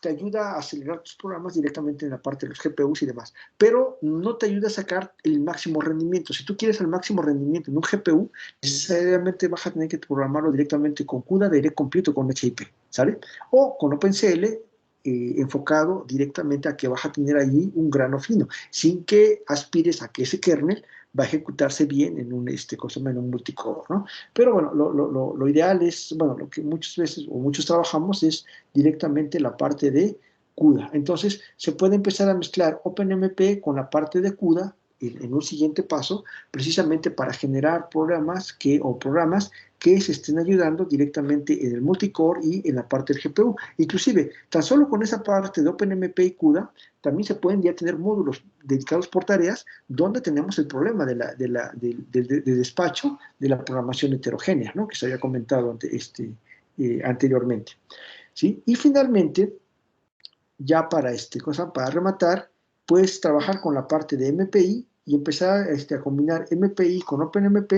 te ayuda a acelerar tus programas directamente en la parte de los GPUs y demás, pero no te ayuda a sacar el máximo rendimiento. Si tú quieres el máximo rendimiento en un GPU, necesariamente vas a tener que programarlo directamente con CUDA, Direct Compute o con HIP, ¿sale? O con OpenCL, enfocado directamente a que vas a tener ahí un grano fino, sin que aspires a que ese kernel va a ejecutarse bien en un multicore, ¿no? Pero bueno, lo ideal es, bueno, lo que muchas veces o muchos trabajamos es directamente la parte de CUDA. Entonces, se puede empezar a mezclar OpenMP con la parte de CUDA en un siguiente paso, precisamente para generar programas que se estén ayudando directamente en el multicore y en la parte del GPU. Inclusive, tan solo con esa parte de OpenMP y CUDA, también se pueden ya tener módulos dedicados por tareas donde tenemos el problema de despacho de la programación heterogénea, ¿no? Que se había comentado anteriormente, ¿sí? Y finalmente, ya para rematar, puedes trabajar con la parte de MPI y empezar a combinar MPI con OpenMP,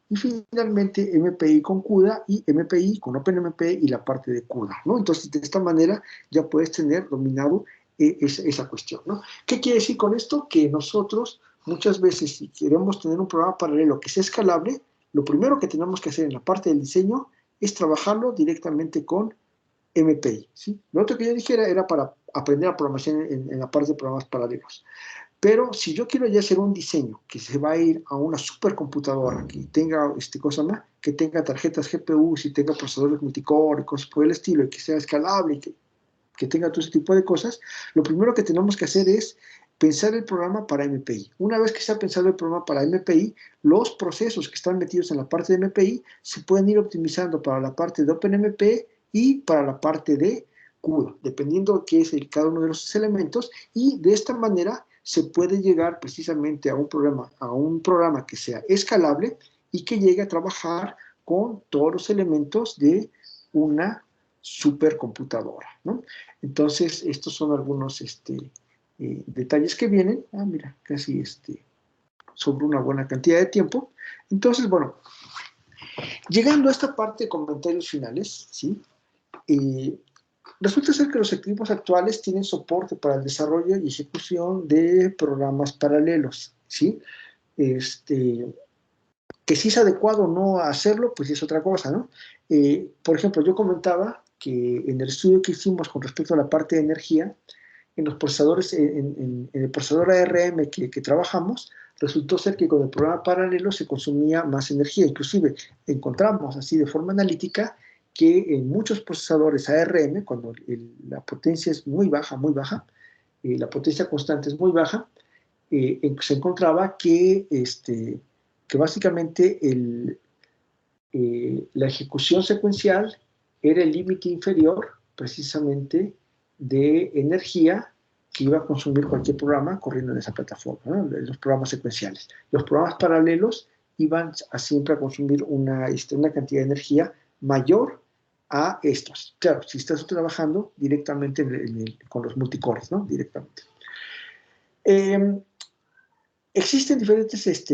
y finalmente MPI con CUDA y MPI con OpenMP y la parte de CUDA, ¿no? Entonces, de esta manera ya puedes tener dominado esa cuestión, ¿no? ¿Qué quiere decir con esto? Que nosotros muchas veces, si queremos tener un programa paralelo que sea escalable, lo primero que tenemos que hacer en la parte del diseño es trabajarlo directamente con MPI, ¿sí? Lo otro que yo dijera era para aprender a programación en la parte de programas paralelos. Pero si yo quiero ya hacer un diseño que se va a ir a una supercomputadora, que tenga que tenga tarjetas GPUs y tenga procesadores multicore y cosas por el estilo, y que sea escalable y que tenga todo ese tipo de cosas, lo primero que tenemos que hacer es pensar el programa para MPI. Una vez que se ha pensado el programa para MPI, los procesos que están metidos en la parte de MPI se pueden ir optimizando para la parte de OpenMP y para la parte de CUDA, dependiendo de qué es cada uno de los elementos, y de esta manera se puede llegar precisamente a un programa que sea escalable y que llegue a trabajar con todos los elementos de una supercomputadora, ¿no? Entonces, estos son algunos detalles que vienen. Mira, casi sobre una buena cantidad de tiempo. Entonces, bueno, llegando a esta parte de comentarios finales, ¿sí? Resulta ser que los equipos actuales tienen soporte para el desarrollo y ejecución de programas paralelos, ¿sí? Que si es adecuado o no hacerlo, pues es otra cosa, ¿no? Por ejemplo, yo comentaba que en el estudio que hicimos con respecto a la parte de energía, en los procesadores, en el procesador ARM que trabajamos, resultó ser que con el programa paralelo se consumía más energía. Inclusive encontramos así de forma analítica que en muchos procesadores ARM, cuando la potencia es muy baja, la potencia constante es muy baja, se encontraba que básicamente la ejecución secuencial era el límite inferior precisamente de energía que iba a consumir cualquier programa corriendo en esa plataforma, ¿no? Los programas secuenciales. Los programas paralelos iban siempre a consumir una cantidad de energía mayor a estos. Claro, si estás trabajando directamente con los multicores, ¿no? Directamente. Existen diferentes,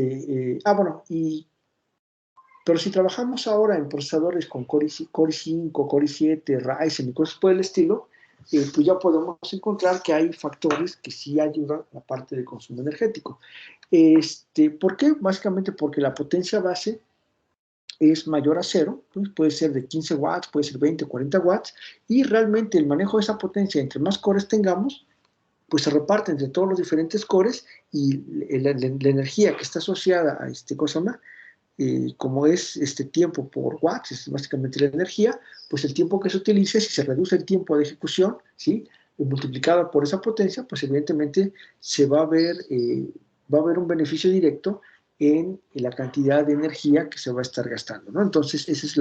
pero si trabajamos ahora en procesadores con Core 5, Core 7, Ryzen y cosas por el estilo, pues ya podemos encontrar que hay factores que sí ayudan a la parte del consumo energético. ¿Por qué? Básicamente porque la potencia base es mayor a 0, pues puede ser de 15 watts, puede ser 20, 40 watts, y realmente el manejo de esa potencia, entre más cores tengamos, pues se reparte entre todos los diferentes cores, y la energía que está asociada a como es tiempo por watts, es básicamente la energía, pues el tiempo que se utilice, si se reduce el tiempo de ejecución, ¿sí? Multiplicado por esa potencia, pues evidentemente se va a ver un beneficio directo en la cantidad de energía que se va a estar gastando, ¿no? Entonces, esa es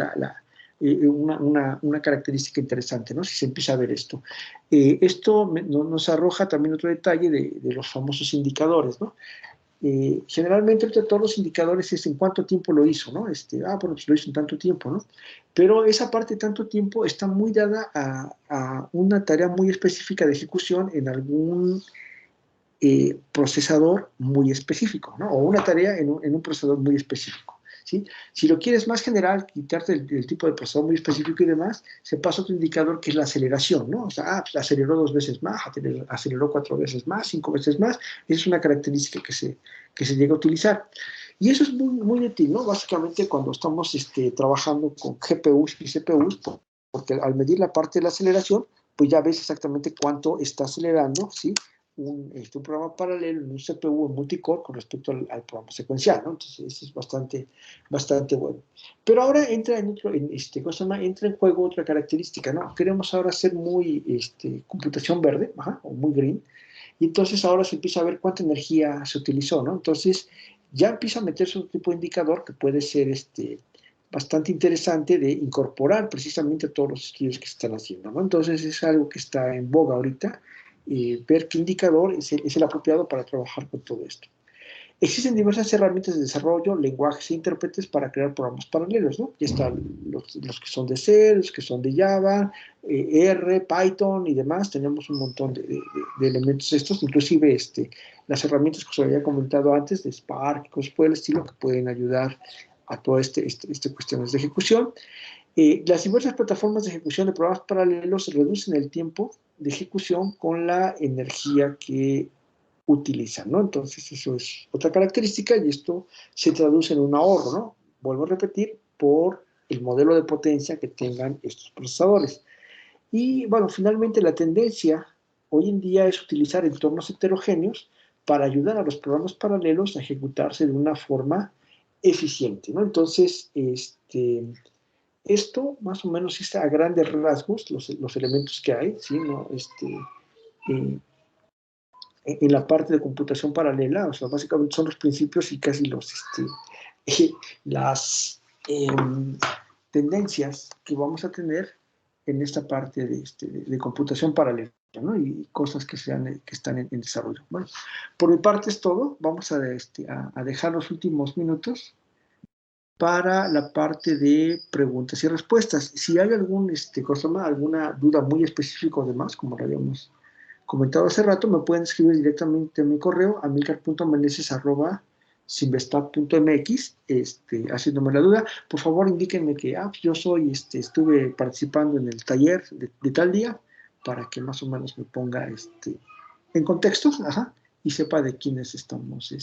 una característica interesante, ¿no? Si se empieza a ver esto. Esto nos arroja también otro detalle de los famosos indicadores, ¿no? Generalmente entre todos los indicadores es en cuánto tiempo lo hizo, ¿no? Bueno, pues lo hizo en tanto tiempo, ¿no? Pero esa parte de tanto tiempo está muy dada a una tarea muy específica de ejecución en algún procesador muy específico, ¿no? O una tarea en un procesador muy específico, ¿sí? Si lo quieres más general, quitarte el tipo de procesador muy específico y demás, se pasa otro indicador que es la aceleración, ¿no? O sea, pues aceleró 2 veces más, aceleró 4 veces más, 5 veces más. Esa es una característica que se llega a utilizar. Y eso es muy, muy útil, ¿no? Básicamente cuando estamos trabajando con GPUs y CPUs, porque al medir la parte de la aceleración, pues ya ves exactamente cuánto está acelerando, ¿sí? Un programa paralelo en un CPU en multicore con respecto al programa secuencial, ¿no? Entonces, eso es bastante bueno. Pero ahora entra en juego otra característica, ¿no? Queremos ahora hacer muy computación verde, o muy green, y entonces ahora se empieza a ver cuánta energía se utilizó, ¿no? Entonces, ya empieza a meterse un tipo de indicador que puede ser bastante interesante de incorporar precisamente a todos los estudios que se están haciendo, ¿no? Entonces, es algo que está en boga ahorita, ver qué indicador es el apropiado para trabajar con todo esto. Existen diversas herramientas de desarrollo, lenguajes e intérpretes para crear programas paralelos, ¿no? Ya están los que son de C, los que son de Java, R, Python y demás. Tenemos un montón de elementos estos, inclusive las herramientas que os había comentado antes, de Spark, cosas por el estilo, que pueden ayudar a todas cuestiones de ejecución. Las diversas plataformas de ejecución de programas paralelos reducen el tiempo de ejecución con la energía que utilizan, ¿no? Entonces, eso es otra característica y esto se traduce en un ahorro, ¿no? Vuelvo a repetir, por el modelo de potencia que tengan estos procesadores. Y, bueno, finalmente la tendencia hoy en día es utilizar entornos heterogéneos para ayudar a los programas paralelos a ejecutarse de una forma eficiente, ¿no? Entonces, esto más o menos es a grandes rasgos los elementos que hay, ¿sí? ¿No? En la parte de computación paralela, o sea, básicamente son los principios y casi las tendencias que vamos a tener en esta parte de computación paralela, ¿no? Y cosas que están en desarrollo. Bueno, por mi parte es todo. Vamos a dejar los últimos minutos para la parte de preguntas y respuestas. Si hay alguna duda muy específica además, como lo habíamos comentado hace rato, me pueden escribir directamente a mi correo, amilcar.meneses@sinvestab.mx, haciéndome la duda. Por favor, indíquenme que yo estuve participando en el taller de tal día, para que más o menos me ponga en contexto, y sepa de quiénes estamos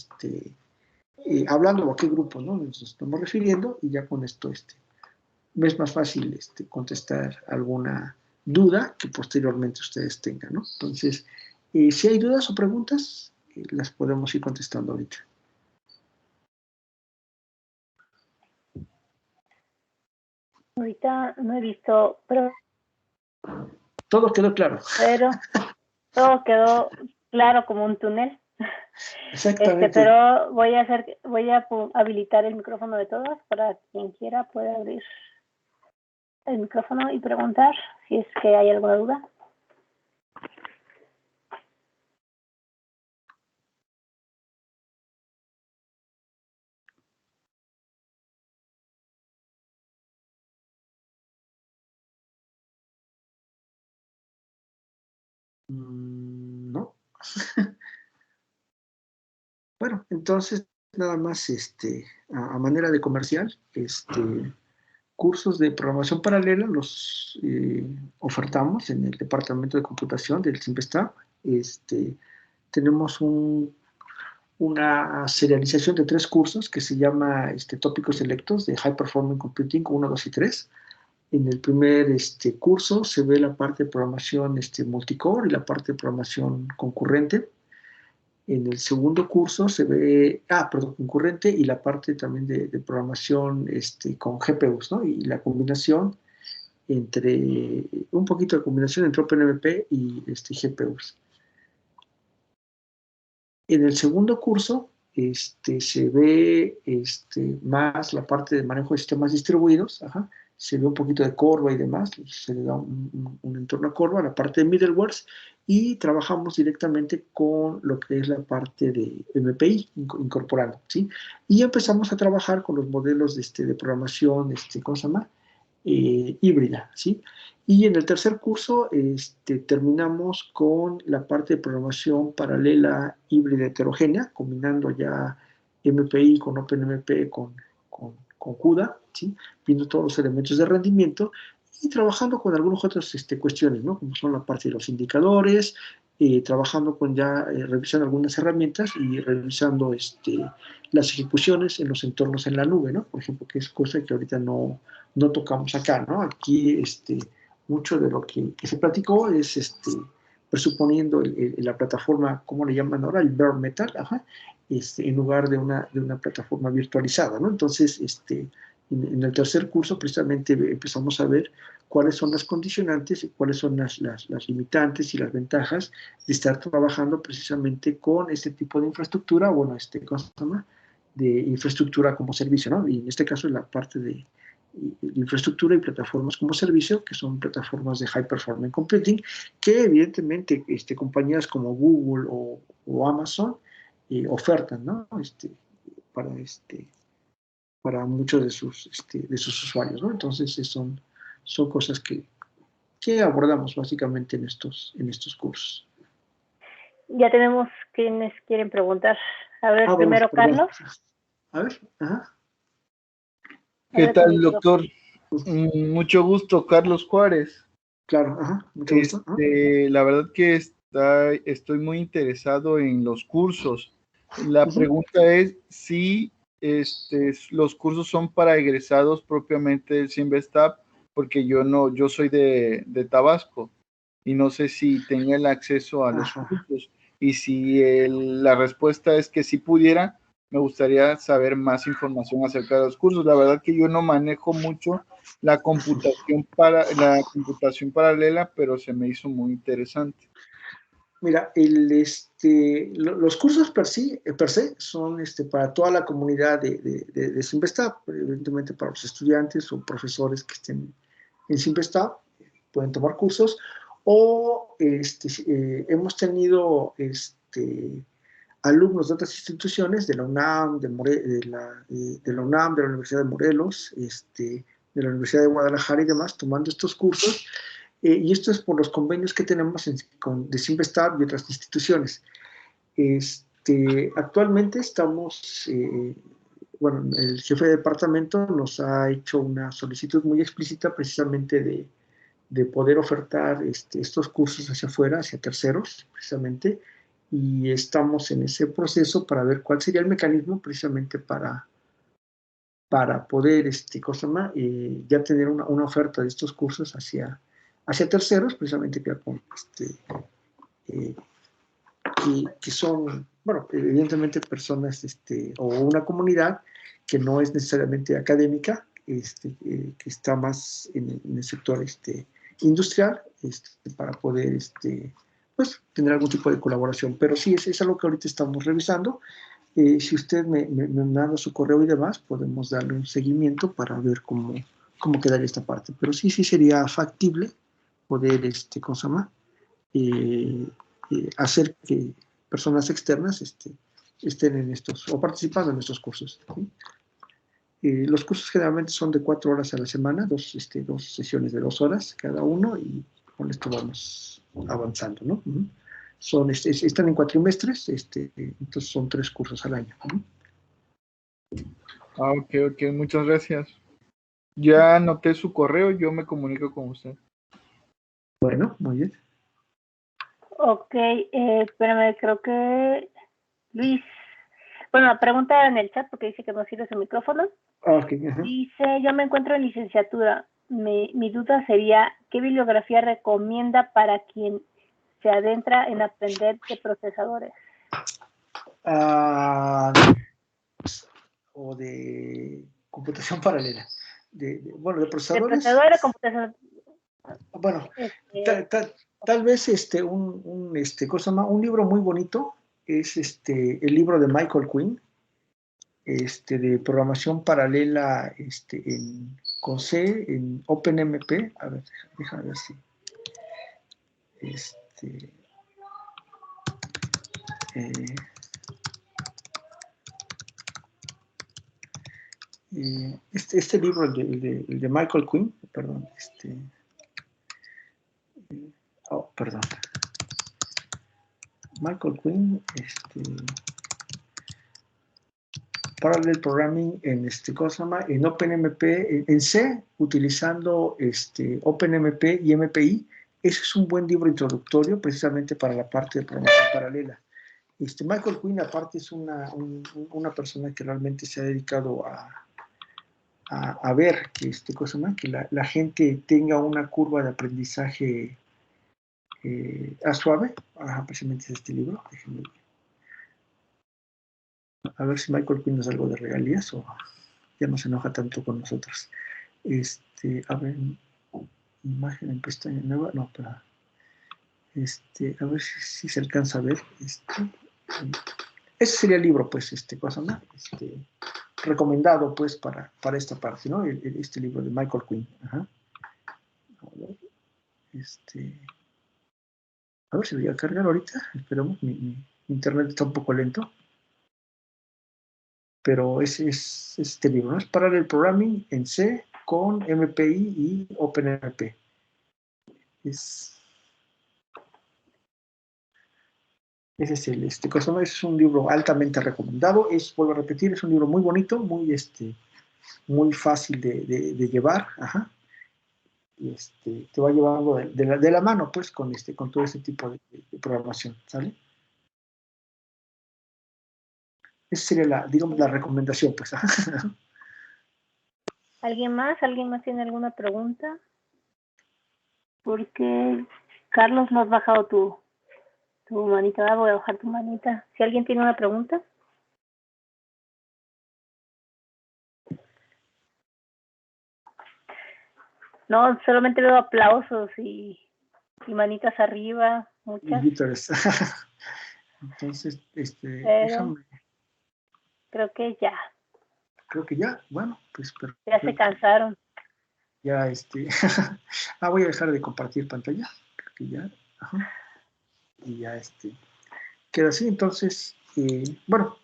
hablando o a qué grupo, ¿no?, nos estamos refiriendo, y ya con esto me es más fácil contestar alguna duda que posteriormente ustedes tengan, ¿no? Entonces, si hay dudas o preguntas, las podemos ir contestando ahorita. Ahorita no he visto, pero... Todo quedó claro. Pero todo quedó claro como un túnel. Exactamente. Pero voy a habilitar el micrófono de todos para quien quiera pueda abrir el micrófono y preguntar si es que hay alguna duda. No. Bueno, entonces nada más a manera de comercial, cursos de programación paralela los ofertamos en el departamento de computación del Simvestab. Tenemos una serialización de 3 cursos que se llama Tópicos Selectos de High Performance Computing 1, 2 y 3. En el primer curso se ve la parte de programación multicore y la parte de programación concurrente. En el segundo curso se ve, concurrente, y la parte también de programación con GPUs, ¿no? Y la combinación un poquito de combinación entre OpenMP y GPUs. En el segundo curso se ve más la parte de manejo de sistemas distribuidos, se ve un poquito de Corva y demás, se le da un entorno a Corva, la parte de middlewares, y trabajamos directamente con lo que es la parte de MPI, incorporando, ¿sí? Y empezamos a trabajar con los modelos de programación, ¿cómo se llama? Híbrida, ¿sí? Y en el tercer curso terminamos con la parte de programación paralela híbrida heterogénea, combinando ya MPI con OpenMP con CUDA, ¿sí? Viendo todos los elementos de rendimiento y trabajando con algunas otras cuestiones, ¿no? Como son la parte de los indicadores, trabajando con revisando algunas herramientas y revisando las ejecuciones en los entornos en la nube, ¿no? Por ejemplo, que es cosa que ahorita no tocamos acá, ¿no? Aquí mucho de lo que se platicó es presuponiendo la plataforma, ¿cómo le llaman ahora? El bare metal, en lugar de una plataforma virtualizada, ¿no? Entonces, en el tercer curso precisamente empezamos a ver cuáles son las condicionantes y cuáles son las limitantes y las ventajas de estar trabajando precisamente con este tipo de infraestructura, bueno, ¿cómo se llama? De infraestructura como servicio, ¿no? Y en este caso es la parte de infraestructura y plataformas como servicio, que son plataformas de High Performance Computing, que evidentemente compañías como Google o Amazon ofertan, ¿no? Para muchos de sus usuarios, ¿no? Entonces son cosas que abordamos básicamente en estos cursos. Ya tenemos quienes quieren preguntar. A ver, primero Carlos. A ver, ¿Qué tal, doctor? Mucho gusto, Carlos Juárez. Claro, mucho gusto. La verdad que estoy muy interesado en los cursos. La pregunta es si los cursos son para egresados propiamente del Simvestab, porque yo soy de Tabasco y no sé si tenía el acceso a los cursos. Y si la respuesta es que si pudiera, me gustaría saber más información acerca de los cursos. La verdad que yo no manejo mucho la computación paralela, pero se me hizo muy interesante. Mira, los cursos per se son para toda la comunidad de Simvestab, evidentemente para los estudiantes o profesores que estén en Simvestab pueden tomar cursos, o hemos tenido alumnos de otras instituciones, de la UNAM, de la UNAM, de la Universidad de Morelos, de la Universidad de Guadalajara y demás, tomando estos cursos, y esto es por los convenios que tenemos de Simvestab y otras instituciones. Actualmente estamos, bueno, el jefe de departamento nos ha hecho una solicitud muy explícita precisamente de poder ofertar estos cursos hacia afuera, hacia terceros, precisamente, y estamos en ese proceso para ver cuál sería el mecanismo precisamente para poder, ya tener una oferta de estos cursos hacia terceros, precisamente que son, bueno, evidentemente personas o una comunidad que no es necesariamente académica, que está más en el sector industrial, para poder pues, tener algún tipo de colaboración. Pero sí, es algo que ahorita estamos revisando. Si usted me manda su correo y demás, podemos darle un seguimiento para ver cómo quedaría esta parte. Pero sí sería factible poder, ¿cómo se llama? Hacer que personas externas estén en estos, o participando en estos cursos. ¿Sí? Los cursos generalmente son de 4 horas a la semana, dos sesiones de 2 horas cada uno, y con esto vamos avanzando, ¿no? Están en cuatrimestres, entonces son 3 cursos al año. Ok, muchas gracias. Ya anoté su correo, yo me comunico con usted. Bueno, muy bien. Ok, espérame, creo que Luis, bueno, la pregunta en el chat porque dice que no sirve su micrófono. Okay, dice, yo me encuentro en licenciatura. Mi duda sería, ¿qué bibliografía recomienda para quien se adentra en aprender de procesadores? O de computación paralela. Bueno, de procesadores. De procesadores, computación. Bueno, tal vez un libro muy bonito es el libro de Michael Quinn, de programación paralela con C en OpenMP. A ver, déjame ver si este libro, el de Michael Quinn, perdón, perdón, Michael Quinn, Parallel Programming en en OpenMP, en C, utilizando OpenMP y MPI. Ese es un buen libro introductorio precisamente para la parte de programación paralela. Michael Quinn, aparte, es una persona que realmente se ha dedicado a ver que, que la gente tenga una curva de aprendizaje suave. Precisamente es este libro. Déjenme ver. A ver si Michael Quinn nos da algo de regalías o ya no se enoja tanto con nosotros. A ver, imagen en pestaña nueva, no, pero a ver si se alcanza a ver. Ese sería el libro, pues, recomendado, pues, para esta parte, ¿no? Este libro de Michael Quinn. Ajá. A ver si voy a cargar ahorita. Esperamos, mi internet está un poco lento. Pero ese es este libro, ¿no? Es Parallel Programming en C con MPI y OpenMP. Ese es es un libro altamente recomendado. Vuelvo a repetir, es un libro muy bonito, muy fácil de llevar. Ajá. Y te va llevando de la mano, pues, con todo ese tipo de programación, ¿sale? Esa sería digamos, la recomendación, pues. ¿Alguien más? ¿Alguien más tiene alguna pregunta? Porque Carlos, no has bajado tu manita. Voy a bajar tu manita. Si alguien tiene una pregunta. No, solamente veo aplausos y manitas arriba, muchas. Entonces, déjame. Creo que ya. Creo que ya, bueno, pues. Ya se cansaron. Ya, voy a dejar de compartir pantalla. Creo que ya, ajá. Y ya, queda así. Entonces, bueno,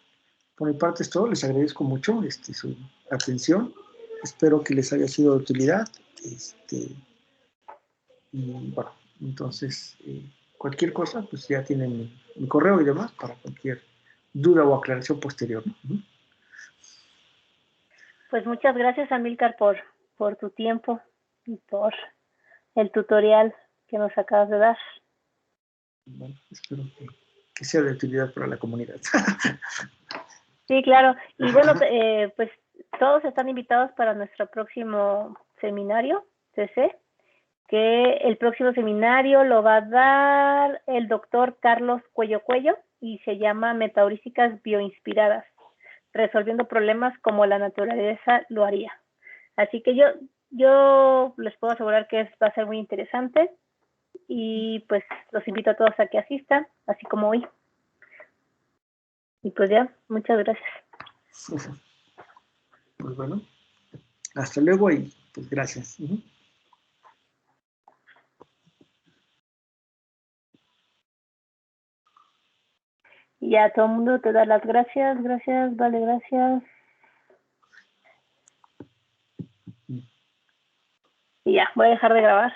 por mi parte es todo. Les agradezco mucho su atención. Espero que les haya sido de utilidad. Y bueno, entonces, cualquier cosa, pues ya tienen mi correo y demás para cualquier duda o aclaración posterior, ¿no? Pues muchas gracias, Amílcar, por tu tiempo y por el tutorial que nos acabas de dar. Bueno, espero que sea de utilidad para la comunidad. Sí, claro. Y bueno, pues todos están invitados para nuestro próximo seminario, CC, que el próximo seminario lo va a dar el doctor Carlos Cuello y se llama Metaheurísticas Bioinspiradas, resolviendo problemas como la naturaleza lo haría. Así que yo les puedo asegurar que va a ser muy interesante y pues los invito a todos a que asistan, así como hoy. Y pues ya, muchas gracias. Pues bueno, hasta luego y pues gracias. Y ya todo el mundo te da las gracias, vale, gracias. Y ya, voy a dejar de grabar.